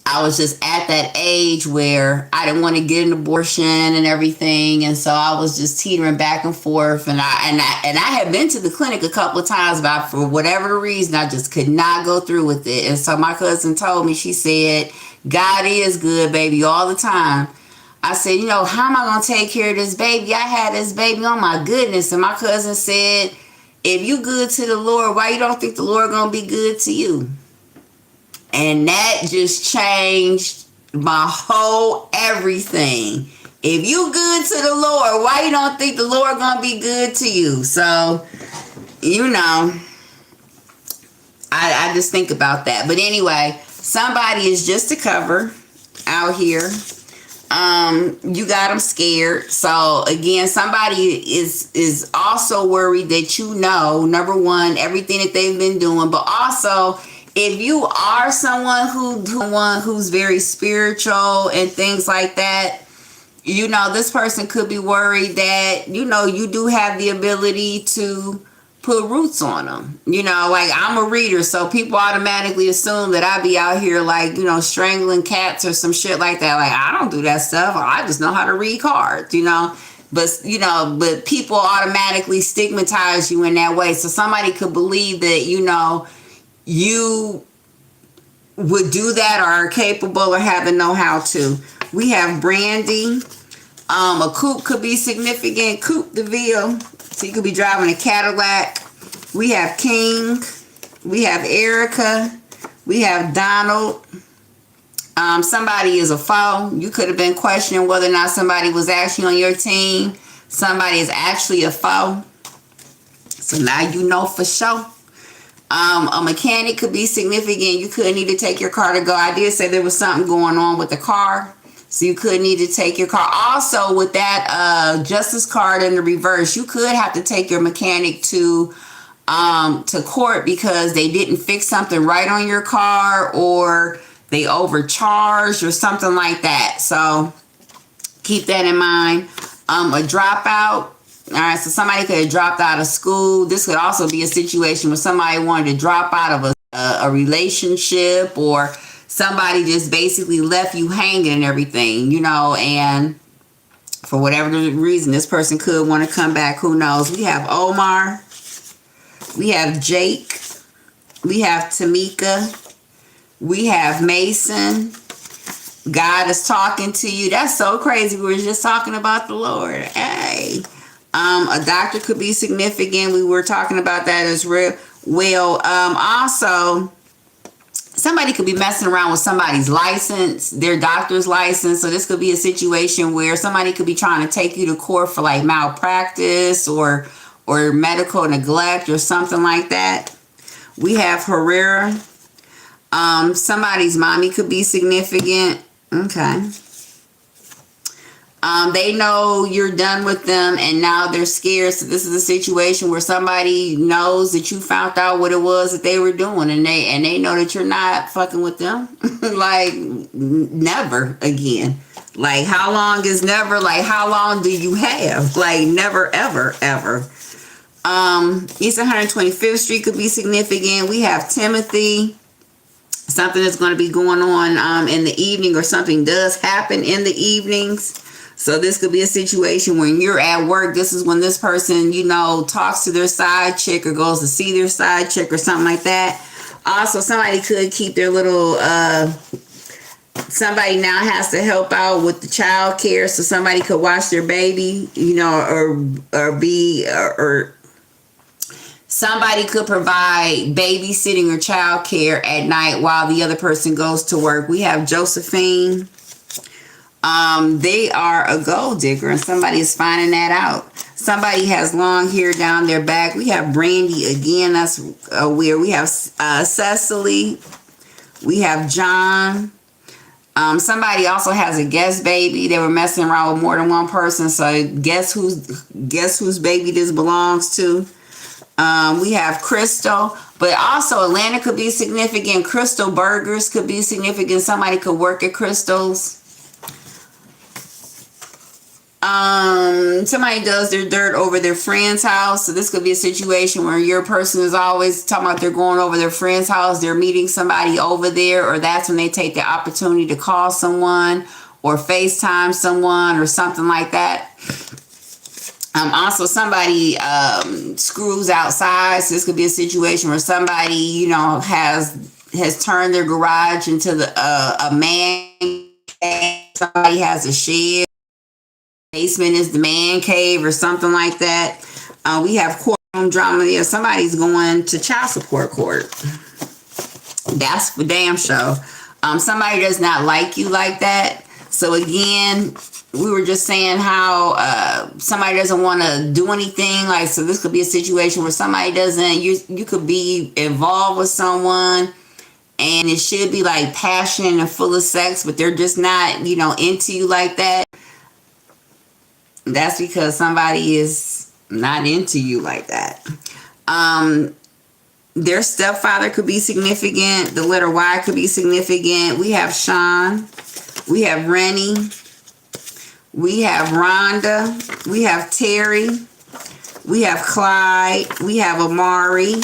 I was just at that age where I didn't want to get an abortion and everything. And so I was just teetering back and forth. And I had been to the clinic a couple of times, but for whatever reason, I just could not go through with it. And so my cousin told me, she said, God is good, baby, all the time. I said, you know, how am I going to take care of this baby? I had this baby, oh my goodness. And my cousin said, if you good to the Lord, why you don't think the Lord going to be good to you? And that just changed my whole everything. If you good to the Lord, why you don't think the Lord going to be good to you? So, you know, I just think about that. But anyway, somebody is just a cover out here. You got them scared. So again, somebody is also worried that, you know, number one, everything that they've been doing, but also if you are someone who's very spiritual and things like that, you know, this person could be worried that, you know, you do have the ability to put roots on them. You know, like, I'm a reader, so people automatically assume that I be out here, like, you know, strangling cats or some shit like that. Like, I don't do that stuff. I just know how to read cards, you know. But but people automatically stigmatize you in that way. So somebody could believe that you would do that, or are capable, or have the know-how to. We have Brandy. A coupe could be significant. Coupe de ville. So you could be driving a Cadillac. We have King. We have Erica. We have Donald. Somebody is a foe. You could have been questioning whether or not somebody was actually on your team. Somebody is actually a foe. So now you know for sure. A mechanic could be significant. You could need to take your car to go. I did say there was something going on with the car. So you could need to take your car. Also, with that justice card in the reverse, you could have to take your mechanic to court because they didn't fix something right on your car, or they overcharged or something like that. So keep that in mind. A dropout. All right, so somebody could have dropped out of school. This could also be a situation where somebody wanted to drop out of a relationship, or somebody just basically left you hanging and everything, and for whatever reason, this person could want to come back. Who knows? We have Omar. We have Jake. We have Tamika. We have Mason. God is talking to you. That's so crazy. We were just talking about the Lord. Hey. A doctor could be significant. We were talking about that as well. Also, somebody could be messing around with somebody's license, their doctor's license. So this could be a situation where somebody could be trying to take you to court for like malpractice or medical neglect or something like that. We have Herrera. Somebody's mommy could be significant. Okay. They know you're done with them and now they're scared. So this is a situation where somebody knows that you found out what it was that they were doing, and they know that you're not fucking with them. Like never again. Like how long is never? Like how long do you have? Like never, ever, ever. East 125th Street could be significant. We have Timothy. Something that's going to be going on in the evening, or something does happen in the evenings. So this could be a situation when you're at work. This is when this person, talks to their side chick or goes to see their side chick or something like that. Also, somebody could keep their little, somebody now has to help out with the child care. So somebody could watch their baby, or somebody could provide babysitting or child care at night while the other person goes to work. We have Josephine. They are a gold digger, and somebody is finding that out. Somebody has long hair down their back. We have Brandy again. That's weird. We have Cecily. We have John. Somebody also has a guest baby. They were messing around with more than one person. So guess whose baby this belongs to? We have Crystal, but also Atlanta could be significant. Crystal Burgers could be significant. Somebody could work at Crystal's. Somebody does their dirt over their friend's house. So this could be a situation where your person is always talking about they're going over their friend's house. They're meeting somebody over there, or that's when they take the opportunity to call someone or FaceTime someone or something like that. Also, somebody screws outside. So this could be a situation where somebody, has turned their garage into a man cave. Somebody has a shed. Basement is the man cave or something like that. We have courtroom drama there. Somebody's going to child support court. That's for damn sure. Somebody does not like you like that. So again, we were just saying how somebody doesn't want to do anything. Like, so this could be a situation where somebody doesn't, you could be involved with someone and it should be like passion and full of sex, but they're just not, into you like that. That's because somebody is not into you like that. Their stepfather could be significant. The letter Y could be significant. We have Sean. We have Rennie. We have Rhonda. We have Terry. We have Clyde. We have Amari.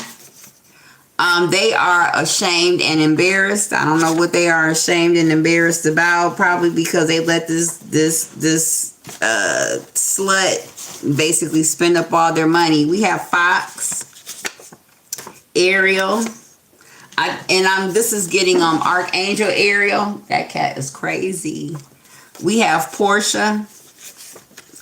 They are ashamed and embarrassed. I don't know what they are ashamed and embarrassed about. Probably because they let this slut, basically spend up all their money. We have Fox, Ariel. This is getting Archangel Ariel. That cat is crazy. We have Portia,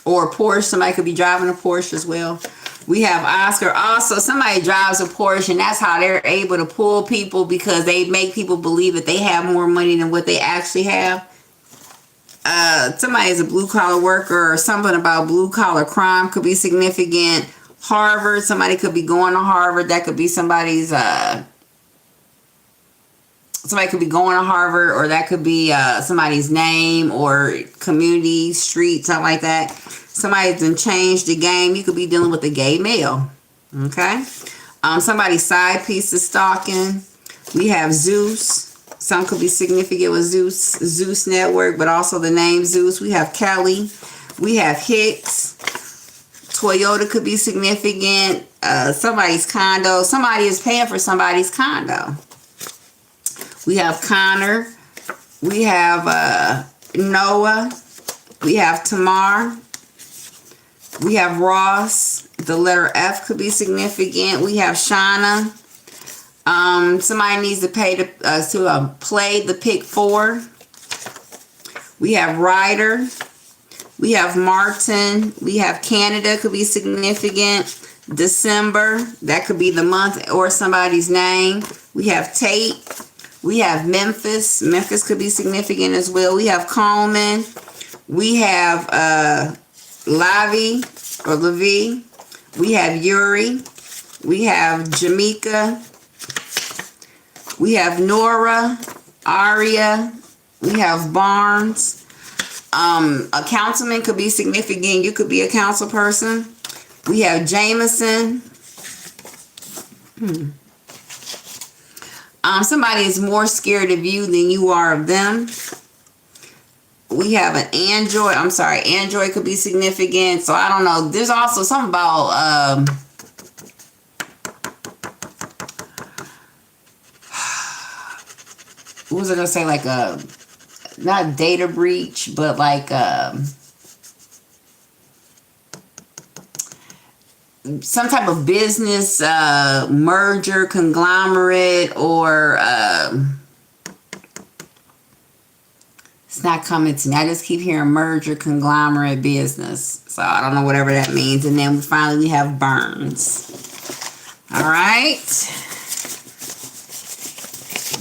or Porsche. Somebody could be driving a Porsche as well. We have Oscar. Also, somebody drives a Porsche, and that's how they're able to pull people, because they make people believe that they have more money than what they actually have. Somebody is a blue collar worker, or something about blue collar crime could be significant. Harvard. Somebody could be going to Harvard. That could be somebody's. Somebody could be going to Harvard, or that could be somebody's name or community, street, something like that. Somebody's done changed the game. You could be dealing with a gay male. Okay? Somebody's side piece is stalking. We have Zeus. Some could be significant with Zeus Network, but also the name Zeus. We have Kelly. We have Hicks. Toyota could be significant. Somebody's condo. Somebody is paying for somebody's condo. We have Connor. We have Noah. We have Tamar. We have Ross. The letter F could be significant. We have Shauna. Somebody needs to pay to play the pick 4. We have Ryder. We have Martin. We have Canada could be significant. December. That could be the month or somebody's name. We have Tate. We have Memphis. Memphis could be significant as well. We have Coleman. We have Lavi or Levi. We have Yuri. We have Jamaica. We have Nora, Aria. We have Barnes. A councilman could be significant. You could be a council person. We have Jameson. Somebody is more scared of you than you are of them. We have an android. I'm sorry, android could be significant. So I don't know. There's also something about what was I gonna say? Like a not data breach, but like some type of business merger, conglomerate, or it's not coming to me. I just keep hearing merger, conglomerate, business. So I don't know whatever that means. And then finally we have Burns. All right.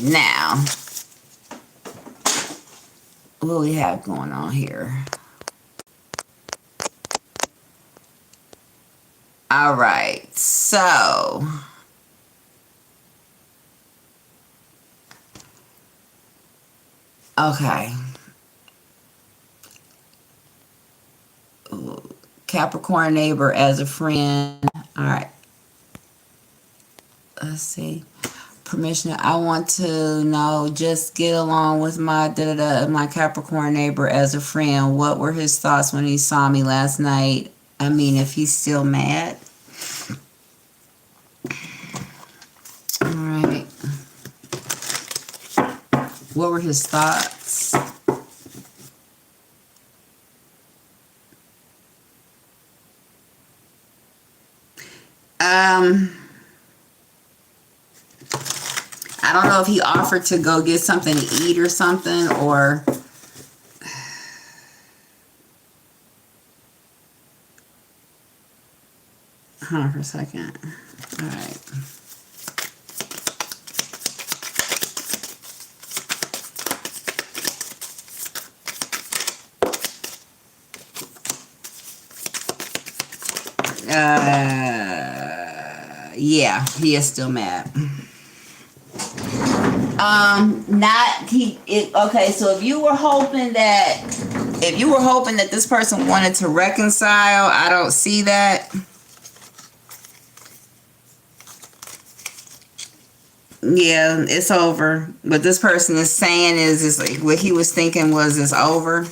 Now, what do we have going on here? All right, so okay. Capricorn neighbor as a friend. All right. Let's see. Permission. I want to know, just get along with my my Capricorn neighbor as a friend. What were his thoughts when he saw me last night? I mean, if he's still mad. All right. What were his thoughts? I don't know if he offered to go get something to eat or something, or hold on for a second. All right. Yeah, he is still mad. Okay, so if you were hoping that this person wanted to reconcile, I don't see that. Yeah, it's over. What this person is saying is like what he was thinking was it's over.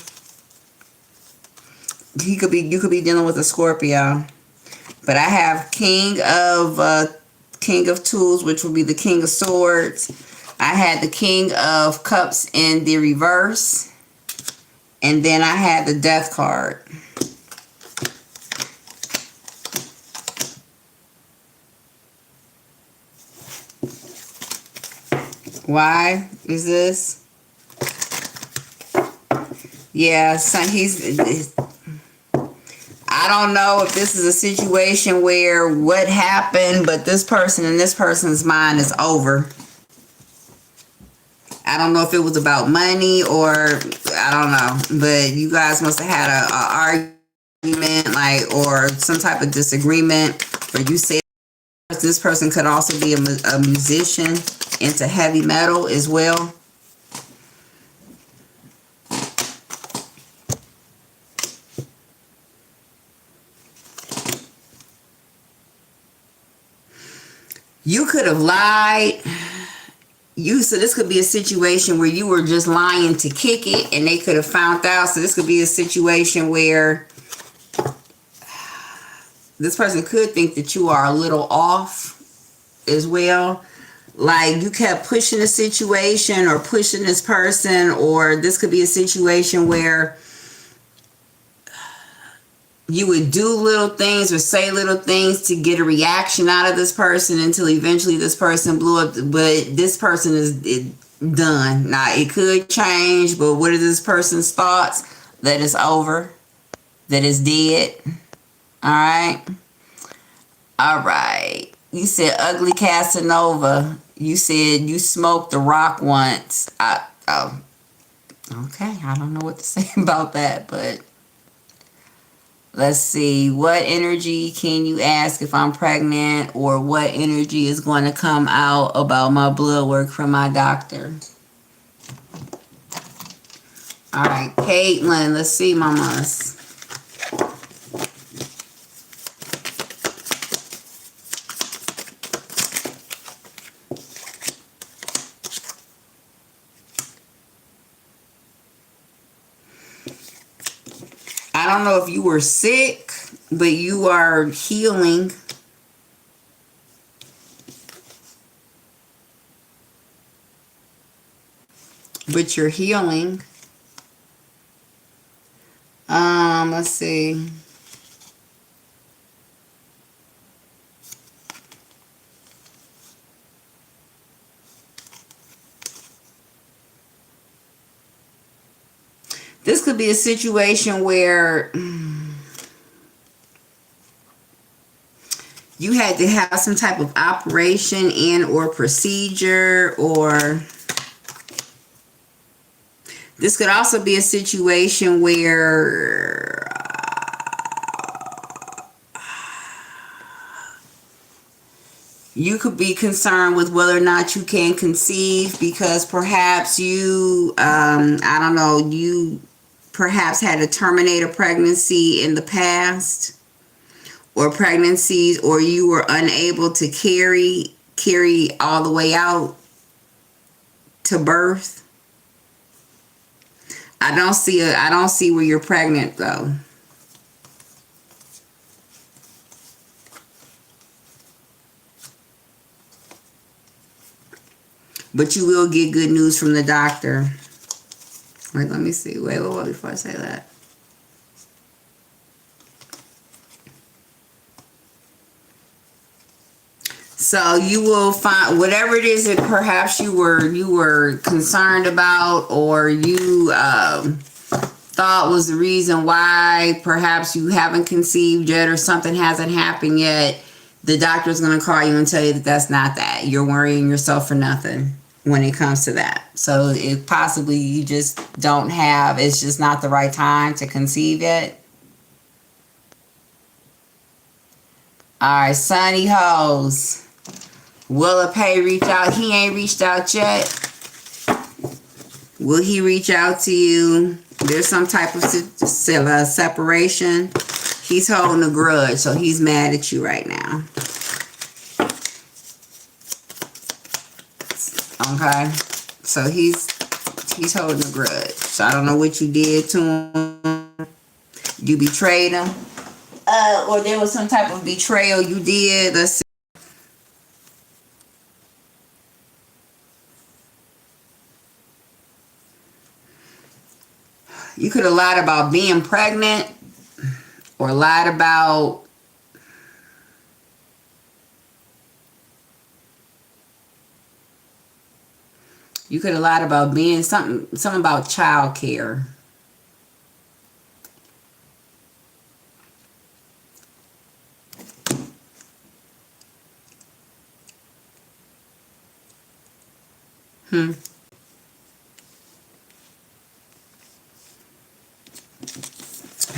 You could be dealing with a Scorpio. But I have King of Tools, which would be the King of Swords. I had the King of Cups in the reverse. And then I had the Death card. Why is this? Yeah, son, I don't know if this is a situation where what happened, but this person in this person's mind is over. I don't know if it was about money or I don't know, but you guys must have had a argument, like, or some type of disagreement where you said this person could also be a musician into heavy metal as well. You could have lied. So this could be a situation where you were just lying to kick it and they could have found out. So this could be a situation where this person could think that you are a little off as well. Like you kept pushing the situation or pushing this person, or this could be a situation where you would do little things or say little things to get a reaction out of this person until eventually this person blew up. But this person is done. Now, it could change, but what are this person's thoughts? That it's over. That it's dead. All right. All right. You said ugly Casanova. You said you smoked the rock once. Oh, okay. I don't know what to say about that, but let's see. What energy can you ask if I'm pregnant, or what energy is going to come out about my blood work from my doctor? All right, Caitlin. Let's see, mamas. I don't know if you were sick, but you are healing. But you're healing. Let's see. This could be a situation where you had to have some type of operation and or procedure, or this could also be a situation where you could be concerned with whether or not you can conceive, because perhaps you, I don't know, you perhaps had to terminate a pregnancy in the past, or pregnancies, or you were unable to carry all the way out to birth. I don't see where you're pregnant though. But you will get good news from the doctor. Wait, let me see. Wait, before I say that. So you will find whatever it is that perhaps you were concerned about, or you thought was the reason why perhaps you haven't conceived yet, or something hasn't happened yet. The doctor's going to call you and tell you that that's not that. You're worrying yourself for nothing when it comes to that. So it possibly you just don't have, it's just not the right time to conceive yet. All right, Sunny Hose. Will a pay reach out? He ain't reached out yet. Will he reach out to you? There's some type of separation. He's holding a grudge, so he's mad at you right now. Okay, so he's holding a grudge. So I don't know what you did to him. You betrayed him, or there was some type of betrayal you did. Let's see. You could have lied about being pregnant, or lied about being something about child care.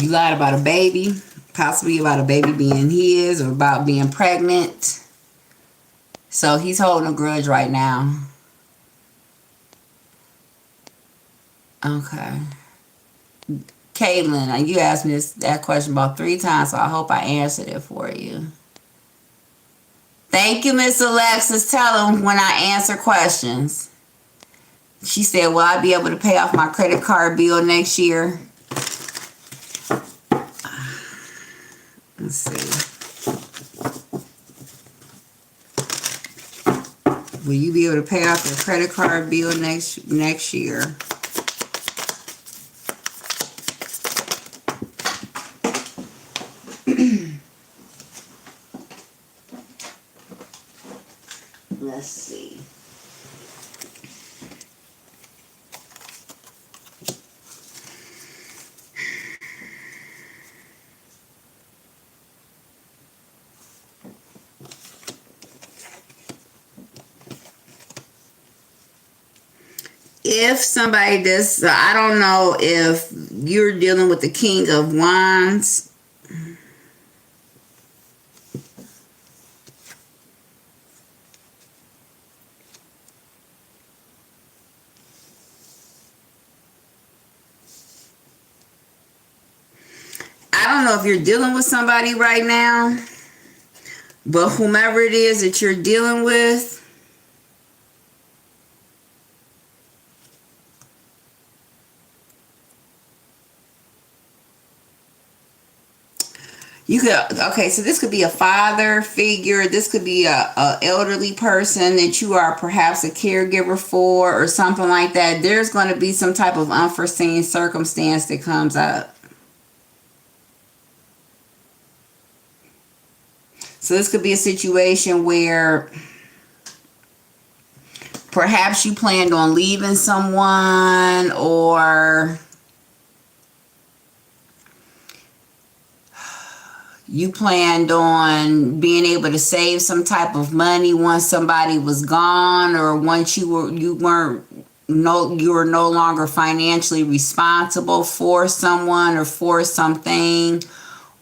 You lied about a baby, possibly about a baby being his, or about being pregnant. So he's holding a grudge right now. Okay. Caitlin, you asked me that question about 3 times, so I hope I answered it for you. Thank you, Miss Alexis. Tell them when I answer questions. She said, will I be able to pay off my credit card bill next year? Let's see. Will you be able to pay off your credit card bill next year? Let's see. If somebody does, I don't know if you're dealing with the King of Wands. I don't know if you're dealing with somebody right now, but whomever it is that you're dealing with, you could, okay, so this could be a father figure. This could be a elderly person that you are perhaps a caregiver for, or something like that. There's going to be some type of unforeseen circumstance that comes up. So this could be a situation where perhaps you planned on leaving someone, or you planned on being able to save some type of money once somebody was gone, or once you were no longer financially responsible for someone or for something.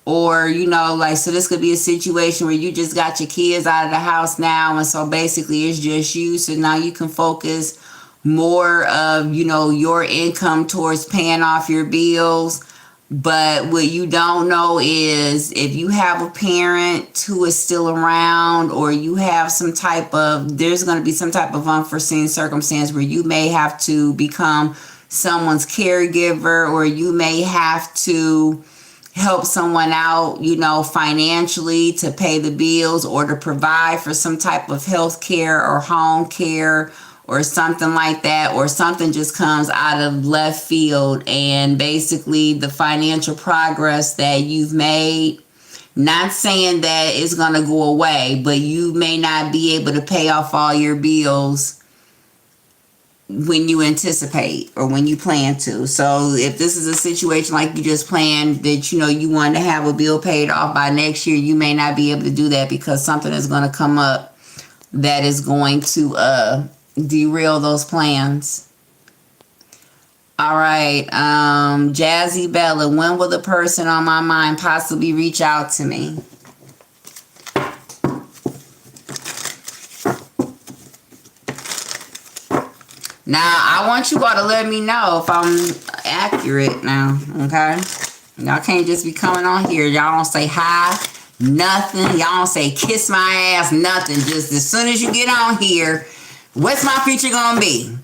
Or, so this could be a situation where you just got your kids out of the house now, and so basically it's just you. So now you can focus more of, your income towards paying off your bills. But what you don't know is if you have a parent who is still around, or you have there's going to be some type of unforeseen circumstance where you may have to become someone's caregiver, or you may have to help someone out, financially to pay the bills, or to provide for some type of health care or home care or something like that, or something just comes out of left field, and basically the financial progress that you've made, not saying that it's going to go away, but you may not be able to pay off all your bills when you anticipate or when you plan to. So if this is a situation like you just planned that, you want to have a bill paid off by next year, you may not be able to do that because something is going to come up that is going to derail those plans. All right. Jazzy Bella, when will the person on my mind possibly reach out to me? Now, I want you all to let me know if I'm accurate now, okay? Y'all can't just be coming on here. Y'all don't say hi, nothing. Y'all don't say kiss my ass, nothing. Just as soon as you get on here, what's my future gonna be?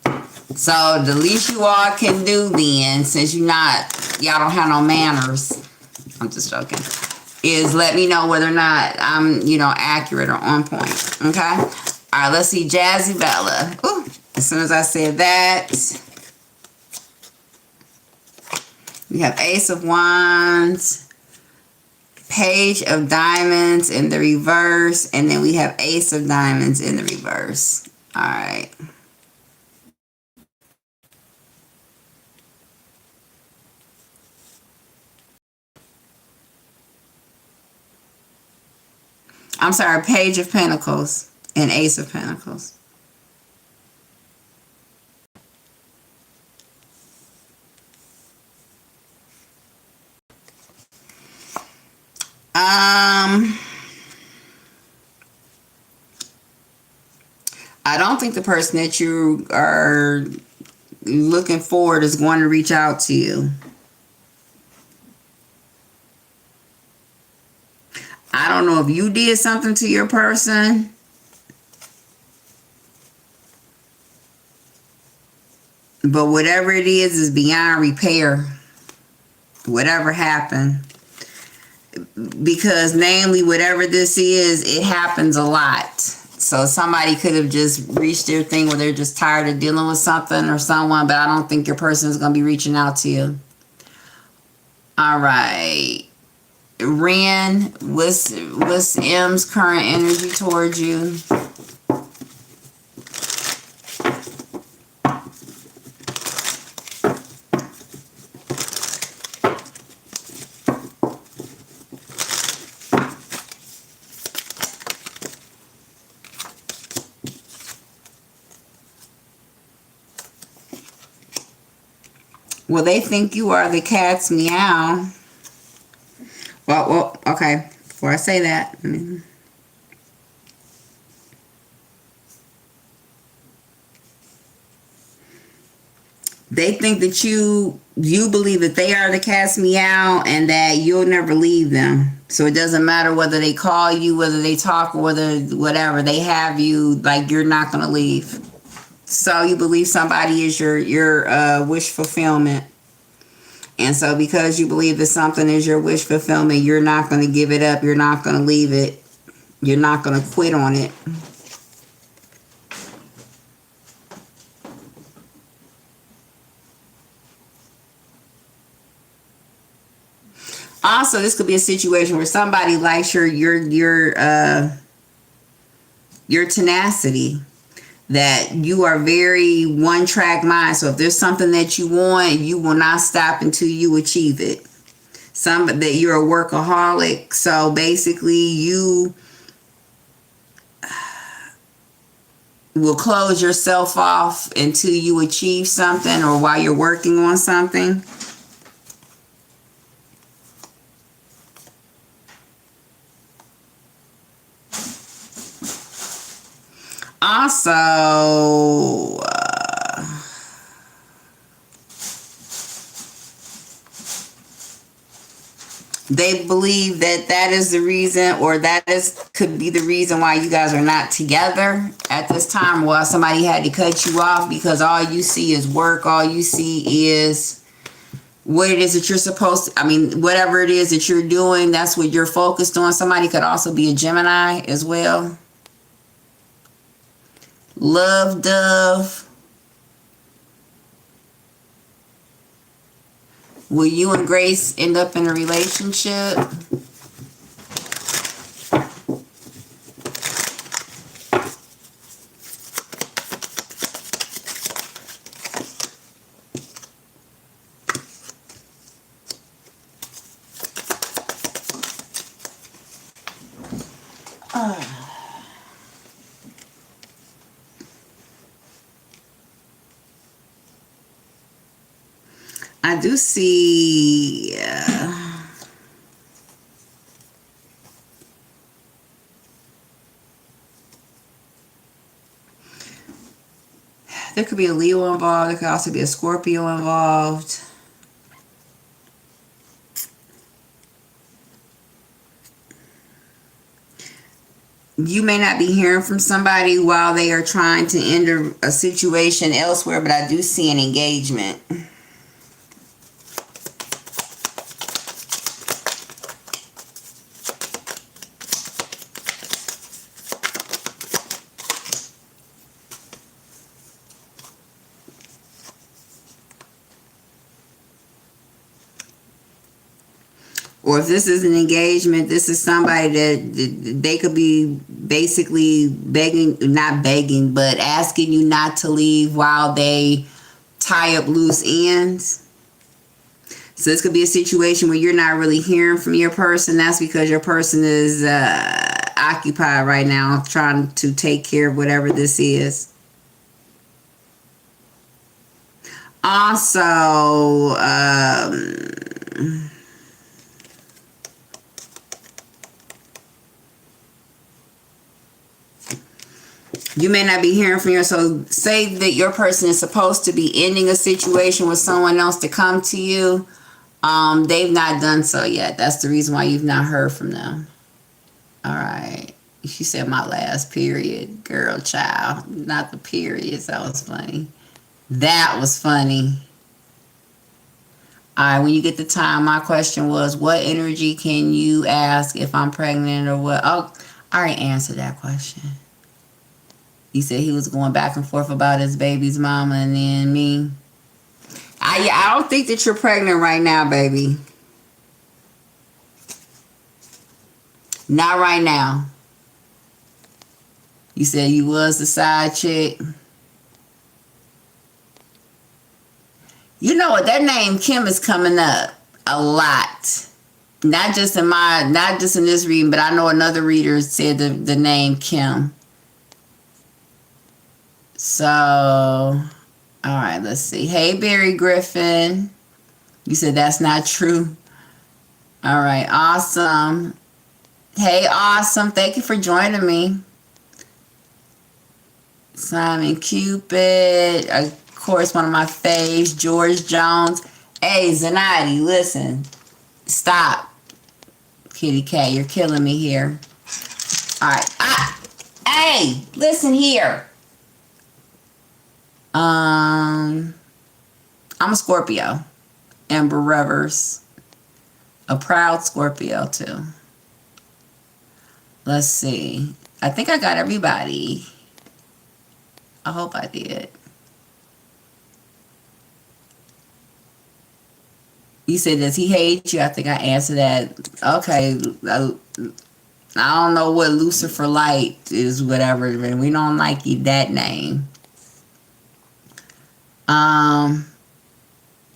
So the least you all can do then, since y'all don't have no manners, I'm just joking, is let me know whether or not I'm, accurate or on point, okay? All right, let's see, Jazzy Bella. Ooh. As soon as I said that, We have Ace of Wands, Page of Diamonds in the reverse, and then we have Ace of Diamonds in the reverse. All right. I'm sorry, Page of Pentacles and Ace of Pentacles. I don't think the person that you are looking forward is going to reach out to you. I don't know if you did something to your person, but whatever it is beyond repair. Whatever happened. Because namely, whatever this is, it happens a lot. So somebody could have just reached their thing where they're just tired of dealing with something or someone, but I don't think your person is going to be reaching out to you. All right. Ren, what's M's current energy towards you? Well, they think you are the cat's meow. Well, okay. Before I say that, they think that you believe that they are the cat's meow and that you'll never leave them. So it doesn't matter whether they call you, whether they talk, or whether whatever, they have you, like you're not going to leave. So you believe somebody is your wish fulfillment. And so because you believe that something is your wish fulfillment, you're not going to give it up. You're not going to leave it. You're not going to quit on it. Also, this could be a situation where somebody likes your tenacity. That you are very one-track mind. So if there's something that you want, you will not stop until you achieve it. That you're a workaholic. So basically you will close yourself off until you achieve something or while you're working on something. Also, they believe that is the reason, or could be the reason why you guys are not together at this time. Well, somebody had to cut you off because all you see is work. All you see is what it is that you're supposed to, whatever it is that you're doing, that's what you're focused on. Somebody could also be a Gemini as well. Love Dove. Will you and Grace end up in a relationship? I do see there could be a Leo involved. There could also be a Scorpio involved. You may not be hearing from somebody while they are trying to end a situation elsewhere, but I do see an engagement. Or if this is an engagement, this is somebody that they could be basically begging, not begging, but asking you not to leave while they tie up loose ends. So this could be a situation where you're not really hearing from your person. That's because your person is occupied right now trying to take care of whatever this is. Also, you may not be hearing from your, so say that your person is supposed to be ending a situation with someone else to come to you. They've not done so yet. That's the reason why you've not heard from them. All right. She said my last period. Girl, child. Not the periods. That was funny. That was funny. All right. When you get the time, my question was, what energy can you ask if I'm pregnant or what? Oh, I already answered that question. He said he was going back and forth about his baby's mama and then me. I don't think that you're pregnant right now, baby. Not right now. You said you was the side chick. You know what? That name Kim is coming up a lot. Not just in this reading, but I know another reader said the name Kim. So, all right, let's see. Hey, Barry Griffin. You said that's not true. All right, awesome. Hey, awesome. Thank you for joining me. Simon Cupid. Of course, one of my faves, George Jones. Hey, Zanati, listen. Stop. Kitty cat, you're killing me here. All right. Hey, listen here. I'm a Scorpio. Amber Rivers. A proud Scorpio, too. Let's see. I think I got everybody. I hope I did. You said, does he hate you? I think I answered that. Okay. I don't know what Lucifer Light is, whatever. We don't like you, that name.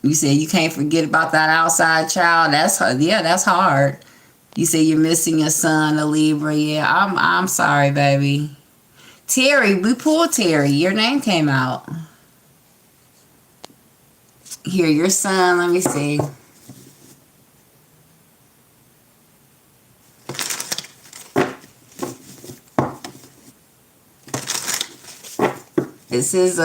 You said you can't forget about that outside child. That's hard. Yeah, that's hard. You said you're missing your son, a Libra. Yeah, I'm sorry, baby. Terry, we pulled Terry. Your name came out. Here, your son. Let me see. This is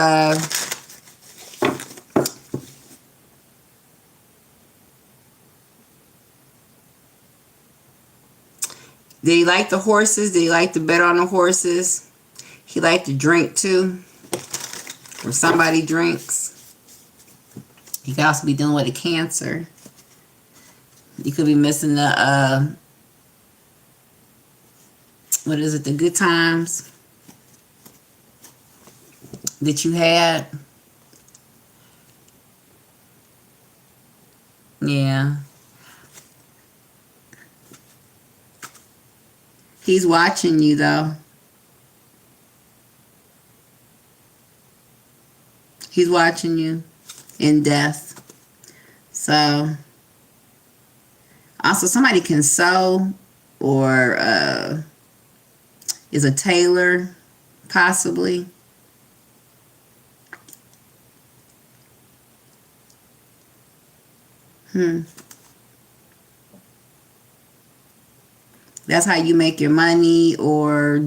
did he like the horses? Did he like to bet on the horses? He liked to drink too. Or somebody drinks. He could also be dealing with a cancer. You could be missing the what is it, the good times that you had. Yeah. He's watching you, though. He's watching you in death. So, also somebody can sew or is a tailor, possibly. That's how you make your money, or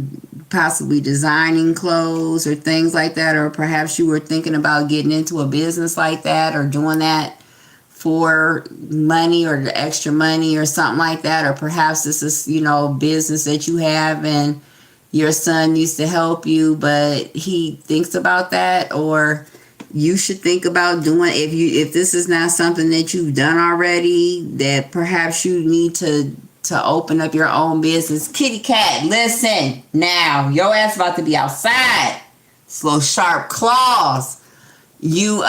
possibly designing clothes or things like that. Or perhaps you were thinking about getting into a business like that or doing that for money or the extra money or something like that. Or perhaps this is, business that you have and your son needs to help you, but he thinks about that. Or you should think about doing, if this is not something that you've done already, that perhaps you need to open up your own business. Kitty cat, listen now. Your ass about to be outside. Slow sharp claws. You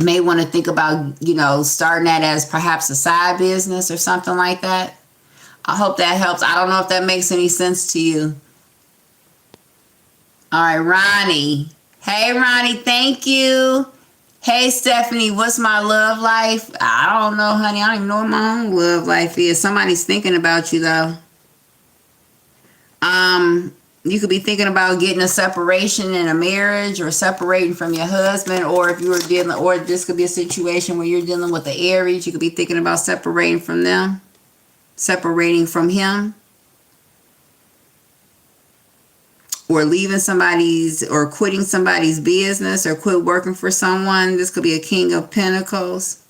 May want to think about, you know, starting that as perhaps a side business or something like that. I hope that helps. I don't know if that makes any sense to you. All right, Ronnie. Hey, Ronnie, thank you. Hey, Stephanie, what's my love life? I don't know, honey. I don't even know what my own love life is. Somebody's thinking about you, though. You could be thinking about getting a separation in a marriage, or separating from your husband, or if you were dealing, or this could be a situation where you're dealing with the Aries. You could be thinking about separating from them, separating from him, or leaving somebody's, or quitting somebody's business, or quit working for someone. This could be a King of Pentacles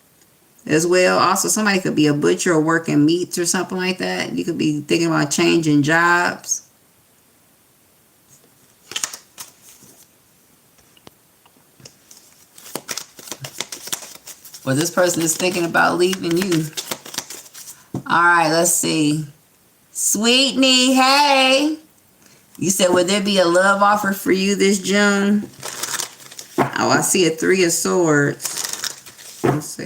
as well. Also, somebody could be a butcher or working meats or something like that. You could be thinking about changing jobs. Or this person is thinking about leaving you. All right, let's see. Sweetney, hey. You said, would there be a love offer for you this June? Oh, I see a 3 of Swords. Let's see.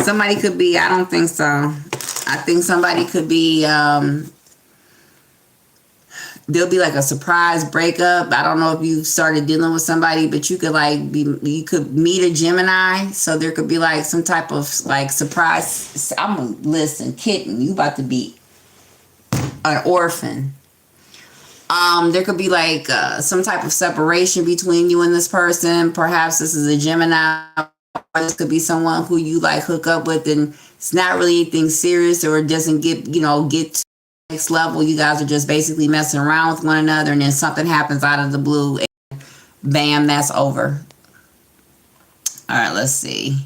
Somebody could be, I don't think so. I think somebody could be, there'll be like a surprise breakup. I don't know if you started dealing with somebody, but you could like be, you could meet a Gemini. So there could be like some type of like surprise. Listen, kitten, you about to be an orphan. There could be like some type of separation between you and this person. Perhaps this is a Gemini. This could be someone who you like hook up with and it's not really anything serious, or it doesn't get, you know, get to the next level. You guys are just basically messing around with one another, and then something happens out of the blue and bam, that's over. All right, let's see.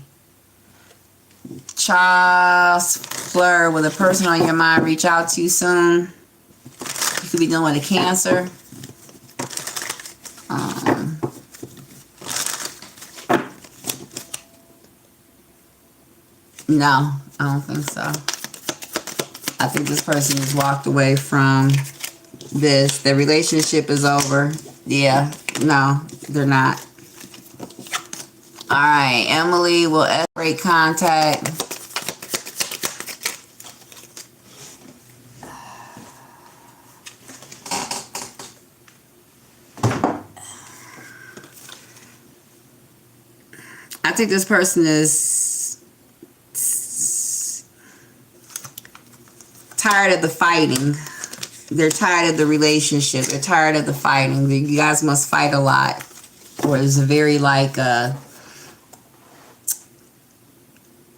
Charles Fleur, will the person on your mind reach out to you soon? You could be dealing with a Cancer. No, I don't think so. I think this person has walked away from this. Their relationship is over. Yeah, no, they're not. All right, Emily will break contact. I think this person is tired of the fighting. They're tired of the relationship. They're tired of the fighting. You guys must fight a lot. Or it's a very like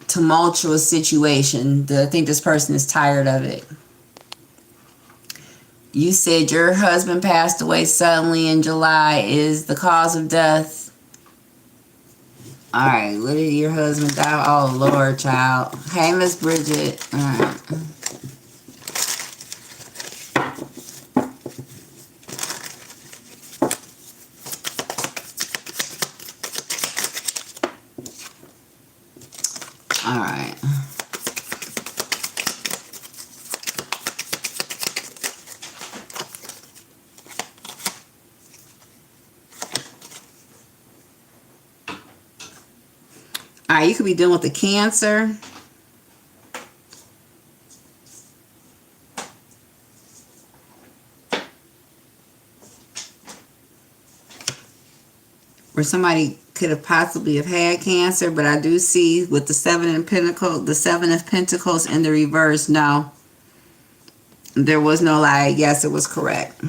tumultuous situation. I think this person is tired of it. You said your husband passed away suddenly in July. Is the cause of death? All right. What did your husband die? Oh, Lord, child. Hey, Miss Bridget. All right. All right. All right, you could be dealing with the Cancer. Or somebody could have possibly have had Cancer, but I do see with the Seven of Pentacles in the reverse, no. There was no lie. Yes, it was correct.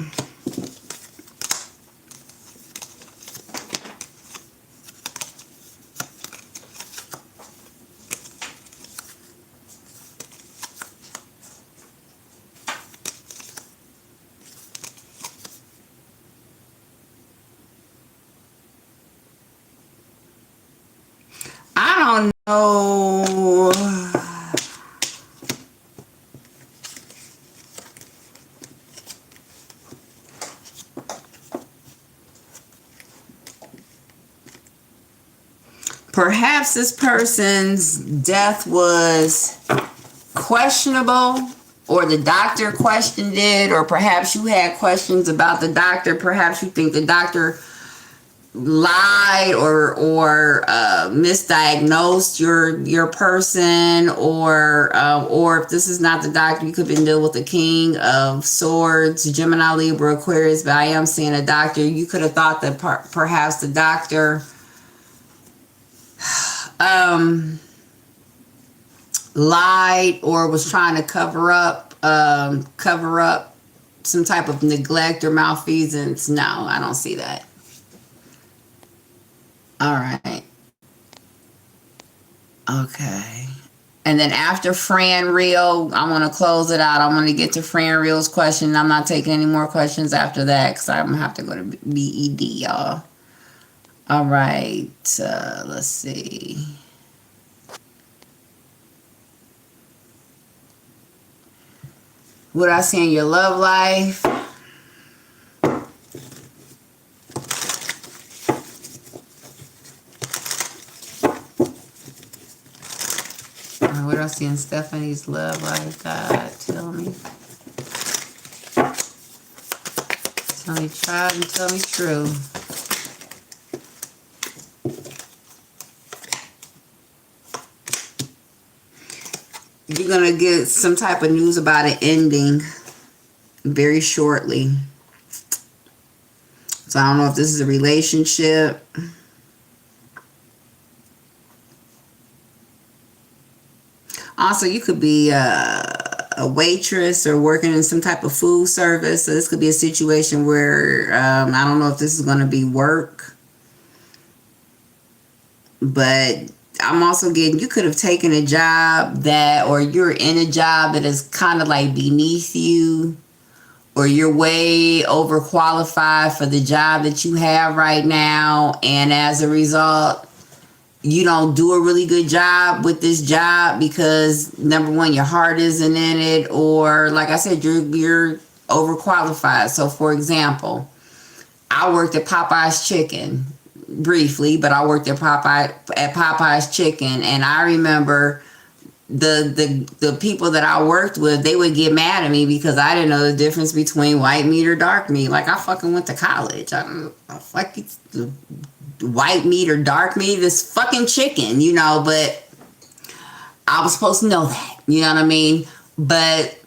I don't know. Perhaps this person's death was questionable. or the doctor questioned it, or perhaps you had questions about the doctor. Perhaps you think the doctor lied or misdiagnosed your person, or if this is not the doctor, you could have been dealing with the King of Swords, Gemini, Libra, Aquarius. But I am seeing a doctor. You could have thought that perhaps the doctor lied or was trying to cover up some type of neglect or malfeasance. No, I don't see that. All right. Okay. And then after Fran Real, I want to close it out. I want to get to Fran Real's question. I'm not taking any more questions after that because I'm going to have to go to BED, y'all. All right. Let's see. What I see in your love life? What I see in Stephanie's love life, God, tell me. Tell me tried and tell me true. You're going to get some type of news about an ending very shortly. So I don't know if this is a relationship. Also, you could be a waitress or working in some type of food service. So this could be a situation where I don't know if this is going to be work. But I'm also getting, you could have taken a job that, or you're in a job that is kind of like beneath you, or you're way overqualified for the job that you have right now. And as a result, you don't do a really good job with this job because, number one, your heart isn't in it, or like I said, you're overqualified. So for example, I worked at Popeye's Chicken briefly, but I worked at Popeye's Chicken, and I remember the people that I worked with, they would get mad at me because I didn't know the difference between white meat or dark meat. Like, I fucking went to college. I don't know, fuck it's white meat or dark meat, is fucking chicken, you know, but I was supposed to know that, you know what I mean? But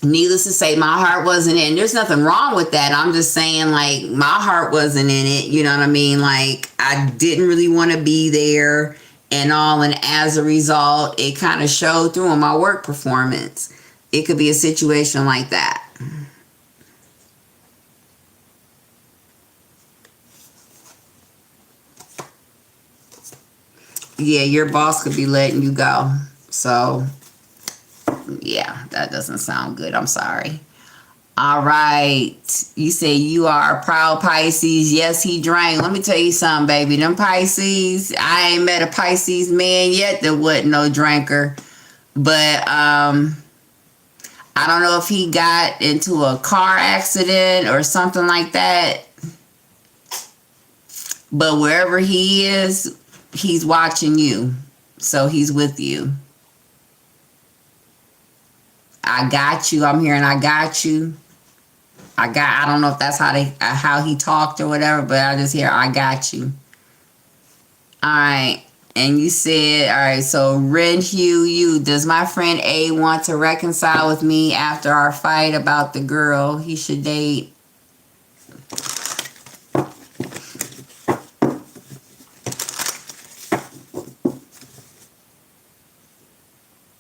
needless to say, my heart wasn't in it. There's nothing wrong with that. I'm just saying, like, my heart wasn't in it, you know what I mean? Like, I didn't really want to be there and all, and as a result, it kind of showed through in my work performance. It could be a situation like that. Yeah, your boss could be letting you go. So, yeah, that doesn't sound good. I'm sorry. All right. You say you are a proud Pisces. Yes, he drank. Let me tell you something, baby. Them Pisces, I ain't met a Pisces man yet that wasn't no drinker. But I don't know if he got into a car accident or something like that. But wherever he is, he's watching you. So he's with you. I got you. I'm hearing I got you. I don't know if that's how he talked or whatever, but I just hear I got you. All right. And you said, all right, so Ren Hugh, does my friend A want to reconcile with me after our fight about the girl he should date?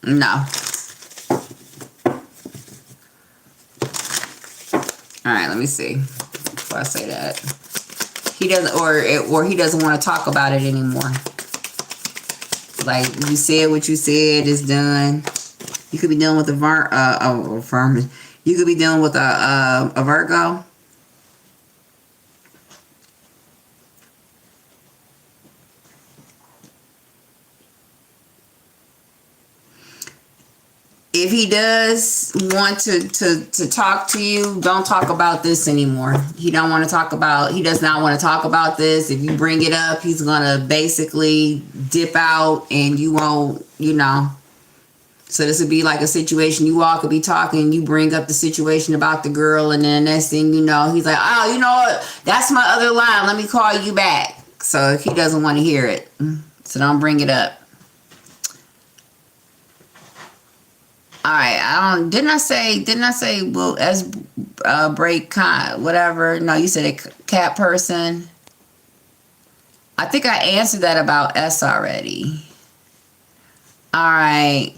No. All right, let me see. Before I say that, he doesn't, or he doesn't want to talk about it anymore. Like, you said what you said is done. You could be dealing with a you could be dealing with a Virgo. If he does want to talk to you, don't talk about this anymore. He does not want to talk about this. If you bring it up, he's going to basically dip out and you won't, So this would be like a situation, you all could be talking, you bring up the situation about the girl, and then next thing you know, he's like, oh, you know what? That's my other line. Let me call you back. So he doesn't want to hear it. So don't bring it up. All right. Didn't I say, well, as break whatever? No, you said a cat person. I think I answered that about S already. All right.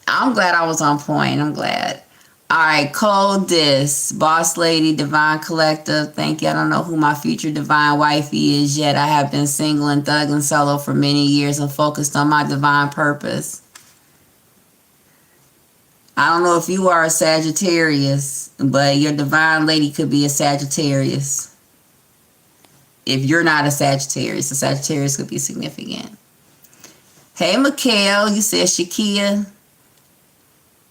I'm glad I was on point. I'm glad. All right. Cold this. Boss lady, divine collective. Thank you. I don't know who my future divine wifey is yet. I have been single and thug and solo for many years and focused on my divine purpose. I don't know if you are a Sagittarius, but your divine lady could be a Sagittarius. If you're not a Sagittarius, a Sagittarius could be significant. Hey, Mikhail, you said Shakia.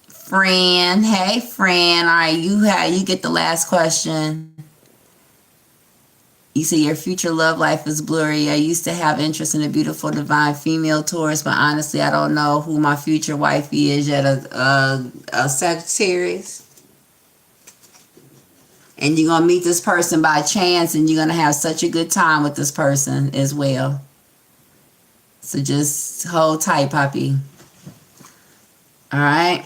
Fran, hey, Fran. All right, you get the last question. You say your future love life is blurry. I used to have interest in a beautiful divine female Taurus, but honestly, I don't know who my future wifey is yet. A Sagittarius. And you're going to meet this person by chance, and you're going to have such a good time with this person as well. So just hold tight, Poppy. All right.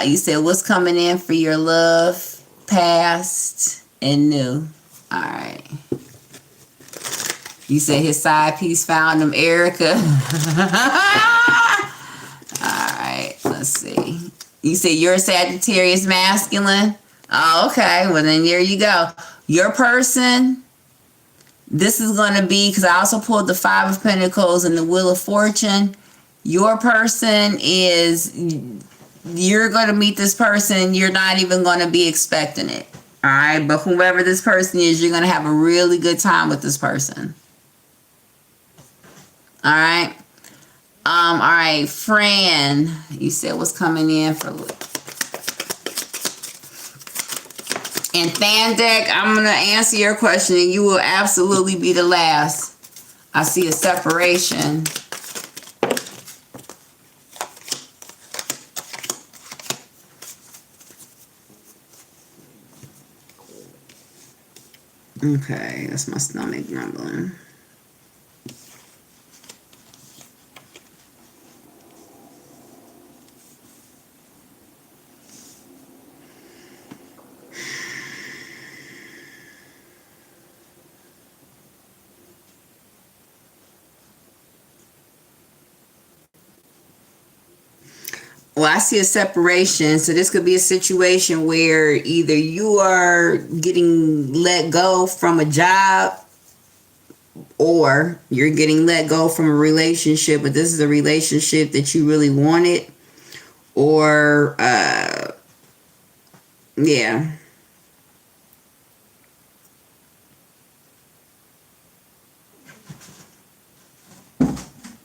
You said what's coming in for your love, past and new. All right. You said his side piece found him, Erica. All right. Let's see. You said you're a Sagittarius masculine. Oh, okay. Well, then there you go. Your person, this is going to be, because I also pulled the Five of Pentacles and the Wheel of Fortune. Your person is, you're going to meet this person. You're not even going to be expecting it. All right. But whoever this person is, you're going to have a really good time with this person. All right. All right. Fran, you said what's coming in for... And Thandek, I'm going to answer your question, and you will absolutely be the last. I see a separation. Okay, that's my stomach grumbling. Well, I see a separation. So this could be a situation where either you are getting let go from a job, or you're getting let go from a relationship, but this is a relationship that you really wanted. Or, yeah.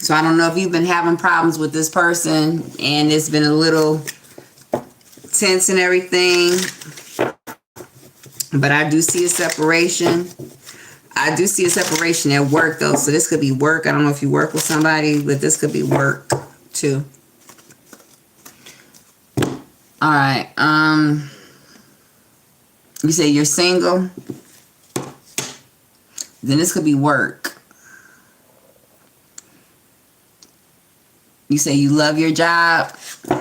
So I don't know if you've been having problems with this person and it's been a little tense and everything. But I do see a separation. I do see a separation at work though. So this could be work. I don't know if you work with somebody, but this could be work too. All right. You say you're single. Then this could be work. You say you love your job. Yeah.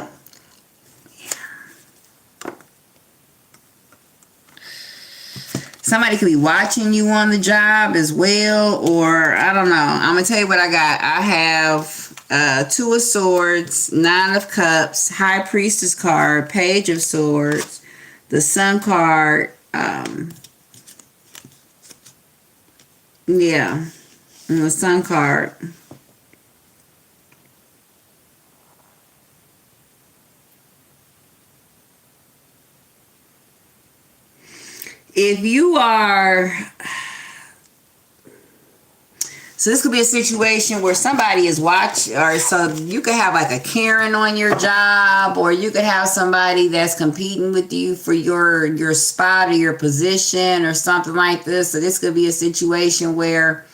Somebody could be watching you on the job as well, or I don't know. I'm going to tell you what I got. I have Two of Swords, Nine of Cups, High Priestess card, Page of Swords, the Sun card. Yeah, and the Sun card. If you are, so this could be a situation where somebody is watching, or so you could have like a Karen on your job, or you could have somebody that's competing with you for your spot or your position or something like this. So this could be a situation where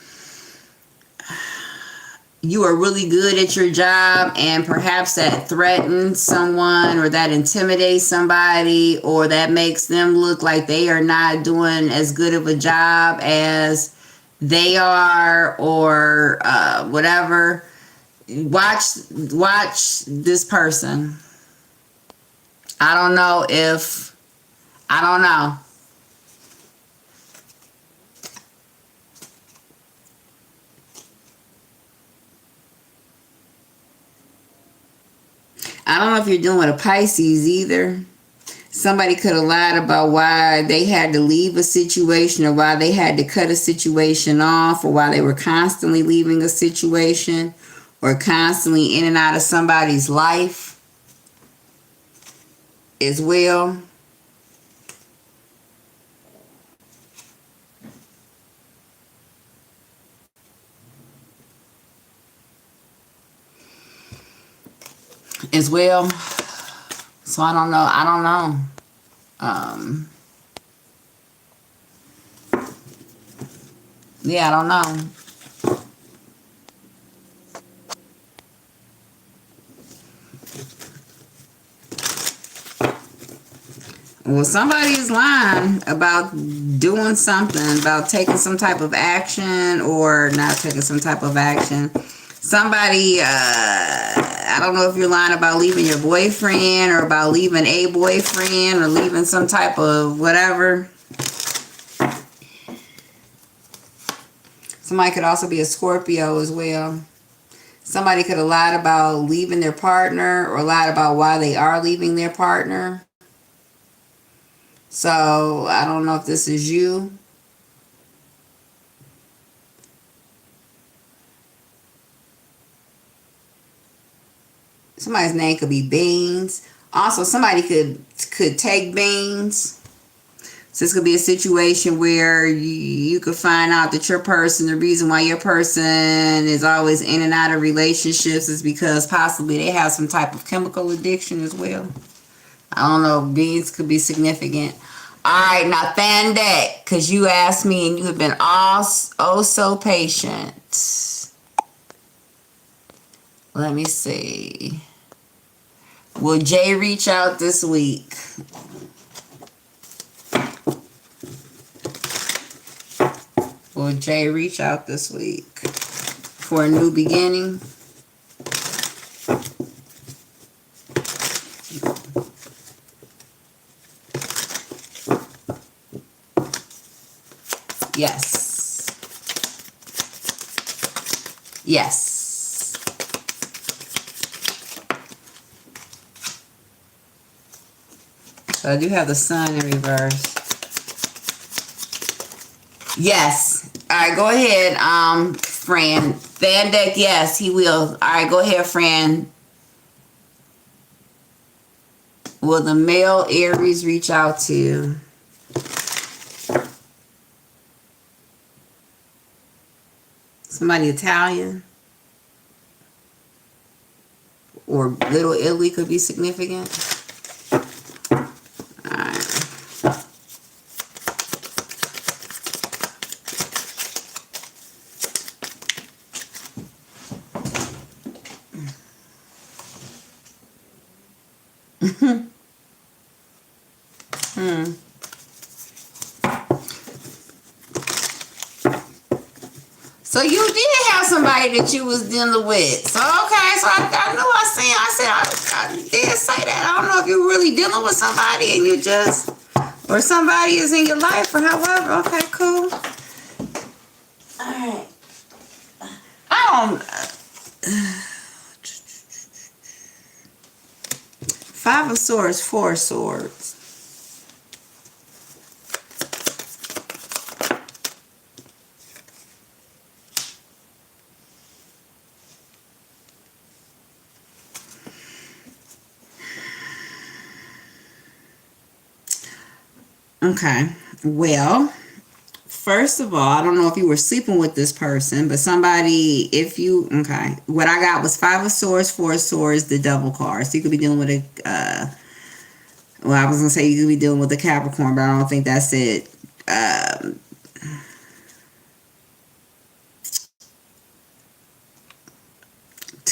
you are really good at your job, and perhaps that threatens someone or that intimidates somebody, or that makes them look like they are not doing as good of a job as they are, or whatever. Watch this person. I don't know. I don't know if you're dealing with a Pisces either. Somebody could have lied about why they had to leave a situation, or why they had to cut a situation off, or why they were constantly leaving a situation, or constantly in and out of somebody's life as well. As well. So I don't know. Yeah, I don't know. Well, somebody is lying about doing something, about taking some type of action, or not taking some type of action. Somebody, I don't know if you're lying about leaving your boyfriend, or about leaving a boyfriend, or leaving some type of whatever. Somebody could also be a Scorpio as well. Somebody could have lied about leaving their partner, or lied about why they are leaving their partner. So I don't know if this is you. Somebody's name could be Beans. Also, somebody could take Beans. So this could be a situation where you could find out that your person, the reason why your person is always in and out of relationships, is because possibly they have some type of chemical addiction as well. I don't know. Beans could be significant. All right, now fan deck, because you asked me and you have been oh so patient. Let me see. Will Jay reach out this week? Will Jay reach out this week for a new beginning? Yes. Yes. So I do have the sun in reverse. Yes. All right, go ahead, Fran. Fan deck, yes, he will. All right, go ahead, Fran. Will the male Aries reach out to? Somebody Italian? Or Little Italy could be significant. So you did have somebody that you was dealing with. So okay, so I knew I did say that. I don't know if you're really dealing with somebody and you just, or somebody is in your life or however. Okay, cool. Alright. I don't, Five of Swords, Four of Swords. Okay, well, first of all, I don't know if you were sleeping with this person, but somebody, okay, what I got was Five of Swords, Four of Swords, the double card. So you could be dealing with I was going to say you could be dealing with a Capricorn, but I don't think that's it.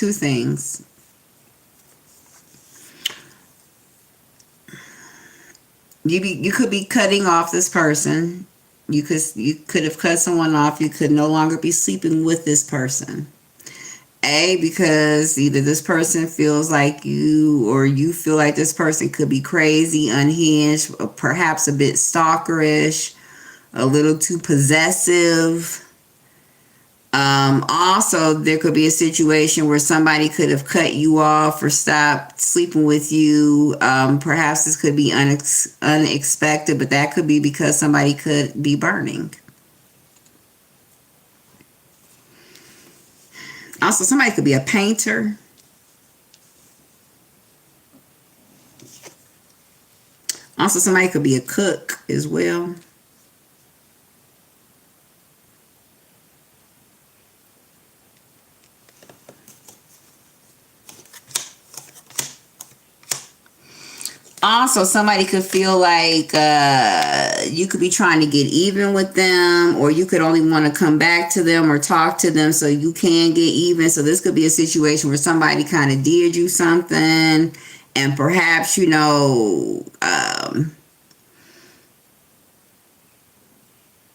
two things. You could be cutting off this person. You could have cut someone off. You could no longer be sleeping with this person. Because either this person feels like you, or you feel like this person could be crazy, unhinged, or perhaps a bit stalkerish, a little too possessive. Also, there could be a situation where somebody could have cut you off or stopped sleeping with you. Perhaps this could be unexpected, but that could be because somebody could be burning. Also, somebody could be a painter. Also, somebody could be a cook as well. Also, somebody could feel like you could be trying to get even with them, or you could only want to come back to them or talk to them so you can get even. So this could be a situation where somebody kind of did you something, and perhaps, you know,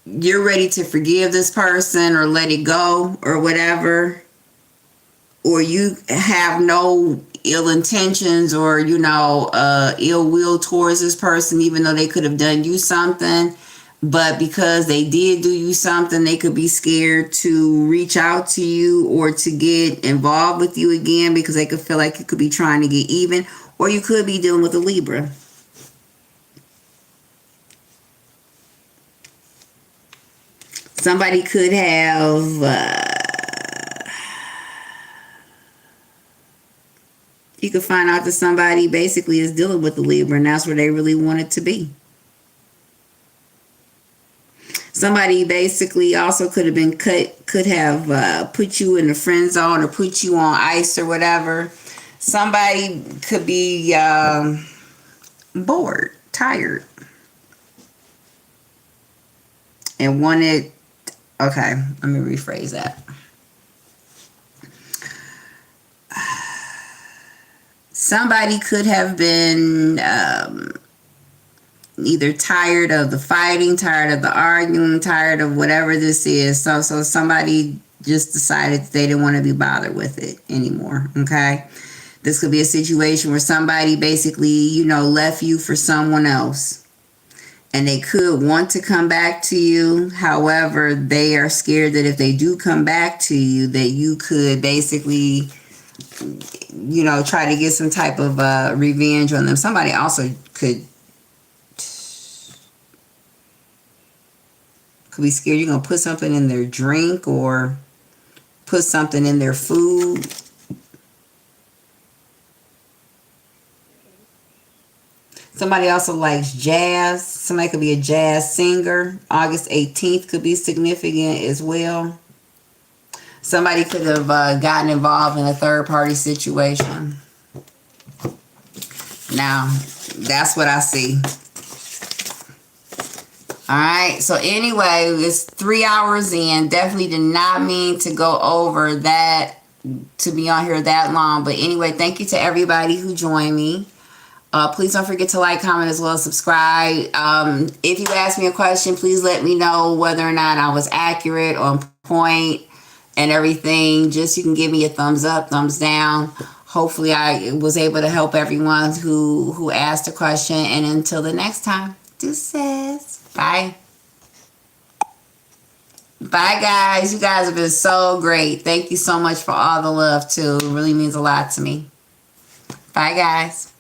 you're ready to forgive this person or let it go or whatever. Or you have no ill intentions or, you know, ill will towards this person, even though they could have done you something. But because they did do you something, they could be scared to reach out to you or to get involved with you again, because they could feel like you could be trying to get even. Or you could be dealing with a Libra. Somebody could have... you could find out that somebody basically is dealing with the Libra, and that's where they really want it to be. Somebody basically also could have put you in the friend zone or put you on ice or whatever. Somebody could be bored, tired, and wanted... Okay, let me rephrase that. Somebody could have been either tired of the fighting, tired of the arguing, tired of whatever this is. So somebody just decided they didn't want to be bothered with it anymore, okay? This could be a situation where somebody basically, you know, left you for someone else. And they could want to come back to you. However, they are scared that if they do come back to you, that you could basically... you know, try to get some type of revenge on them. Somebody also could be scared you're going to put something in their drink or put something in their food. Somebody also likes jazz. Somebody could be a jazz singer. August 18th could be significant as well. Somebody could have gotten involved in a third-party situation. Now, that's what I see. All right. So anyway, it's 3 hours in. Definitely did not mean to go over that, to be on here that long. But anyway, thank you to everybody who joined me. Please don't forget to like, comment, as well as subscribe. If you ask me a question, please let me know whether or not I was accurate, on point, and everything. Just, you can give me a thumbs up, thumbs down. Hopefully I was able to help everyone who asked a question. And until the next time, deuces. Bye. Bye, guys. You guys have been so great. Thank you so much for all the love, too. It really means a lot to me. Bye, guys.